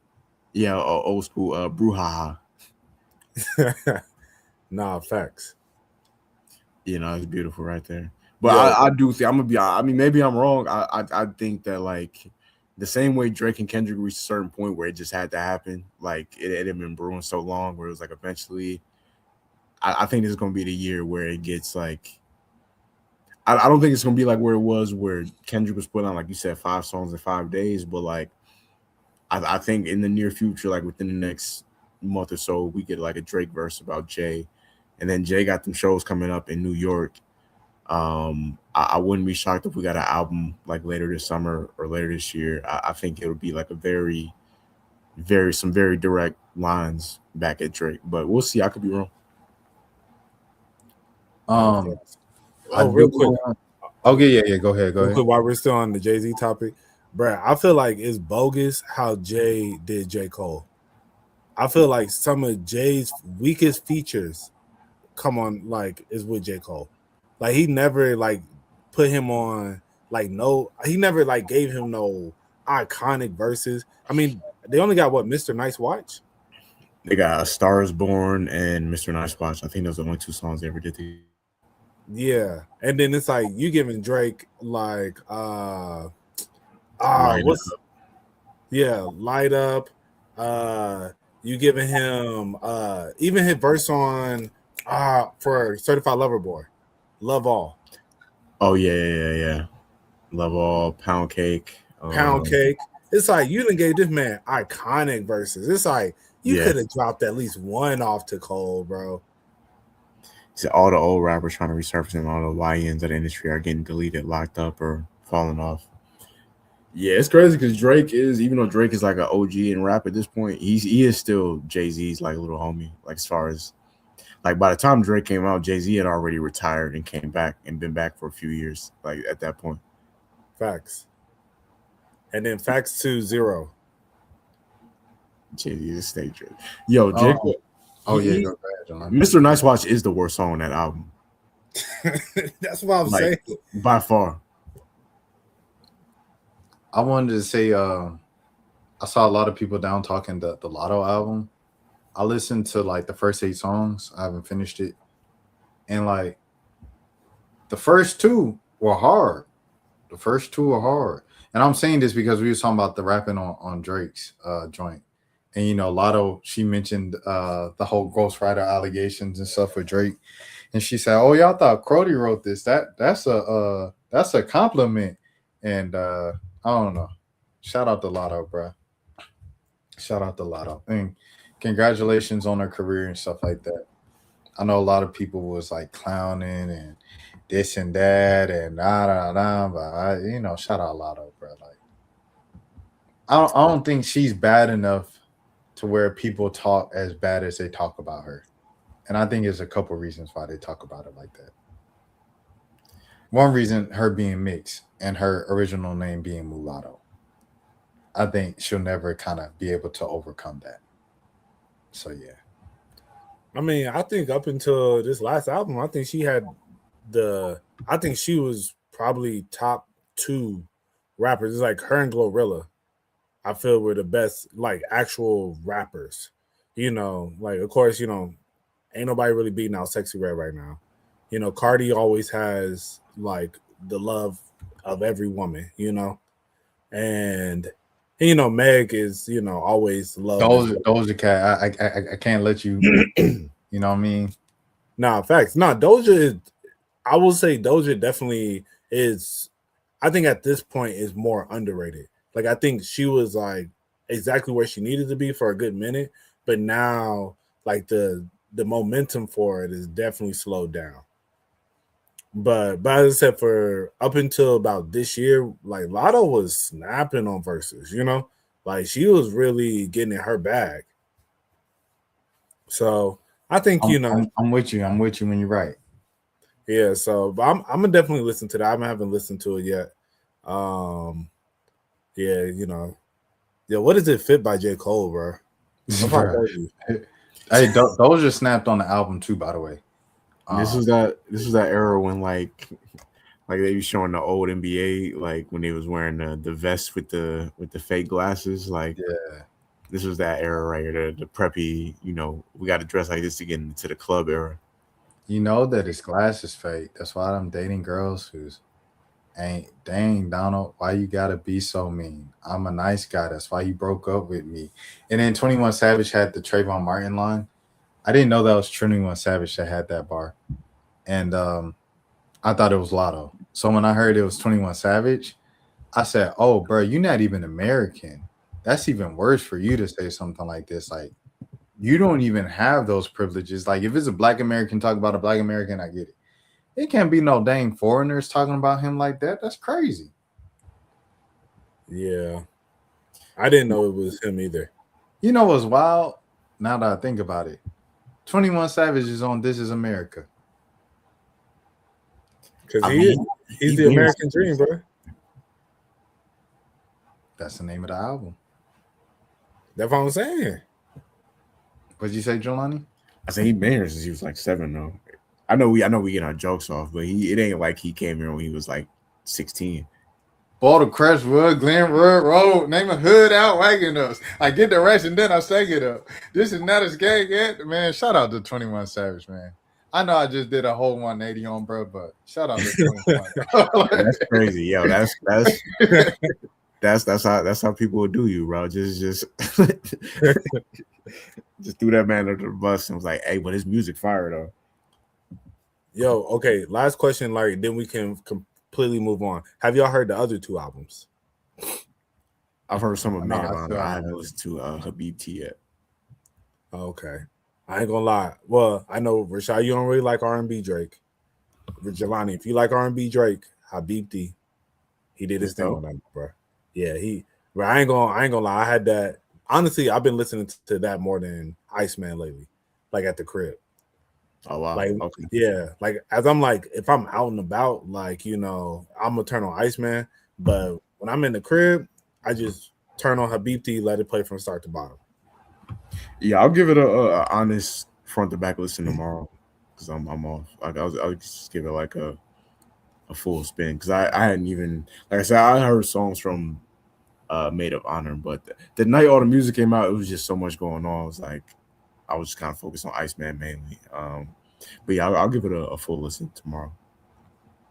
Yeah, old school brouhaha. Nah, facts. You know, it's beautiful right there. But yeah. I do think I'm gonna be. I mean, maybe I'm wrong. I think that like the same way Drake and Kendrick reached a certain point where it just had to happen. Like it had been brewing so long, where it was like eventually. I think this is gonna be the year where it gets like. I don't think it's gonna be like where it was where Kendrick was putting on, like you said, 5 songs in 5 days. But like, I think in the near future, like within the next month or so, we get like a Drake verse about Jay, and then Jay got them shows coming up in New York. I wouldn't be shocked if we got an album like later this summer or later this year. I think it would be like a very direct lines back at Drake, but we'll see. I could be wrong. Real quick. Okay, yeah. Go ahead. Real quick, while we're still on the Jay-Z topic, bruh, I feel like it's bogus how Jay did J. Cole. I feel like some of Jay's weakest features is with J. Cole. Like he never like put him on like he never like gave him no iconic verses. I mean, they only got what, Mr. Nice Watch? They got A Star Is Born and Mr. Nice Watch. I think those are the only 2 songs they ever did. Yeah. And then it's like you giving Drake like Light Up. You giving him even his verse on for Certified Lover Boy. Love All. Oh yeah. Love All, Pound Cake. Pound Cake. It's like you done gave this man iconic verses. It's like you could have dropped at least one off to Cole, bro. So all the old rappers trying to resurface and all the YNs of the industry are getting deleted, locked up, or falling off. Yeah, it's crazy because Drake is, even though Drake is like an OG in rap at this point, he is still Jay-Z's like little homie. Like as far as like by the time Drake came out, Jay-Z had already retired and came back and been back for a few years. Like at that point, Facts. And then facts 2-0. Jay-Z is stay Drake. Yo, Jake. Oh yeah, he- go ahead, John. Mr. Nice Watch is the worst song on that album That's what I'm Like- saying. by far. I wanted to say, I saw a lot of people down talking the Lotto album. I listened to like the first 8 songs. I haven't finished it, and like the first 2 were hard. The first 2 were hard, and I'm saying this because we were talking about the rapping on Drake's joint, and you know, Lotto, she mentioned the whole ghostwriter allegations and stuff with Drake, and she said, "Oh, y'all thought Crody wrote this? That's a compliment," and I don't know. Shout out to Lotto, bro. Shout out to Lotto. And congratulations on her career and stuff like that. I know a lot of people was like clowning and this and that and but shout out Lotto, bro. Like, I don't think she's bad enough to where people talk as bad as they talk about her. And I think there's a couple reasons why they talk about it like that. One reason, her being mixed and her original name being Mulatto. I think she'll never kind of be able to overcome that. So yeah. I mean, I think up until this last album, I think she was probably top 2 rappers. It's like her and Glorilla, I feel, were the best like actual rappers. You know, like of course, you know, ain't nobody really beating out Sexy Red right now. You know, Cardi always has like the love of every woman, you know, and you know, Meg is, you know, always loved. Doja Cat, I can't let you, you know what I mean? Nah, facts. Nah, Doja is, I will say Doja definitely is, I think at this point is more underrated. Like, I think she was like exactly where she needed to be for a good minute, but now like the momentum for it is definitely slowed down. But as I said, for up until about this year, like Lotto was snapping on verses, you know, like she was really getting in her bag. So I think I'm with you. I'm with you when you're right. Yeah. So, but I'm gonna definitely listen to that. I haven't listened to it yet. Yeah, you know, yeah. What does it fit by J. Cole, bro? Hey, Doja snapped on the album too, by the way. This was that era when like they were showing the old NBA, like when they was wearing the vest with the fake glasses. Like, yeah, this was that era right here, the preppy, you know, we got to dress like this to get into the club era. You know that his glasses fake. That's why I'm dating girls who's ain't. Dang, Donald, why you gotta be so mean? I'm a nice guy. That's why you broke up with me. And then 21 Savage had the Trayvon Martin line. I didn't know that was 21 Savage that had that bar. And I thought it was Lotto. So when I heard it was 21 Savage, I said, oh, bro, you're not even American. That's even worse for you to say something like this. Like, you don't even have those privileges. Like, if it's a Black American talking about a Black American, I get it. It can't be no dang foreigners talking about him like that. That's crazy. Yeah. I didn't know it was him either. You know what's wild? Now that I think about it, 21 Savage is on This Is America. Because he's the American dream, bro. That's the name of the album. That's what I'm saying. What'd you say, Jelani? I said he been here since he was like 7 though. I know we get our jokes off, but it ain't like he came here when he was like 16. Boulder, Crestwood, Glenwood Road, name a hood out wagging us. I get the rest and then I say it up. This is not as gay yet, man. Shout out to 21 Savage, man. I know I just did a whole 180 on bro, but shout out to 21. That's crazy, yo. That's how people would do you, bro. Just threw that man under the bus and was like, hey, but his music fire though. Yo, okay. Last question, Larry. Then we can completely move on. Have y'all heard the other 2 albums? I've heard some of No, Man. I haven't listened to Habib T yet. Okay. I ain't gonna lie. Well, I know Rashad, you don't really like R&B Drake. Jelani, if you like R&B Drake, Habibti, he did his thing on that, bro. Yeah, But I ain't gonna lie. I had that. Honestly, I've been listening to that more than Iceman lately, like at the crib. Oh wow. Like, Okay. yeah, like as I'm like, if I'm out and about, like, you know, I'm gonna turn on Iceman. But when I'm in the crib, I just turn on Habibti, let it play from start to bottom. Yeah, I'll give it a honest front to back listen tomorrow because I'm off. I'll just give it like a full spin because I hadn't even, like I said, I heard songs from Made of Honor, but the night all the music came out, it was just so much going on. It was like I was just kind of focused on Iceman mainly. But yeah, I'll give it a full listen tomorrow.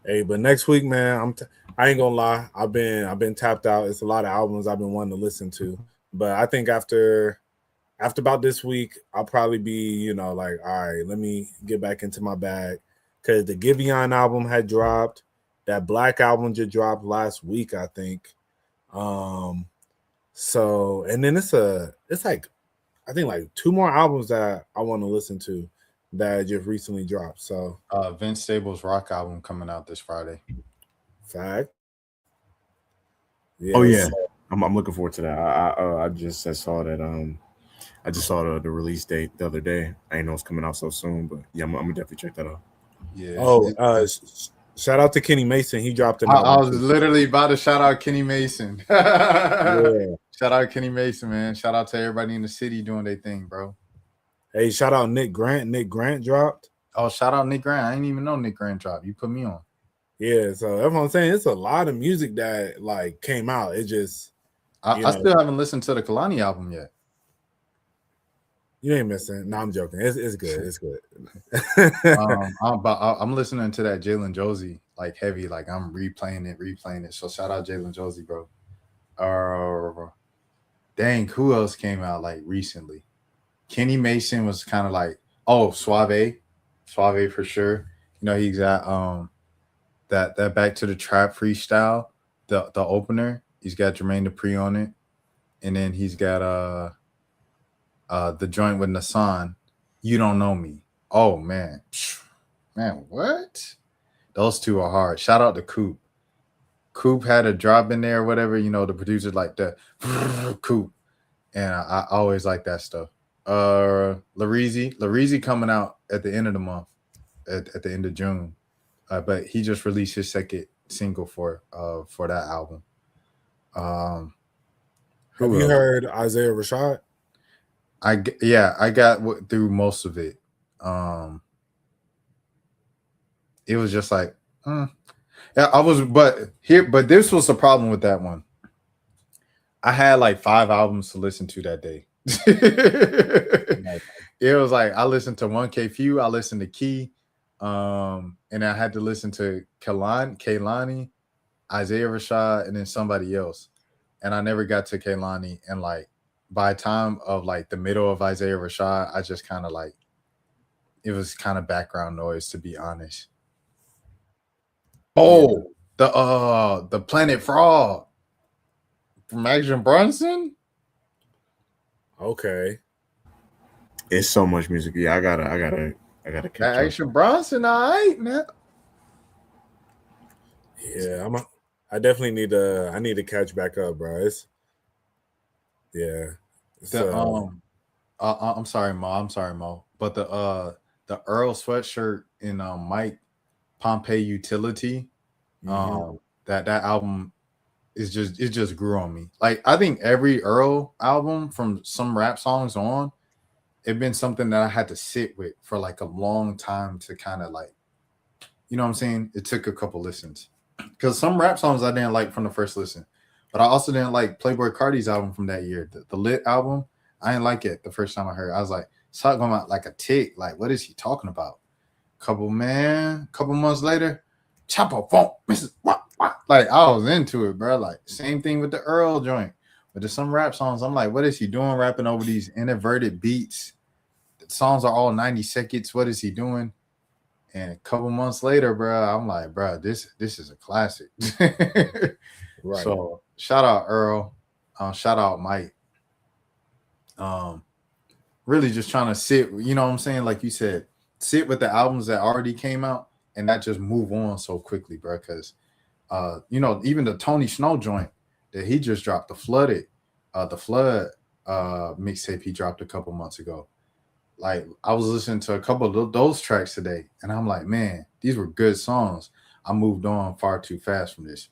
Hey, but next week, man, I ain't gonna lie. I've been tapped out. It's a lot of albums I've been wanting to listen to, but I think after about this week, I'll probably be, you know, like, all right, let me get back into my bag because the Giveon album had dropped. That Black album just dropped last week, I think. So and then it's like I think like 2 more albums that I want to listen to that just recently dropped. So Vince Staples' rock album coming out this Friday. fact. Oh yeah, Yes. I'm looking forward to that. I just saw that I just saw the release date the other day. I didn't know it's coming out so soon, but yeah, I'm gonna definitely check that out. Yeah. Oh, shout out to Kenny Mason. He dropped an I album. was too. literally about to shout out Kenny Mason. Yeah. Shout out Kenny Mason, man. Shout out to everybody in the city doing their thing, bro. Hey, shout out Nick Grant. Nick Grant dropped. Oh, shout out Nick Grant. I didn't even know Nick Grant dropped. You put me on. Yeah, so that's what I'm saying. It's a lot of music that like came out. It just I still haven't listened to the Kalani album yet. you ain't missing. No, I'm joking. It's good. It's good. I'm listening to that Jalen Josie like heavy. Like I'm replaying it. So shout out Jalen Josie, bro. Dang, who else came out like recently? Kenny Mason was kind of like, oh, Suave for sure. You know, he's got that Back to the Trap freestyle, the opener. He's got Jermaine Dupri on it, and then he's got the joint with Nassan. You Don't Know Me. Oh man, what? Those two are hard. Shout out to Coop. Coop had a drop in there, or whatever. You know, the producers like the Coop, and I always like that stuff. Lareezy coming out at the end of the month, at the end of June, but he just released his second single for that album. Have you heard Isaiah Rashad? I got through most of it. It was just like, yeah, but this was the problem with that one. I had like 5 albums to listen to that day. It was like I listened to 1K Few, I listened to Key, and I had to listen to Kehlani, Isaiah Rashad, and then somebody else. And I never got to Kehlani. And like by the time of like the middle of Isaiah Rashad, I just kind of like it was kind of background noise, to be honest. Oh, the Planet Frog from Action Bronson. Okay. It's so much music. Yeah, I gotta catch up. Action Bronson, all right, man. Yeah, I definitely need to catch back up, bro. I'm sorry, Mo. But the Earl sweatshirt in Mike Pompey Utility, that album it just grew on me. Like I think every Earl album from some rap songs on, it's been something that I had to sit with for like a long time to kind of like, you know what I'm saying? It took a couple listens. Because some rap songs I didn't like from the first listen. But I also didn't like Playboi Carti's album from that year. The Lit album, I didn't like it the first time I heard it. I was like, it's talking about like a tick. Like, what is he talking about? Couple months later, Chopper Funk, Mrs. What? Like, I was into it, bro. Like, same thing with the Earl joint. But there's some rap songs, I'm like, what is he doing rapping over these inverted beats? The songs are all 90 seconds. What is he doing? And a couple months later, bro, I'm like, bro, this is a classic. Right. So shout out Earl, shout out Mike. really just trying to sit, you know what I'm saying? Like you said, sit with the albums that already came out and not just move on so quickly, bro. Because you know, even the Tony Snow joint that he just dropped, the Flood mixtape he dropped a couple months ago. Like I was listening to a couple of those tracks today, and I'm like, man, these were good songs. I moved on far too fast from this.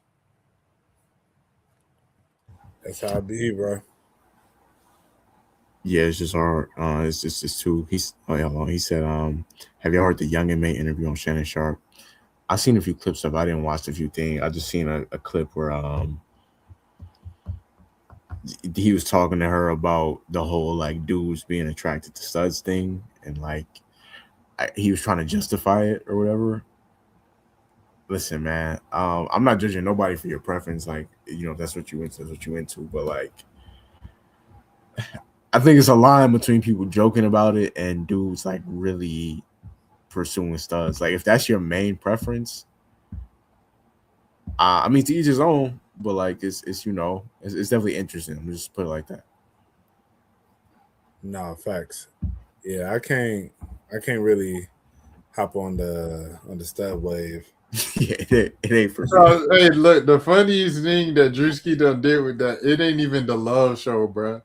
That's how it be, bro. Yeah, it's just hard. It's too. He said, have you heard the Young and May interview on Shannon Sharp? I seen a few clips of it. I didn't watch a few things. I just seen a clip where he was talking to her about the whole like dudes being attracted to studs thing, and like he was trying to justify it or whatever. Listen, man, I'm not judging nobody for your preference. Like, you know, if that's what you into, that's what you into. But like, I think it's a line between people joking about it and dudes like really pursuing studs. Like, if that's your main preference, I mean, to each his own. But like, it's you know, it's definitely interesting. I'm just put it like that. Nah, facts. Yeah, I can't really hop on the stud wave. Yeah, it ain't for me. Bro, hey, look, the funniest thing that Drewski done did with that, it ain't even the love show, bro.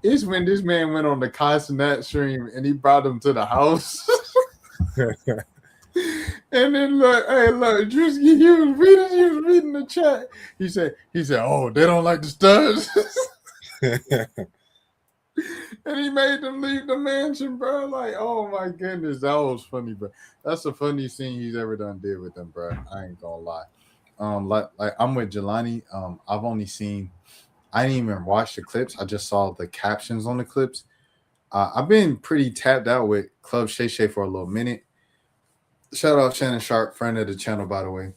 It's when this man went on the Cosnat stream and he brought him to the house. And then look, Drewski, he was reading the chat. He said, oh, they don't like the studs. And he made them leave the mansion, bro. Like, oh my goodness, that was funny, bro. That's the funniest thing he's ever did with them, bro. I ain't gonna lie. Like I'm with Jelani. I've only seen, I didn't even watch the clips. I just saw the captions on the clips. I've been pretty tapped out with Club Shay Shay for a little minute. Shout out Shannon Sharp, friend of the channel, by the way.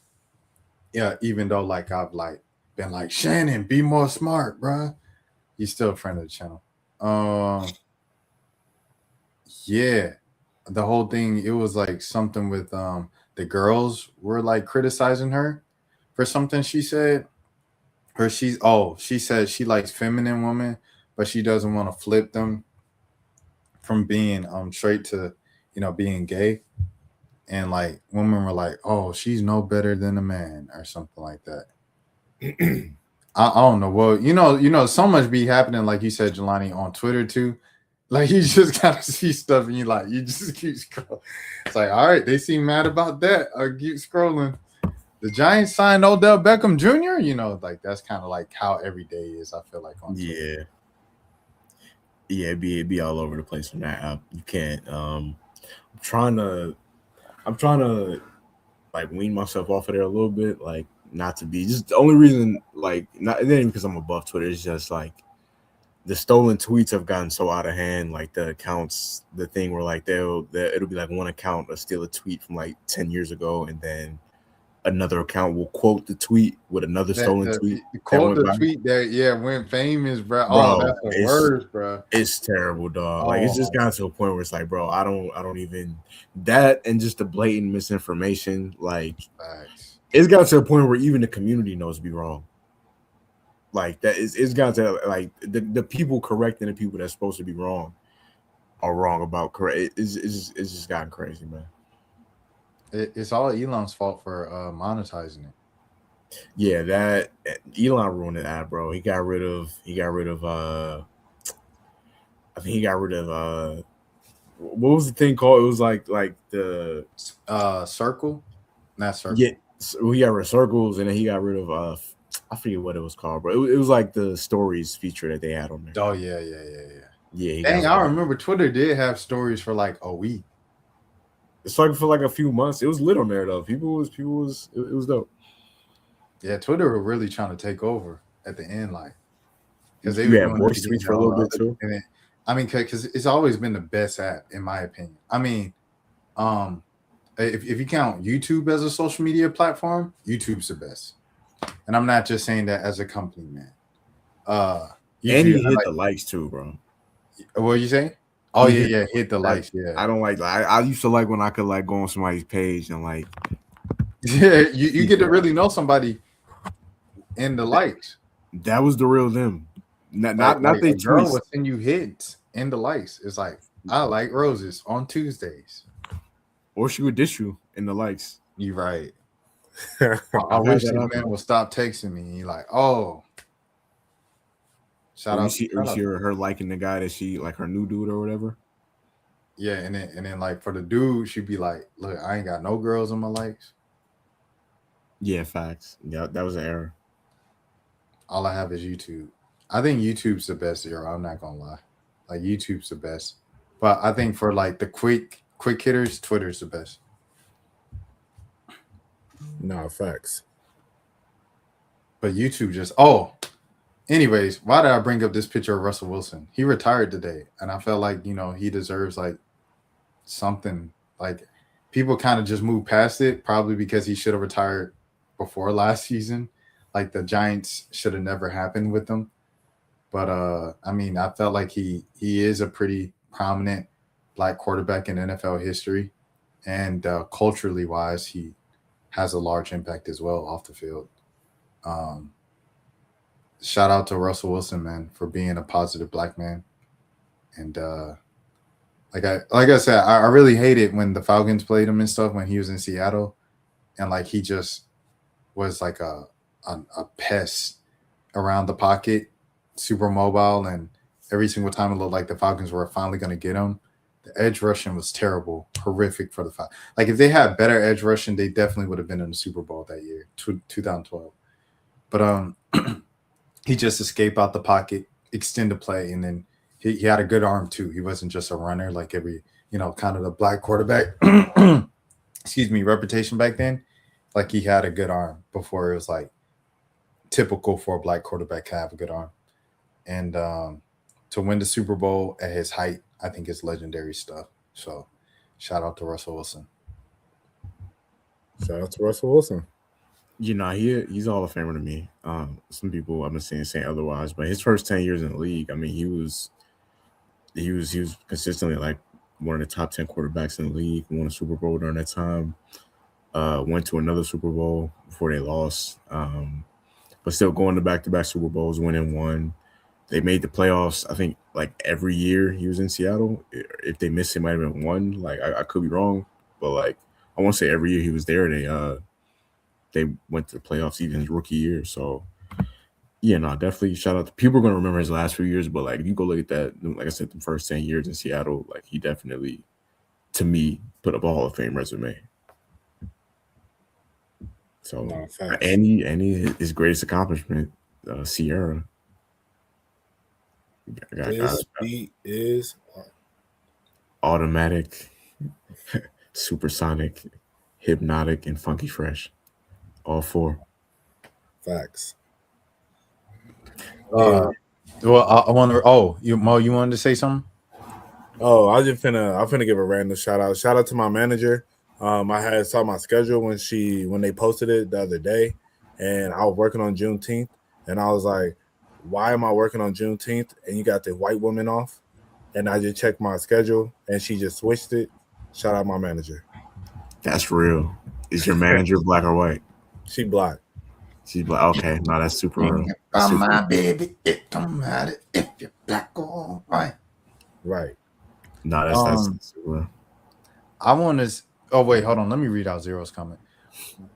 Yeah, even though like I've like been like, Shannon, be more smart, bro. He's still a friend of the channel. Yeah, the whole thing, it was like something with the girls were like criticizing her for something she said. Or she said she likes feminine women, but she doesn't want to flip them from being straight to, you know, being gay. And like women were like, oh, she's no better than a man or something like that. I don't know. Well, you know, so much be happening, like you said, Jelani, on Twitter too. Like you just gotta see stuff and you just keep scrolling. It's like, all right, they seem mad about that. I keep scrolling. The Giants signed Odell Beckham Jr. You know, like that's kind of like how every day is, I feel like on Twitter. Yeah, it'd be all over the place on that app. You can't I'm trying to like wean myself off of there a little bit, like not to be just the only reason, like not it ain't because I'm above Twitter, it's just like the stolen tweets have gotten so out of hand, like the accounts, the thing where like it'll be like one account will steal a tweet from like 10 years ago, and then another account will quote the tweet with another stolen tweet. Quote the tweet that went famous, bro. Oh, that's the worst, bro. It's terrible, dog. Like it's just gotten to a point where it's like, bro, I don't even that, and just the blatant misinformation. Like it's gotten to a point where even the community knows to be wrong. Like that is, it's gotten to like the people correcting the people that's supposed to be wrong are wrong about correct. It's just gotten crazy, man. It's all Elon's fault for monetizing it. Yeah, that Elon ruined the app, bro. He got rid of I think he got rid of what was the thing called? It was like the Circle, not Circle. Yeah, so he got rid of Circles, and then he got rid of I forget what it was called, bro. It was like the stories feature that they had on there. Oh yeah. Yeah. I remember Twitter did have stories for like a week. It's like for like a few months. It was lit on there though. It was dope. Yeah, Twitter were really trying to take over at the end, like because they had voice tweets for a little bit too. And I mean, because it's always been the best app in my opinion. I mean, if you count YouTube as a social media platform, YouTube's the best. And I'm not just saying that as a company, man. And you hit the likes too, bro. What you say? Oh yeah, hit the likes. Yeah, I don't like that. I used to like when I could like go on somebody's page and like, yeah, you get to really know somebody in the likes. That was the real them. Not like they a girl tweets. would send you hits in the likes. It's like I like roses on Tuesdays. Or she would dish you in the likes. You right. Yeah. I I've wish had this that man would stop texting me. He like, oh, shout Or out. you see, shout or you out. see her liking the guy that she like her new dude or whatever. Yeah, and then like for the dude, she'd be like, look, I ain't got no girls on my likes. Yeah, facts. Yeah, that was an error. All I have is YouTube. I think YouTube's the best zero. I'm not gonna lie. Like YouTube's the best. But I think for like the quick hitters, Twitter's the best. No, facts. But YouTube just anyways, why did I bring up this picture of Russell Wilson? He retired today, and I felt like he deserves like something. Like people kind of just moved past it, probably because he should have retired before last season. Like the Giants should have never happened with him. But I mean, I felt like he is a pretty prominent black quarterback in NFL history, and culturally wise, he has a large impact as well off the field. Shout out to Russell Wilson, man, for being a positive black man. And like I said, I really hated when the Falcons played him and stuff when he was in Seattle, and like he just was like a pest around the pocket, super mobile, and every single time it looked like the Falcons were finally going to get him. The edge rushing was terrible, horrific for the Falcons. Like if they had better edge rushing, they definitely would have been in the Super Bowl that year, 2012. But he just escaped out the pocket, extend the play, and then he had a good arm too. He wasn't just a runner like every, kind of the black quarterback, excuse me, reputation back then. Like he had a good arm before it was like typical for a black quarterback to have a good arm. And to win the Super Bowl at his height, I think is legendary stuff. So shout out to Russell Wilson. Shout out to Russell Wilson. He's all of famer to me. Some people I've been saying otherwise, but his first 10 years in the league, I mean, he was consistently like one of the top 10 quarterbacks in the league. Won a Super Bowl during that time. Went to another Super Bowl before they lost. But still going to back-to-back Super Bowls, winning one. They made the playoffs, I think, like every year he was in Seattle. If they missed, it might have been one. Like I could be wrong, but like I want to say every year he was there. They went to the playoffs even his rookie year. So yeah, no, definitely shout out. People are gonna remember his last few years, but like if you go look at that, like I said, the first 10 years in Seattle, like he definitely, to me, put up a Hall of Fame resume. So his greatest accomplishment, Sierra. His beat is automatic, supersonic, hypnotic, and funky fresh. All four. Facts. Well, I want to. Oh, Mo, you wanted to say something? Oh, I'm finna give a random shout out. Shout out to my manager. I saw my schedule when they posted it the other day, and I was working on Juneteenth, and I was like, why am I working on Juneteenth and you got the white woman off? And I just checked my schedule and she just switched it. Shout out my manager. That's real. Is your manager black or white? She black. She's black. Okay, no, that's super real. My baby, it don't matter if you're black or white. Right. No, that's super real. I want to. Oh wait, hold on. Let me read out Zero's comment.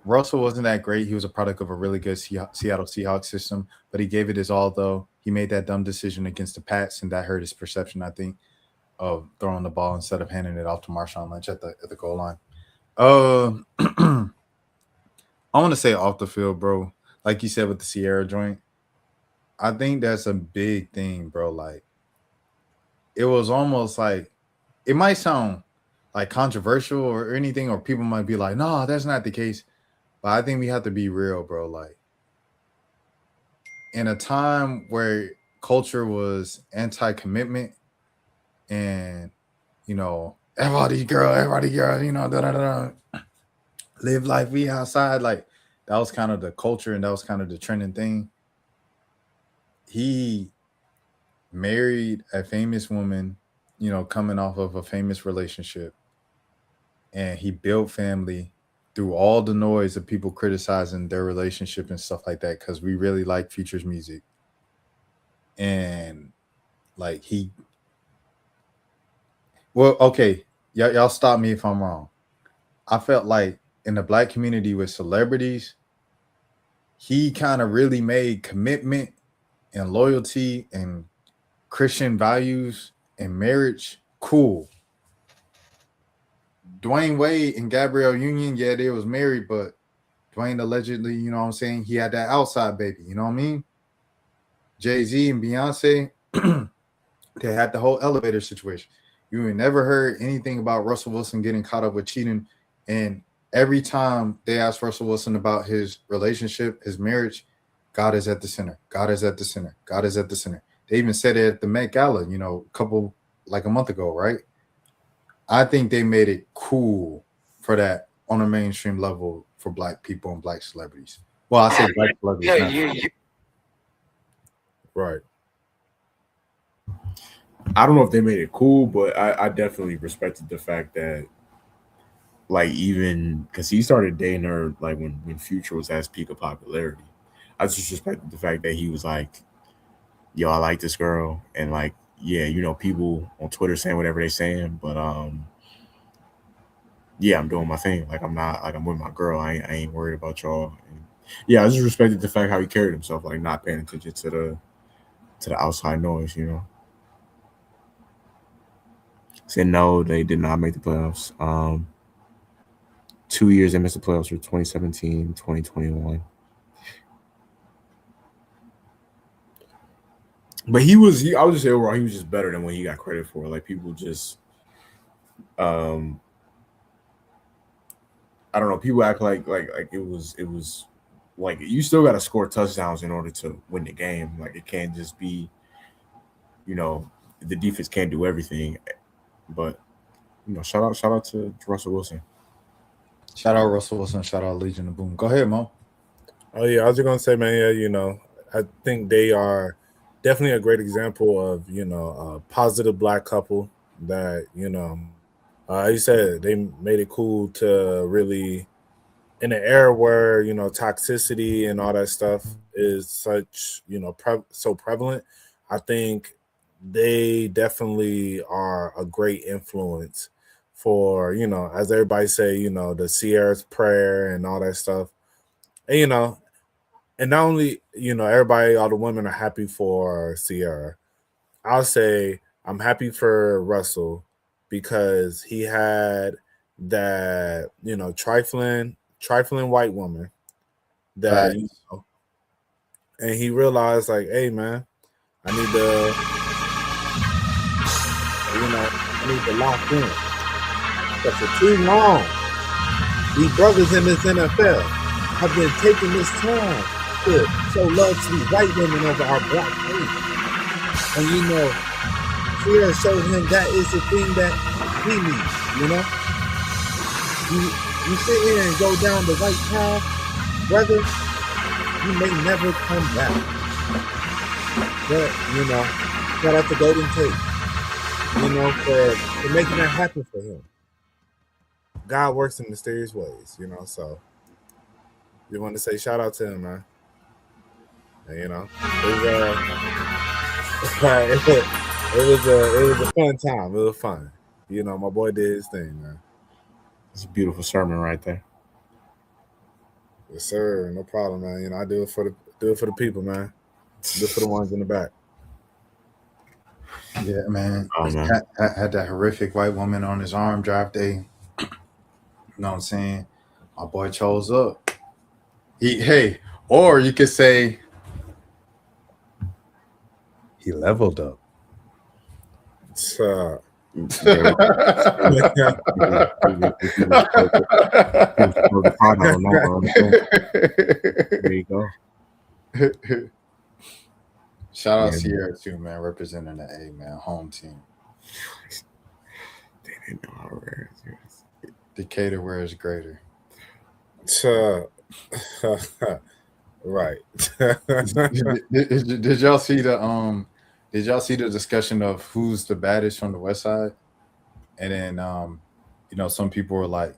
Russell wasn't that great. He was a product of a really good Seattle Seahawks system, but he gave it his all, though. He made that dumb decision against the Pats, and that hurt his perception, I think, of throwing the ball instead of handing it off to Marshawn Lynch at the goal line. I want to say off the field, bro. Like you said with the Sierra joint, I think that's a big thing, bro. Like, it was almost like, it might sound like controversial or anything, or people might be like, no, that's not the case. But I think we have to be real, bro. Like, in a time where culture was anti-commitment and, everybody girl, live life, we outside, like, that was kind of the culture and that was kind of the trending thing. He married a famous woman, coming off of a famous relationship. And he built family through all the noise of people criticizing their relationship and stuff like that, because we really like Future's music. And like he Well, okay, y'all stop me if I'm wrong. I felt like in the black community with celebrities, he kind of really made commitment and loyalty and Christian values and marriage cool. Dwayne Wade and Gabrielle Union, yeah, they was married, but Dwayne allegedly, you know what I'm saying, he had that outside baby, you know what I mean? Jay-Z and Beyonce, they had the whole elevator situation. You ain't never heard anything about Russell Wilson getting caught up with cheating. And every time they asked Russell Wilson about his relationship, his marriage, God is at the center. God is at the center. God is at the center. They even said it at the Met Gala, you know, a month ago, right? I think they made it cool for that on a mainstream level for black people and black celebrities. Well, I say black celebrities. Right. I don't know if they made it cool, but I definitely respected the fact that, like, even because he started dating her like when Future was at his peak of popularity. I just respected the fact that he was like, yo, I like this girl, and like, yeah, you know, people on Twitter saying whatever they saying, but yeah, I'm doing my thing. Like, I'm with my girl. I ain't worried about y'all. And yeah, I just respected the fact how he carried himself, like not paying attention to the outside noise, you know. Said no, they did not make the playoffs. 2 years they missed the playoffs for 2017, 2021. But I would just say overall he was just better than what he got credit for. Like, people just I don't know, people act like it was like you still gotta score touchdowns in order to win the game. Like, it can't just be, you know, the defense can't do everything. But, you know, shout out to Russell Wilson. Shout out Russell Wilson. Shout out Legion of Boom. Go ahead, Mo. Oh yeah, I was just gonna say, man. Yeah, you know, I think they are definitely a great example of, you know, a positive black couple that, you know, you said they made it cool to really, in an era where, you know, toxicity and all that stuff is such, you know, so prevalent. I think they definitely are a great influence for, you know, as everybody say, you know, the Sierra's prayer and all that stuff. And, you know, and not only, you know, all the women are happy for Sierra. I'll say I'm happy for Russell because he had that, you know, trifling white woman that, you know, and he realized, like, hey man, I need to lock in. But for too long, these brothers in this NFL have been taking this time to show love to these white women over our black faith. And, you know, Sierra showed him that is the thing that he needs, you know? You sit here and go down the right path, brother, you may never come back. But, you know, shout out to Golden Tate, you know, for making that happen for him. God works in mysterious ways, you know, so you want to say shout out to him, man. And, you know, it was a fun time. It was fun. You know, my boy did his thing, man. It's a beautiful sermon right there. Yes, sir. No problem, man. You know, I do it for the people, man. Do it for the ones in the back. Yeah, man. Oh, man. Had that horrific white woman on his arm draft day. You know what I'm saying? My boy chose up. Or you could say he leveled up. There you go. Shout out Sierra too, man, representing the A, man, home team. They didn't know how rare it is. Decatur, where is greater? Right. Did y'all see the Did y'all see the discussion of who's the baddest from the West Side? And then you know, some people were like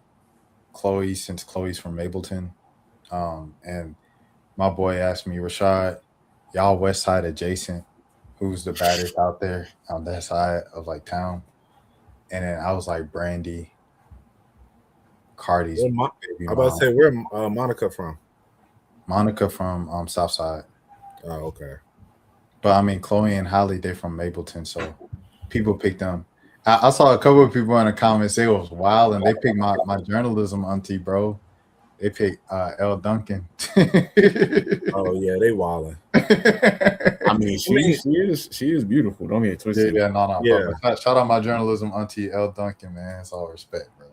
Chloe, since Chloe's from Mableton. And my boy asked me, Rashad, y'all West Side adjacent, who's the baddest out there on that side of like town? and then I was like Brandy, Cardi's Where baby I'm about to mom, say where Monica from? Monica from Southside. Oh, okay. But I mean, Chloe and Holly, they're from Mapleton, so people picked them. I saw a couple of people in the comments say it was wild, and they picked my journalism auntie, bro. They picked L. Duncan. Oh yeah, they wildin'. I mean, she is beautiful. Don't get it twisted. Yeah, no. Yeah. But shout out my journalism auntie, L. Duncan, man. It's all respect, bro.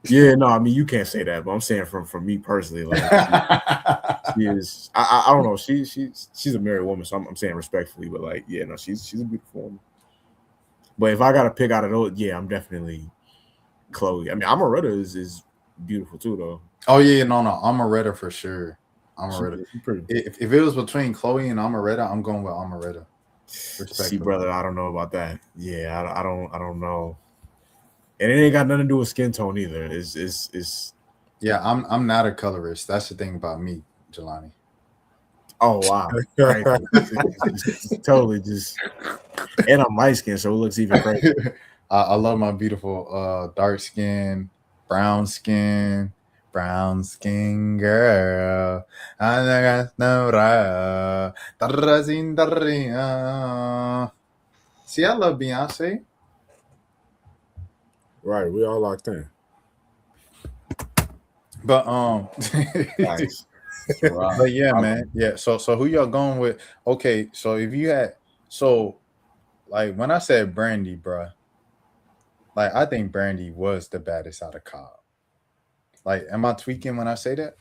Yeah, no, I mean you can't say that, but I'm saying from me personally, like she is. I don't know. She's a married woman, so I'm saying respectfully, but like, yeah, no, she's a beautiful woman. But if I got to pick out of those, yeah, I'm definitely Chloe. I mean, Amaretta is beautiful too, though. Oh yeah, no, Amaretta for sure. Amaretta. She's pretty. If it was between Chloe and Amaretta, I'm going with Amaretta. See, brother, I don't know about that. Yeah, I don't know. And it ain't got nothing to do with skin tone either. It's Yeah, I'm not a colorist. That's the thing about me, Jelani. oh wow. Right. It's totally just, and I'm light skinned, so it looks even crazy. I love my beautiful dark skin, brown skin girl. See, I love Beyonce. Right, we all locked in. But Nice. but yeah, man. Yeah. So who y'all going with? Okay, so if you had like when I said Brandy, bruh, like I think Brandy was the baddest out of Cobb. Like, am I tweaking when I say that?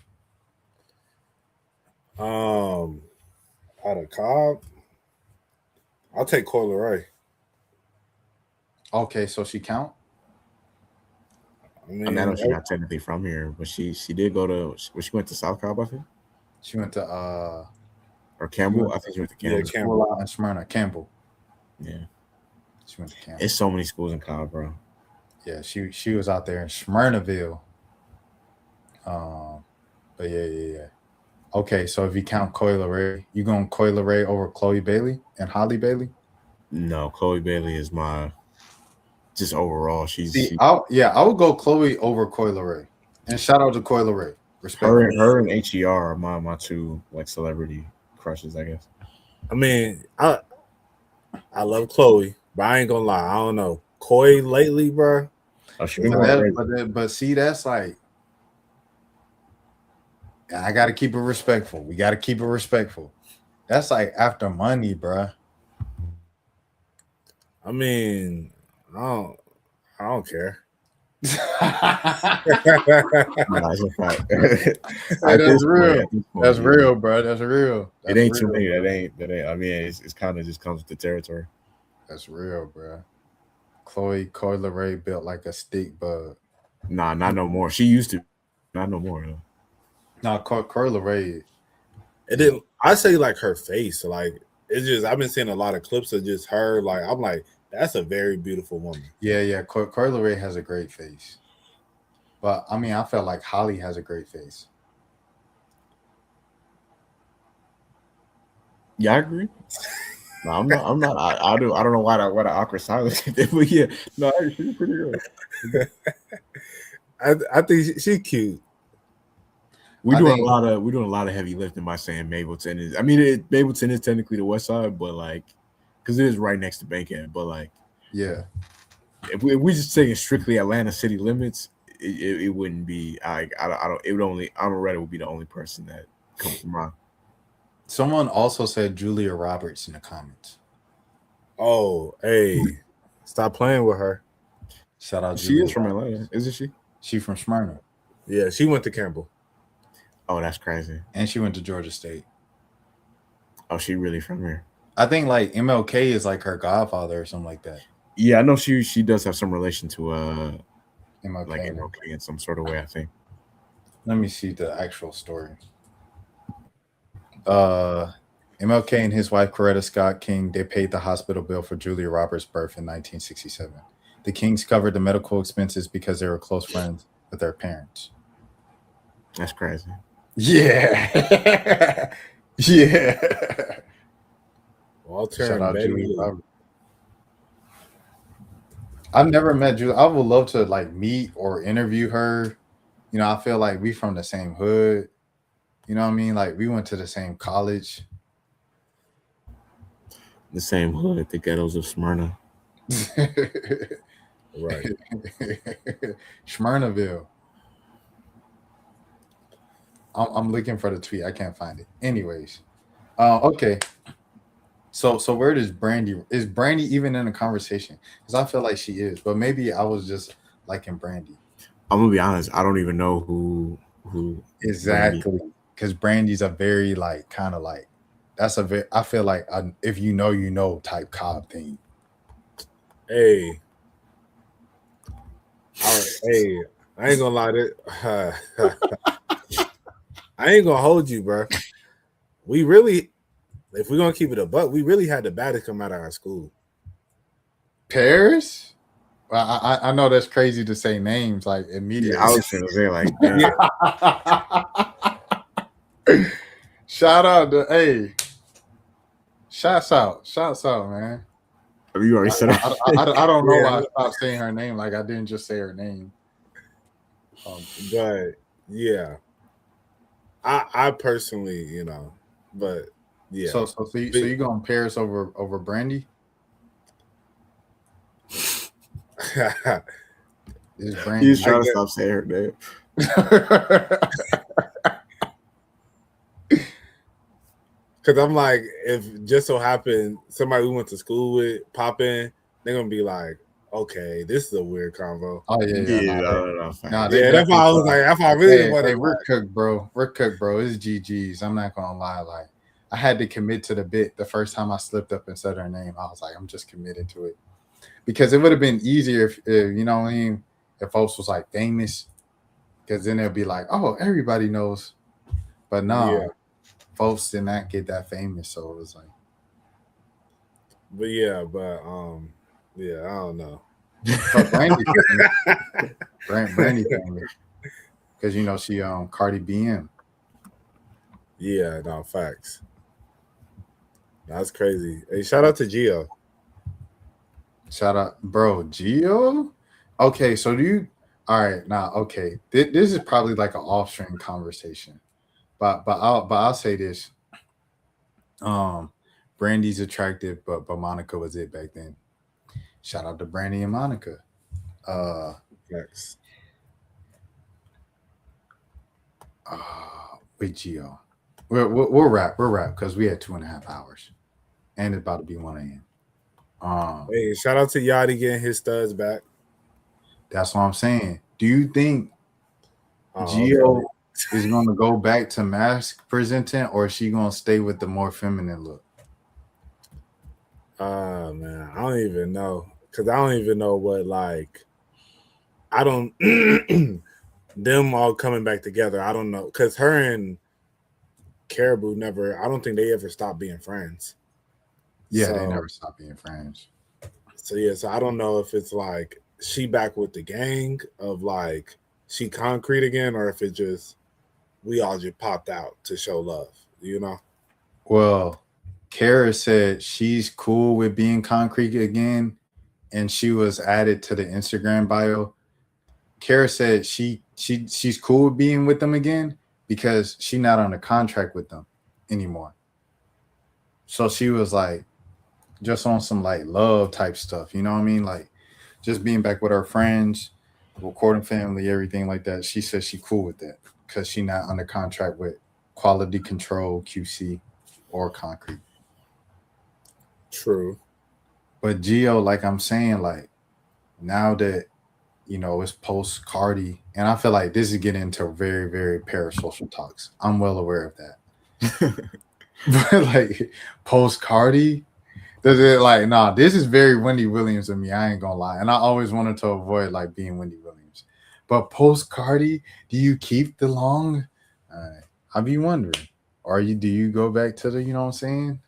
Out of Cobb, I'll take Coi Leray. Okay, so she count? I mean, I know she's not technically from here, but she did go to. She went to South Cobb, I think, She went to or Campbell. I think she went to Campbell. Yeah, Campbell. Campbell and Smyrna. Campbell. Yeah, She went to Campbell. it's so many schools in Cobb, bro. Yeah, she was out there in Smyrnaville. But yeah. Okay, so if you count Coi Leray, you going Coi Leray over Chloe Bailey and Holly Bailey? No, Chloe Bailey is my just overall. She's I would go Chloe over Coi Leray. And shout out to Coi Leray. Respect. her and HER are my two like celebrity crushes, I guess. I mean, I love Chloe, but I ain't gonna lie, I don't know. Coi lately, bro. Oh, she But see, that's like, I gotta keep it respectful. We gotta keep it respectful. That's like after money, bruh. I mean, I don't care. That's a fact. That's real. That's real, bro. That's real. It ain't too many. That ain't. I mean, it's kind of just comes with the territory. That's real, bro. Coi Leray built like a stick bug. Nah, not no more. She used to. Not no more. Though. No, Coi Leray. It didn't. I say like her face, like it's just. I've been seeing a lot of clips of just her. Like I'm like, that's a very beautiful woman. Yeah. Coi Leray has a great face. But I mean, I felt like Holly has a great face. Yeah, I agree. No, I'm not. I don't know why the awkward silence. But yeah, no, she's pretty good. I think she's cute. We're doing a lot of heavy lifting by saying Mapleton is. I mean, Mapleton is technically the West Side, but like, because it is right next to Bankhead. But like, yeah, if we just taking strictly Atlanta city limits, it wouldn't be. I don't. It would only. Amaretta would be the only person that comes to mind. Someone also said Julia Roberts in the comments. Oh, hey, stop playing with her. Shout out. She Julia is from Roberts. Atlanta, isn't she? She from Smyrna. Yeah, she went to Campbell. Oh, that's crazy. And she went to Georgia State. Oh, she really from here? I think like MLK is like her godfather or something like that. Yeah, I know she does have some relation to MLK. like MLK in some sort of way, I think. Let me see the actual story. MLK and his wife Coretta Scott King, they paid the hospital bill for Julia Roberts' birth in 1967. The Kings covered the medical expenses because they were close friends with their parents. That's crazy. Yeah. Yeah. Walter Shout and out Betty. Julia Roberts. I've never met Julia. I would love to like meet or interview her. You know, I feel like we from the same hood. You know what I mean? Like we went to the same college. The same hood, the ghettos of Smyrna. Right. Smyrnaville. I'm looking for the tweet. I can't find it. Anyways, okay. So where does Brandy? Is Brandy even in the conversation? Because I feel like she is, but maybe I was just liking Brandy. I'm gonna be honest. I don't even know who Brandy. Exactly, because Brandy's a very like kind of like that's a very. I feel like if you know type Cobb thing. Hey. Hey, I ain't gonna lie to I ain't gonna hold you, bro. We really, if we're gonna keep it a buck, we really had the baddest come out of our school. Paris. Well, I know that's crazy to say names like immediately. Yeah, I was gonna say like, damn. Shout out to shouts out, man. You already said it. I don't know Yeah. why I stopped saying her name. Like I didn't just say her name. But yeah, I personally, you know, but yeah. So you going Paris over Brandy? Is Brandy? He's trying to stop saying her name. Because I'm like, if just so happened somebody we went to school with pop in, they're gonna be like, okay, this is a weird convo. Oh yeah. No. Yeah, that's why I was like, that's why I really wanted. Hey, we're cooked, bro. We're cooked, bro. It's GG's. I'm not gonna lie. Like, I had to commit to the bit the first time I slipped up and said her name. I was like, I'm just committed to it because it would have been easier if you know what I mean, if folks was like famous, because then they'll be like, oh, everybody knows. But no, Yeah. folks did not get that famous, so it was like. But yeah, I don't know. But Brandy family, because you know she Cardi BM. Yeah, no facts. That's crazy. Hey, shout out to Gio. Shout out, bro, Gio. Okay, so do you? All right, now okay, this is probably like an off-string conversation, but I'll say this. Brandy's attractive, but Monica was it back then. Shout out to Brandy and Monica. Facts. With Gio. We'll wrap because we had 2.5 hours, and it's about to be 1 a.m. Hey, shout out to Yachty getting his studs back. That's what I'm saying. Do you think Oh, Gio is going to go back to mask presenting, or is she going to stay with the more feminine look? Man, I don't even know because I don't even know what like. I don't them all coming back together. I don't know because her and Caribou never. I don't think they ever stopped being friends. Yeah, they So- never stop being friends. So yeah, so I don't know if it's like she back with the gang of like she concrete again, or if it just we all just popped out to show love. You know. Well, Kara said she's cool with being concrete again, and she was added to the Instagram bio. Kara said she's cool with being with them again because she's not on a contract with them anymore. So she was like just on some like love type stuff, you know what I mean? Like just being back with her friends, recording family, everything like that. She said she cool with that because she not under contract with Quality Control, QC, or Concrete. True. But Gio, like I'm saying, like now that you know it's post Cardi, and I feel like this is getting into very, very parasocial talks. I'm well aware of that. But like post Cardi, does it like nah? This is very Wendy Williams of me. I ain't gonna lie, and I always wanted to avoid like being Wendy Williams. But post Cardi, do you keep the long? I be wondering, or do you go back to the you know what I'm saying,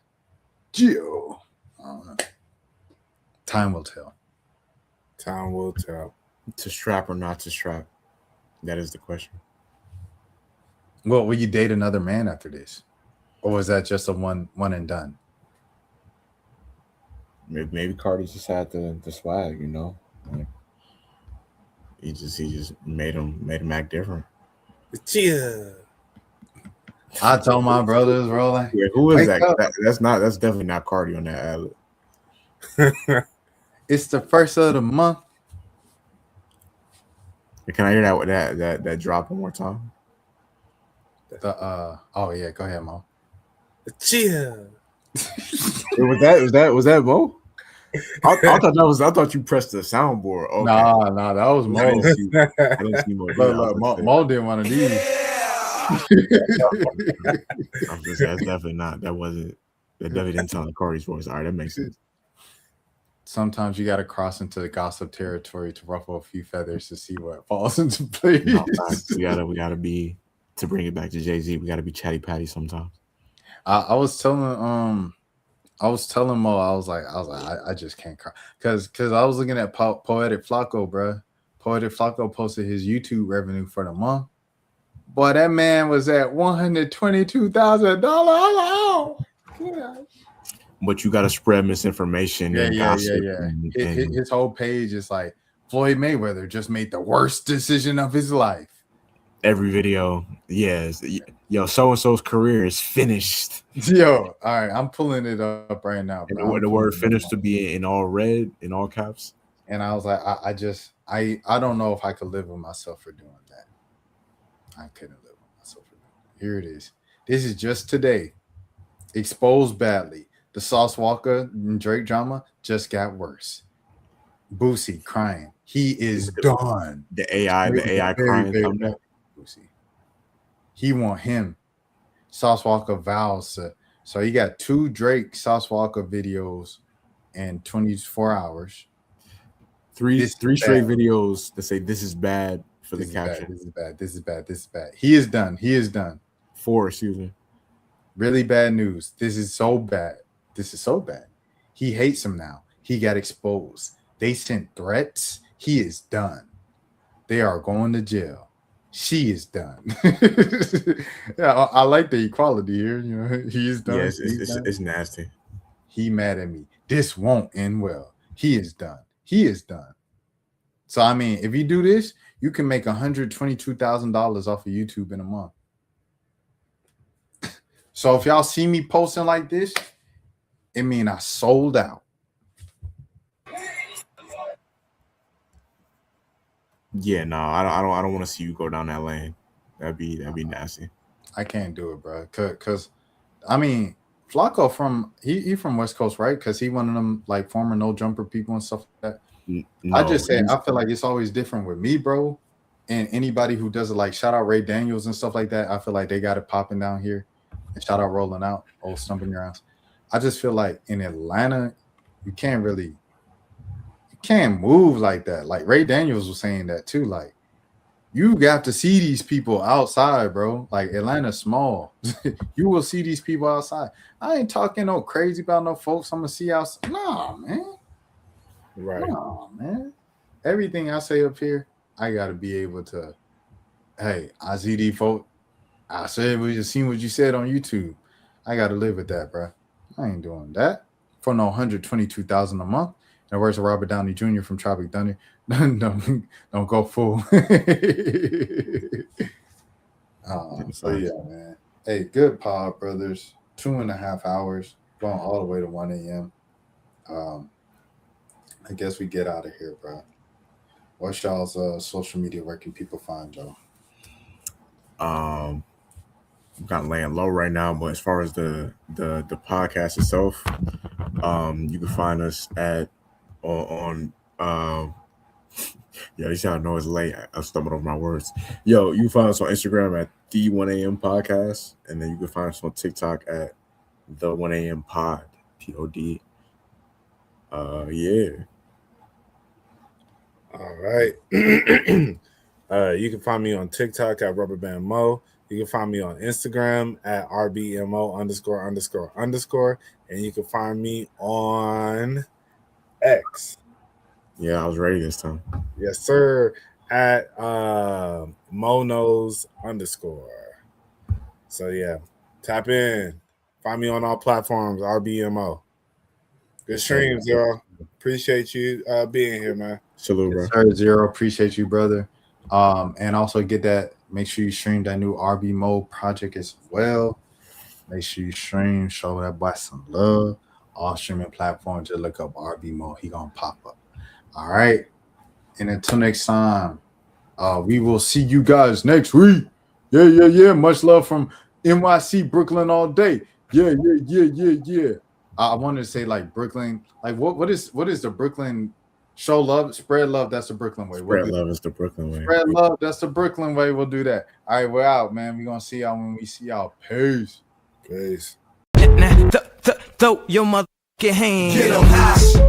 Gio? I don't know. Time will tell. Time will tell. To strap or not to strap? That is the question. Well, will you date another man after this, or was that just a one and done? Maybe Cardi just had the swag, you know. He just made him act different. Chia. I told my brothers, rolling. Yeah, who is Wake that? up. That's definitely not Cardi on that ad. It's the first of the month. Can I hear that drop one more time? Oh yeah, go ahead, Mo. Chia. Was that Mo? I thought you pressed the soundboard. Okay. Nah, that was Mo. I didn't see Mo. Look, Mo did one of these. That's definitely not. That definitely didn't sound like Cardi's voice. All right, that makes sense. Sometimes you got to cross into the gossip territory to ruffle a few feathers to see what falls into place. No, we gotta be, to bring it back to Jay-Z, we gotta be chatty patty sometimes. I was telling Mo, I was like, I just can't cry because I was looking at Poetic Flacco, bro. Poetic Flacco posted his YouTube revenue for the month. Boy, that man was at $122,000. Yeah. But you got to spread misinformation and gossip. And His whole page is like, Floyd Mayweather just made the worst decision of his life. Every video, yes. Yo, so-and-so's career is finished. Yo, all right, I'm pulling it up right now. And the word finished to be in all red, in all caps. And I was like, I don't know if I could live with myself for doing that. I couldn't live with myself for doing that. Here it is. This is just today. Exposed badly. The Sauce Walker and Drake drama just got worse. Boosie crying. He is done. The AI crying. Boosie. He want him. Sauce Walker vows to. So he got 2 Drake Sauce Walker videos in 24 hours. Three straight videos that say this is bad for the caption. This is bad. He is done. 4, excuse me. Really bad news. This is so bad. He hates him now. He got exposed. They sent threats. He is done. They are going to jail. She is done. Yeah, I like the equality here. You know, he is done. Yes, it's nasty. He mad at me. This won't end well. He is done. So I mean, if you do this, you can make $122,000 off of YouTube in a month. So if y'all see me posting like this, it mean I sold out. Yeah, no, I don't want to see you go down that lane. That'd be nasty. I can't do it, bro. Cause I mean, Flacco from West Coast, right? Because he one of them like former no jumper people and stuff like that. No, I feel like it's always different with me, bro. And anybody who does it, like shout out Ray Daniels and stuff like that. I feel like they got it popping down here. And shout out Rolling Out, old Stumping Your Ass. I just feel like in Atlanta, you can't move like that. Like Ray Daniels was saying that too. Like you got to see these people outside, bro. Like Atlanta's small. You will see these people outside. I ain't talking no crazy about no folks I'm gonna see outside. No, man. Right. No, man. Everything I say up here, I gotta be able to. Hey, I see these folks. I said we just seen what you said on YouTube. I gotta live with that, bro. I ain't doing that for no $122,000 a month. In the words of Robert Downey Jr. from Tropic Thunder, don't go fool. So yeah, man. Hey, good pod, brothers. 2.5 hours, going all the way to 1 a.m. I guess we get out of here, bro. What's y'all's social media? Where can people find y'all? I'm kind of laying low right now, but as far as the podcast itself, you can find us on yeah, you see how I know it's late. I stumbled over my words. Yo, you can find us on Instagram at the 1 a.m. podcast, and then you can find us on TikTok at the 1 a.m. pod, POD. Yeah. All right. You can find me on TikTok at Rubber Band Mo. You can find me on Instagram at RBMO____. And you can find me on X. Yeah, I was ready this time. Yes, sir. At Monos_. So yeah, tap in. Find me on all platforms, RBMO. Good streams, y'all. Appreciate you being here, man. Salute, bro. Yes, sir, Zero. Appreciate you, brother. And also get that. Make sure you stream that new RB Mode project as well. Make sure you stream, show that boy some love. All streaming platforms, just look up RB Mode. He gonna pop up. All right. And until next time, we will see you guys next week. Yeah. Much love from NYC, Brooklyn all day. Yeah. I wanted to say like Brooklyn. Like what is the Brooklyn? Show love, spread love. That's the Brooklyn way. Spread love is the Brooklyn way. Spread love. That's the Brooklyn way. We'll do that. All right, we're out, man. We're gonna see y'all when we see y'all. Peace. Peace. Now, throw your motherfucking hands. Get 'em high.